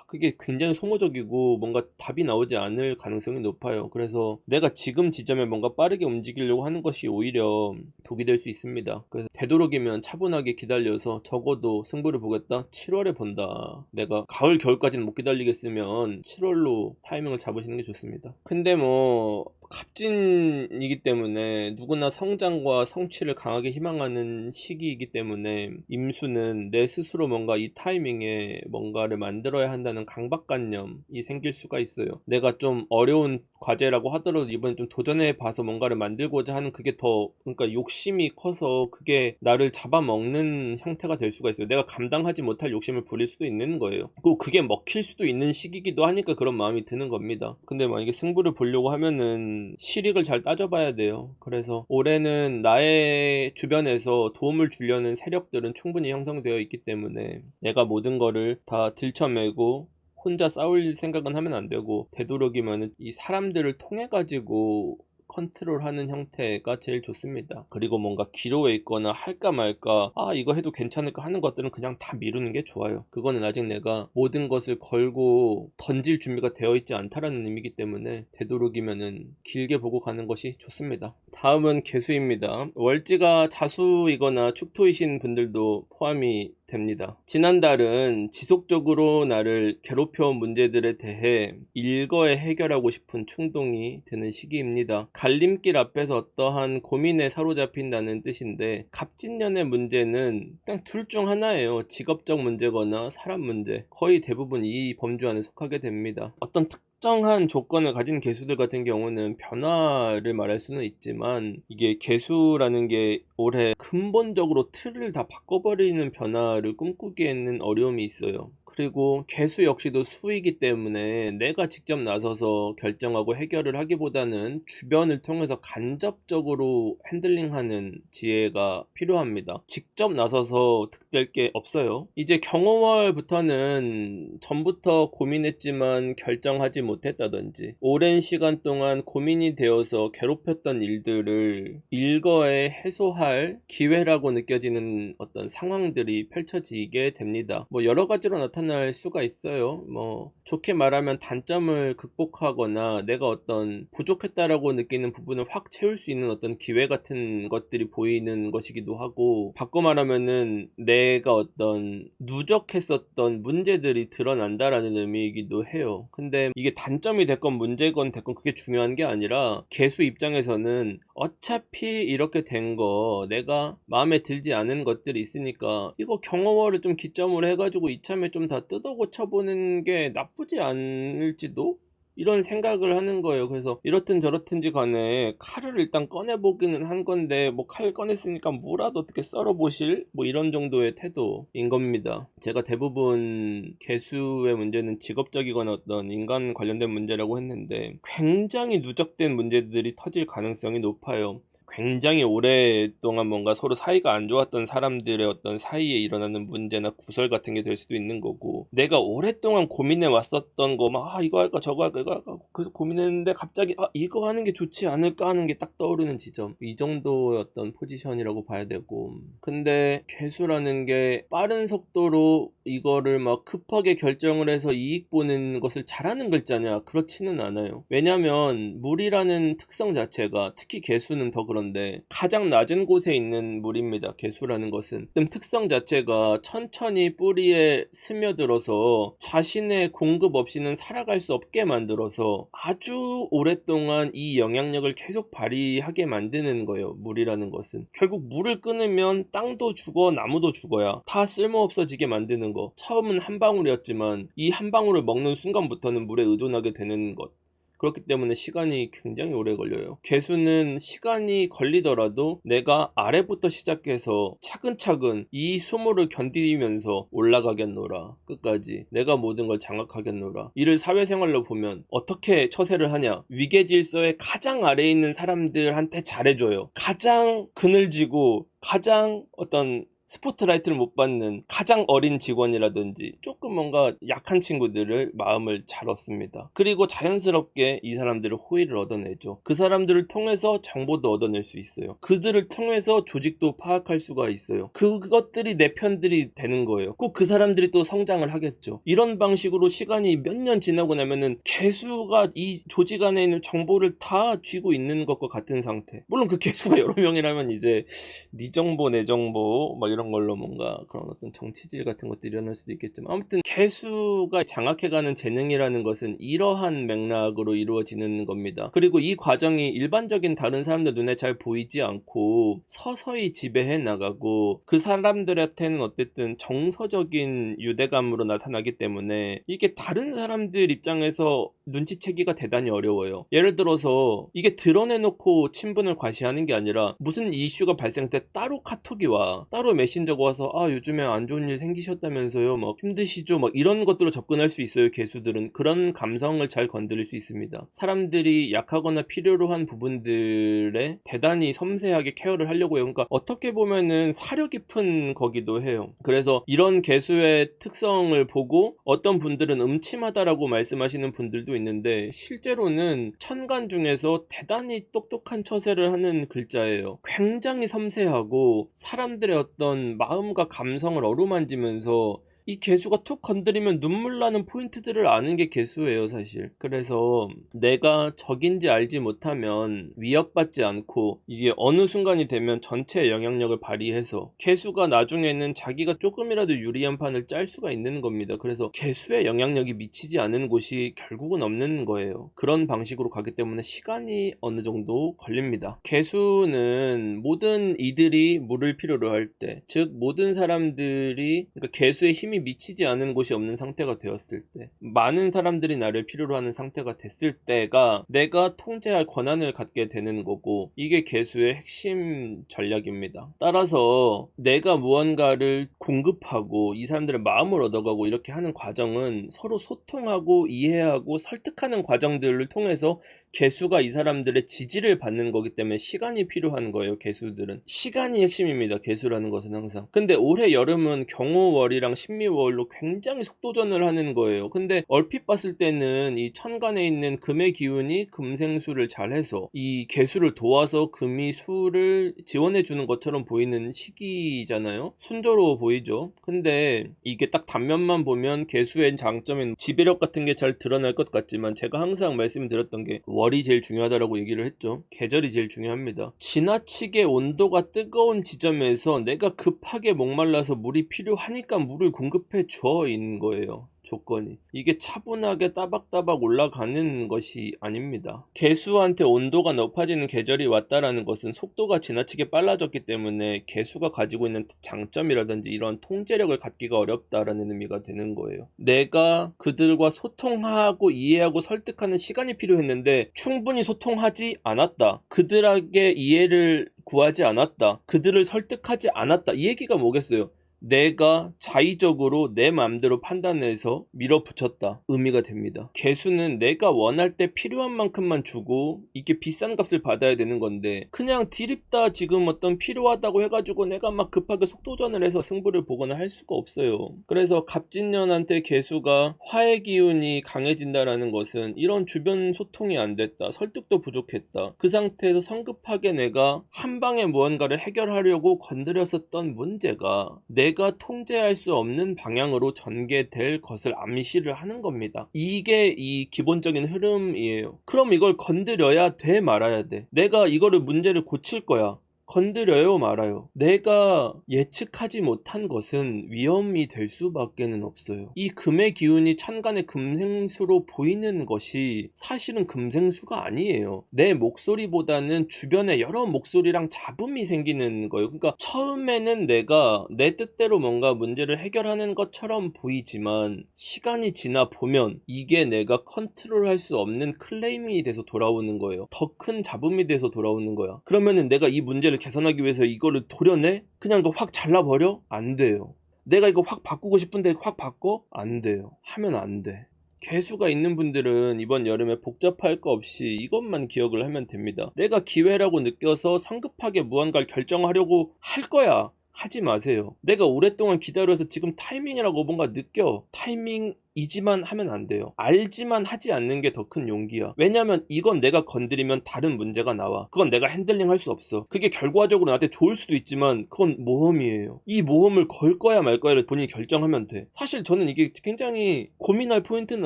그게 굉장히 소모적이고 뭔가 답이 나오지 않을 가능성이 높아요. 그래서 내가 지금 지점에 뭔가 빠르게 움직이려고 하는 것이 오히려 독이 될 수 있습니다. 그래서 되도록이면 차분하게 기다려서 적어도 승부를 보겠다, 7월에 본다, 내가 가을 겨울까지는 못 기다리겠으면 7월로 타이밍을 잡으시는 게 좋습니다. 근데 뭐 갑진이기 때문에 누구나 성장과 성취를 강하게 희망하는 시기이기 때문에 임수는 내 스스로 뭔가 이 타이밍에 뭔가를 만들어야 한다는 강박관념이 생길 수가 있어요. 내가 좀 어려운 과제라고 하더라도 이번에 좀 도전해 봐서 뭔가를 만들고자 하는 그게 더, 그러니까 욕심이 커서 그게 나를 잡아먹는 형태가 될 수가 있어요. 내가 감당하지 못할 욕심을 부릴 수도 있는 거예요. 그리고 그게 먹힐 수도 있는 시기이기도 하니까 그런 마음이 드는 겁니다. 근데 만약에 승부를 보려고 하면은 실익을 잘 따져봐야 돼요. 그래서 올해는 나의 주변에서 도움을 주려는 세력들은 충분히 형성되어 있기 때문에 내가 모든 거를 다 들쳐매고 혼자 싸울 생각은 하면 안 되고, 되도록이면 이 사람들을 통해 가지고 컨트롤하는 형태가 제일 좋습니다. 그리고 뭔가 기로에 있거나 할까 말까, 이거 해도 괜찮을까 하는 것들은 그냥 다 미루는 게 좋아요. 그거는 아직 내가 모든 것을 걸고 던질 준비가 되어 있지 않다라는 의미이기 때문에 되도록이면은 길게 보고 가는 것이 좋습니다. 다음은 개수입니다. 월지가 자수이거나 축토이신 분들도 포함이 됩니다. 지난달은 지속적으로 나를 괴롭혀온 문제들에 대해 일거에 해결하고 싶은 충동이 드는 시기입니다. 갈림길 앞에서 어떠한 고민에 사로잡힌다는 뜻인데, 갑진년의 문제는 그냥 둘 중 하나예요. 직업적 문제거나 사람 문제. 거의 대부분 이 범주 안에 속하게 됩니다. 어떤 특정한 조건을 가진 개수들 같은 경우는 변화를 말할 수는 있지만, 이게 개수라는 게 올해 근본적으로 틀을 다 바꿔버리는 변화를 꿈꾸기에는 어려움이 있어요. 그리고 개수 역시도 수이기 때문에 내가 직접 나서서 결정하고 해결을 하기보다는 주변을 통해서 간접적으로 핸들링하는 지혜가 필요합니다. 직접 나서서 득될 게 없어요. 이제 경호월부터는 전부터 고민했지만 결정하지 못했다든지, 오랜 시간 동안 고민이 되어서 괴롭혔던 일들을 일거에 해소할 기회라고 느껴지는 어떤 상황들이 펼쳐지게 됩니다. 뭐 여러 가지로 나타날 수가 있어요. 뭐 좋게 말하면 단점을 극복하거나 내가 어떤 부족했다라고 느끼는 부분을 확 채울 수 있는 어떤 기회 같은 것들이 보이는 것이기도 하고, 바꿔 말하면은 내가 어떤 누적했었던 문제들이 드러난다라는 의미이기도 해요. 근데 이게 단점이 됐건 문제건 됐건 그게 중요한 게 아니라, 개수 입장에서는 어차피 이렇게 된 거 내가 마음에 들지 않은 것들이 있으니까 이거 경호월을 좀 기점으로 해가지고 이참에 좀 다 뜯어 고쳐보는 게 나쁘지 않을지도, 이런 생각을 하는 거예요. 그래서 이렇든 저렇든지 간에 칼을 일단 꺼내보기는 한 건데, 뭐 칼 꺼냈으니까 무라도 어떻게 썰어보실? 뭐 이런 정도의 태도인 겁니다. 제가 대부분 개수의 문제는 직업적이거나 어떤 인간 관련된 문제라고 했는데, 굉장히 누적된 문제들이 터질 가능성이 높아요. 굉장히 오랫동안 뭔가 서로 사이가 안 좋았던 사람들의 어떤 사이에 일어나는 문제나 구설 같은 게 될 수도 있는 거고, 내가 오랫동안 고민해 왔었던 거, 막 이거 할까 저거 할까 이거 할까 그래서 고민했는데 갑자기 이거 하는 게 좋지 않을까 하는 게 딱 떠오르는 지점, 이 정도의 어떤 포지션이라고 봐야 되고. 근데 개수라는 게 빠른 속도로 이거를 막 급하게 결정을 해서 이익 보는 것을 잘하는 글자냐, 그렇지는 않아요. 왜냐면 물이라는 특성 자체가, 특히 개수는 더 그런데, 가장 낮은 곳에 있는 물입니다. 개수라는 것은 특성 자체가 천천히 뿌리에 스며들어서 자신의 공급 없이는 살아갈 수 없게 만들어서 아주 오랫동안 이 영향력을 계속 발휘하게 만드는 거예요. 물이라는 것은 결국 물을 끊으면 땅도 죽어 나무도 죽어야 다 쓸모없어지게 만드는 거. 처음은 한 방울이었지만 이 한 방울을 먹는 순간부터는 물에 의존하게 되는 것. 그렇기 때문에 시간이 굉장히 오래 걸려요. 개수는 시간이 걸리더라도 내가 아래부터 시작해서 차근차근 이 수모를 견디면서 올라가겠노라. 끝까지 내가 모든 걸 장악하겠노라. 이를 사회생활로 보면 어떻게 처세를 하냐, 위계질서의 가장 아래에 있는 사람들한테 잘해줘요. 가장 그늘지고 가장 어떤 스포트라이트를 못 받는 가장 어린 직원이라든지 조금 뭔가 약한 친구들을 마음을 잘 얻습니다. 그리고 자연스럽게 이 사람들을 호의를 얻어내죠. 그 사람들을 통해서 정보도 얻어낼 수 있어요. 그들을 통해서 조직도 파악할 수가 있어요. 그것들이 내 편들이 되는 거예요. 꼭 그 사람들이 또 성장을 하겠죠. 이런 방식으로 시간이 몇 년 지나고 나면은 개수가 이 조직 안에 있는 정보를 다 쥐고 있는 것과 같은 상태. 물론 그 개수가 여러 명이라면 이제 네 정보 내 정보 막 이런 걸로 뭔가 그런 어떤 정치질 같은 것들이 일어날 수도 있겠지만, 아무튼 개수가 장악해가는 재능이라는 것은 이러한 맥락으로 이루어지는 겁니다. 그리고 이 과정이 일반적인 다른 사람들 눈에 잘 보이지 않고 서서히 지배해 나가고 그 사람들한테는 어쨌든 정서적인 유대감으로 나타나기 때문에 이게 다른 사람들 입장에서 눈치채기가 대단히 어려워요. 예를 들어서 이게 드러내놓고 친분을 과시하는 게 아니라 무슨 이슈가 발생할 때 따로 카톡이 와, 따로 메신저가 와서 아 요즘에 안 좋은 일 생기셨다면서요, 막 힘드시죠, 막 이런 것들로 접근할 수 있어요. 개수들은 그런 감성을 잘 건드릴 수 있습니다. 사람들이 약하거나 필요로 한 부분들에 대단히 섬세하게 케어를 하려고 해요. 그러니까 어떻게 보면은 사려 깊은 거기도 해요. 그래서 이런 개수의 특성을 보고 어떤 분들은 음침하다라고 말씀하시는 분들도 있는데, 실제로는 천간 중에서 대단히 똑똑한 처세를 하는 글자예요. 굉장히 섬세하고 사람들의 어떤 마음과 감성을 어루만지면서 이 개수가 툭 건드리면 눈물 나는 포인트들을 아는 게 개수예요, 사실. 그래서 내가 적인지 알지 못하면 위협받지 않고 이게 어느 순간이 되면 전체의 영향력을 발휘해서 개수가 나중에는 자기가 조금이라도 유리한 판을 짤 수가 있는 겁니다. 그래서 개수의 영향력이 미치지 않은 곳이 결국은 없는 거예요. 그런 방식으로 가기 때문에 시간이 어느 정도 걸립니다. 개수는 모든 이들이 물을 필요로 할 때, 즉 모든 사람들이, 그러니까 개수의 힘이 미치지 않은 곳이 없는 상태가 되었을 때, 많은 사람들이 나를 필요로 하는 상태가 됐을 때가 내가 통제할 권한을 갖게 되는 거고, 이게 개수의 핵심 전략입니다. 따라서 내가 무언가를 공급하고 이 사람들의 마음을 얻어가고 이렇게 하는 과정은 서로 소통하고 이해하고 설득하는 과정들을 통해서 개수가 이 사람들의 지지를 받는 거기 때문에 시간이 필요한 거예요. 개수들은 시간이 핵심입니다. 개수라는 것은 항상. 근데 올해 여름은 경호월이랑 신미월로 굉장히 속도전을 하는 거예요. 근데 얼핏 봤을 때는 이 천간에 있는 금의 기운이 금생수를 잘해서 이 개수를 도와서 금이 수를 지원해 주는 것처럼 보이는 시기잖아요. 순조로워 보이죠. 근데 이게 딱 단면만 보면 개수의 장점인 지배력 같은 게 잘 드러날 것 같지만, 제가 항상 말씀드렸던 게 월이 제일 중요하다라고 얘기를 했죠. 계절이 제일 중요합니다. 지나치게 온도가 뜨거운 지점에서 내가 급하게 목말라서 물이 필요하니까 물을 공급해 줘인 거예요. 조건이. 이게 차분하게 따박따박 올라가는 것이 아닙니다. 개수한테 온도가 높아지는 계절이 왔다라는 것은 속도가 지나치게 빨라졌기 때문에 개수가 가지고 있는 장점이라든지 이런 통제력을 갖기가 어렵다라는 의미가 되는 거예요. 내가 그들과 소통하고 이해하고 설득하는 시간이 필요했는데 충분히 소통하지 않았다, 그들에게 이해를 구하지 않았다, 그들을 설득하지 않았다, 이 얘기가 뭐겠어요? 내가 자의적으로 내 마음대로 판단해서 밀어붙였다 의미가 됩니다. 개수는 내가 원할 때 필요한 만큼만 주고 이게 비싼 값을 받아야 되는 건데, 그냥 디립다 지금 어떤 필요하다고 해가지고 내가 막 급하게 속도전을 해서 승부를 보거나 할 수가 없어요. 그래서 갑진년한테 개수가 화의 기운이 강해진다라는 것은 이런 주변 소통이 안 됐다, 설득도 부족했다, 그 상태에서 성급하게 내가 한 방에 무언가를 해결하려고 건드렸었던 문제가 내가 통제할 수 없는 방향으로 전개될 것을 암시를 하는 겁니다. 이게 이 기본적인 흐름이에요. 그럼 이걸 건드려야 돼, 말아야 돼? 내가 이거를 문제를 고칠 거야, 건드려요, 말아요? 내가 예측하지 못한 것은 위험이 될 수밖에는 없어요. 이 금의 기운이 천간의 금생수로 보이는 것이 사실은 금생수가 아니에요. 내 목소리보다는 주변에 여러 목소리랑 잡음이 생기는 거예요. 그러니까 처음에는 내가 내 뜻대로 뭔가 문제를 해결하는 것처럼 보이지만 시간이 지나 보면 이게 내가 컨트롤할 수 없는 클레임이 돼서 돌아오는 거예요. 더 큰 잡음이 돼서 돌아오는 거야. 그러면은 내가 이 문제를 개선하기 위해서 이거를 도려내? 그냥 이거 확 잘라버려? 안 돼요. 내가 이거 확 바꾸고 싶은데 확 바꿔? 안 돼요. 하면 안 돼. 개수가 있는 분들은 이번 여름에 복잡할 거 없이 이것만 기억을 하면 됩니다. 내가 기회라고 느껴서 성급하게 무언가를 결정하려고 할 거야. 하지 마세요. 내가 오랫동안 기다려서 지금 타이밍이라고 뭔가 느껴. 타이밍이지만 하면 안 돼요. 알지만 하지 않는 게 더 큰 용기야. 왜냐면 이건 내가 건드리면 다른 문제가 나와. 그건 내가 핸들링 할 수 없어. 그게 결과적으로 나한테 좋을 수도 있지만 그건 모험이에요. 이 모험을 걸 거야 말 거야를 본인이 결정하면 돼. 사실 저는 이게 굉장히 고민할 포인트는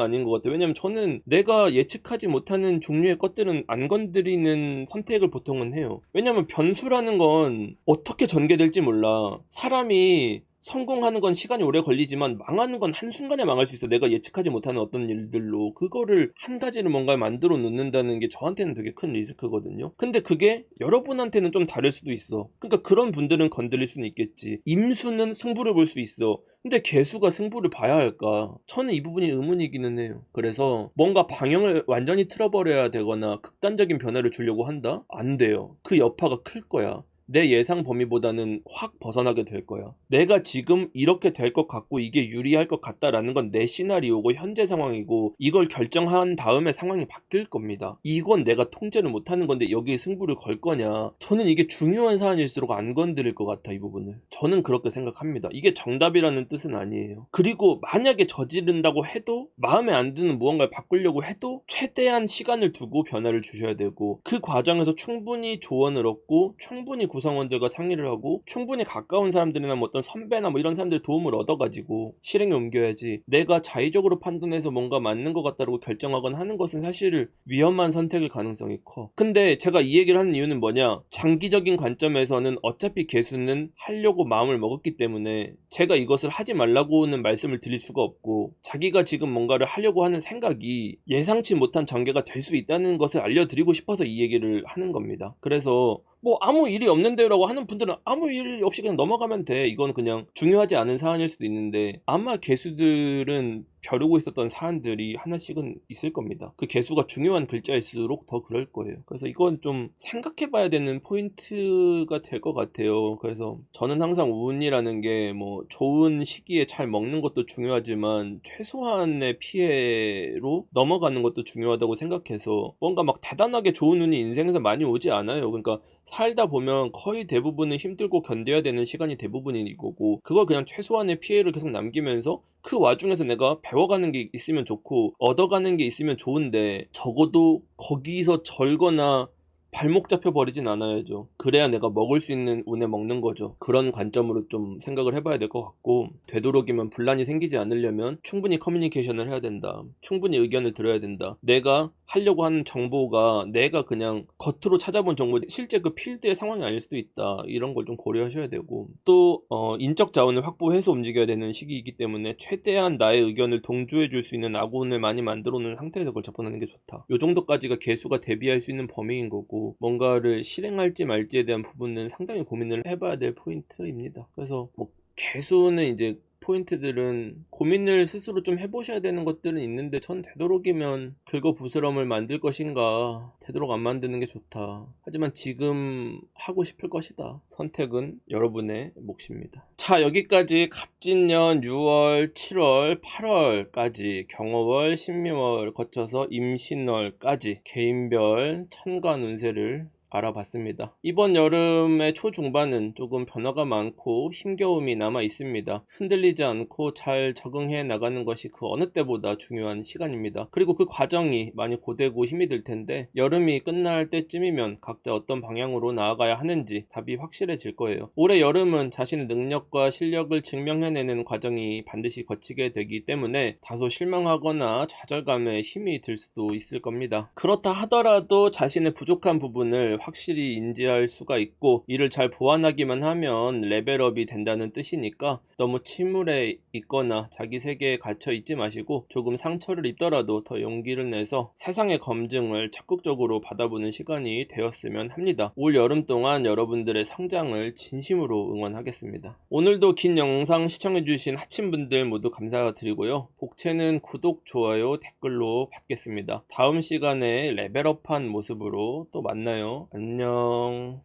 아닌 것 같아요. 왜냐면 저는 내가 예측하지 못하는 종류의 것들은 안 건드리는 선택을 보통은 해요. 왜냐면 변수라는 건 어떻게 전개될지 몰라. 사람이 성공하는 건 시간이 오래 걸리지만 망하는 건 한순간에 망할 수 있어. 내가 예측하지 못하는 어떤 일들로 그거를 한 가지를 뭔가 만들어 놓는다는 게 저한테는 되게 큰 리스크거든요. 근데 그게 여러분한테는 좀 다를 수도 있어. 그러니까 그런 분들은 건드릴 수는 있겠지. 임수는 승부를 볼 수 있어. 근데 개수가 승부를 봐야 할까? 저는 이 부분이 의문이기는 해요. 그래서 뭔가 방향을 완전히 틀어버려야 되거나 극단적인 변화를 주려고 한다? 안 돼요. 그 여파가 클 거야. 내 예상 범위보다는 확 벗어나게 될 거야. 내가 지금 이렇게 될 것 같고 이게 유리할 것 같다라는 건 내 시나리오고 현재 상황이고 이걸 결정한 다음에 상황이 바뀔 겁니다. 이건 내가 통제를 못하는 건데 여기에 승부를 걸 거냐. 저는 이게 중요한 사안일수록 안 건드릴 것 같아 이 부분을. 저는 그렇게 생각합니다. 이게 정답이라는 뜻은 아니에요. 그리고 만약에 저지른다고 해도 마음에 안 드는 무언가를 바꾸려고 해도 최대한 시간을 두고 변화를 주셔야 되고 그 과정에서 충분히 조언을 얻고 충분히 구성원들과 상의를 하고 충분히 가까운 사람들이나 뭐 어떤 선배나 뭐 이런 사람들의 도움을 얻어가지고 실행에 옮겨야지 내가 자의적으로 판단해서 뭔가 맞는 것 같다고 결정하거나 하는 것은 사실 위험한 선택일 가능성이 커. 근데 제가 이 얘기를 하는 이유는 뭐냐, 장기적인 관점에서는 어차피 개수는 하려고 마음을 먹었기 때문에 제가 이것을 하지 말라고는 말씀을 드릴 수가 없고 자기가 지금 뭔가를 하려고 하는 생각이 예상치 못한 전개가 될 수 있다는 것을 알려드리고 싶어서 이 얘기를 하는 겁니다. 그래서 뭐 아무 일이 없는데요라고 하는 분들은 아무 일 없이 그냥 넘어가면 돼. 이건 그냥 중요하지 않은 사안일 수도 있는데 아마 개수들은 벼르고 있었던 사안들이 하나씩은 있을 겁니다. 그 개수가 중요한 글자일수록 더 그럴 거예요. 그래서 이건 좀 생각해봐야 되는 포인트가 될 것 같아요. 그래서 저는 항상 운이라는 게 뭐 좋은 시기에 잘 먹는 것도 중요하지만 최소한의 피해로 넘어가는 것도 중요하다고 생각해서 뭔가 막 대단하게 좋은 운이 인생에서 많이 오지 않아요. 그러니까 살다 보면 거의 대부분은 힘들고 견뎌야 되는 시간이 대부분인 거고 그걸 그냥 최소한의 피해를 계속 남기면서 그 와중에서 내가 배워가는 게 있으면 좋고 얻어가는 게 있으면 좋은데 적어도 거기서 절거나 발목 잡혀버리진 않아야죠. 그래야 내가 먹을 수 있는 운에 먹는 거죠. 그런 관점으로 좀 생각을 해봐야 될 것 같고 되도록이면 분란이 생기지 않으려면 충분히 커뮤니케이션을 해야 된다. 충분히 의견을 들어야 된다. 내가 하려고 하는 정보가 내가 그냥 겉으로 찾아본 정보 실제 그 필드의 상황이 아닐 수도 있다. 이런 걸 좀 고려하셔야 되고 또 인적 자원을 확보해서 움직여야 되는 시기이기 때문에 최대한 나의 의견을 동조해 줄 수 있는 아군을 많이 만들어 놓은 상태에서 그걸 접근하는 게 좋다. 요 정도까지가 개수가 대비할 수 있는 범위인 거고 뭔가를 실행할지 말지에 대한 부분은 상당히 고민을 해봐야 될 포인트입니다. 그래서 뭐 개수는 이제 포인트들은 고민을 스스로 좀 해보셔야 되는 것들은 있는데 전 되도록이면 긁어부스럼을 만들 것인가 되도록 안 만드는 게 좋다. 하지만 지금 하고 싶을 것이다. 선택은 여러분의 몫입니다. 자, 여기까지 갑진년 6월, 7월, 8월까지 경어월, 신미월 거쳐서 임신월까지 개인별 천간 운세를 알아봤습니다. 이번 여름의 초중반은 조금 변화가 많고 힘겨움이 남아 있습니다. 흔들리지 않고 잘 적응해 나가는 것이 그 어느 때보다 중요한 시간입니다. 그리고 그 과정이 많이 고되고 힘이 들 텐데 여름이 끝날 때쯤이면 각자 어떤 방향으로 나아가야 하는지 답이 확실해질 거예요. 올해 여름은 자신의 능력과 실력을 증명해내는 과정이 반드시 거치게 되기 때문에 다소 실망하거나 좌절감에 힘이 들 수도 있을 겁니다. 그렇다 하더라도 자신의 부족한 부분을 확실히 인지할 수가 있고 이를 잘 보완하기만 하면 레벨업이 된다는 뜻이니까 너무 침울해 있거나 자기 세계에 갇혀 있지 마시고 조금 상처를 입더라도 더 용기를 내서 세상의 검증을 적극적으로 받아보는 시간이 되었으면 합니다. 올 여름 동안 여러분들의 성장을 진심으로 응원하겠습니다. 오늘도 긴 영상 시청해주신 하친분들 모두 감사드리고요. 복채는 구독, 좋아요, 댓글로 받겠습니다. 다음 시간에 레벨업한 모습으로 또 만나요. 안녕.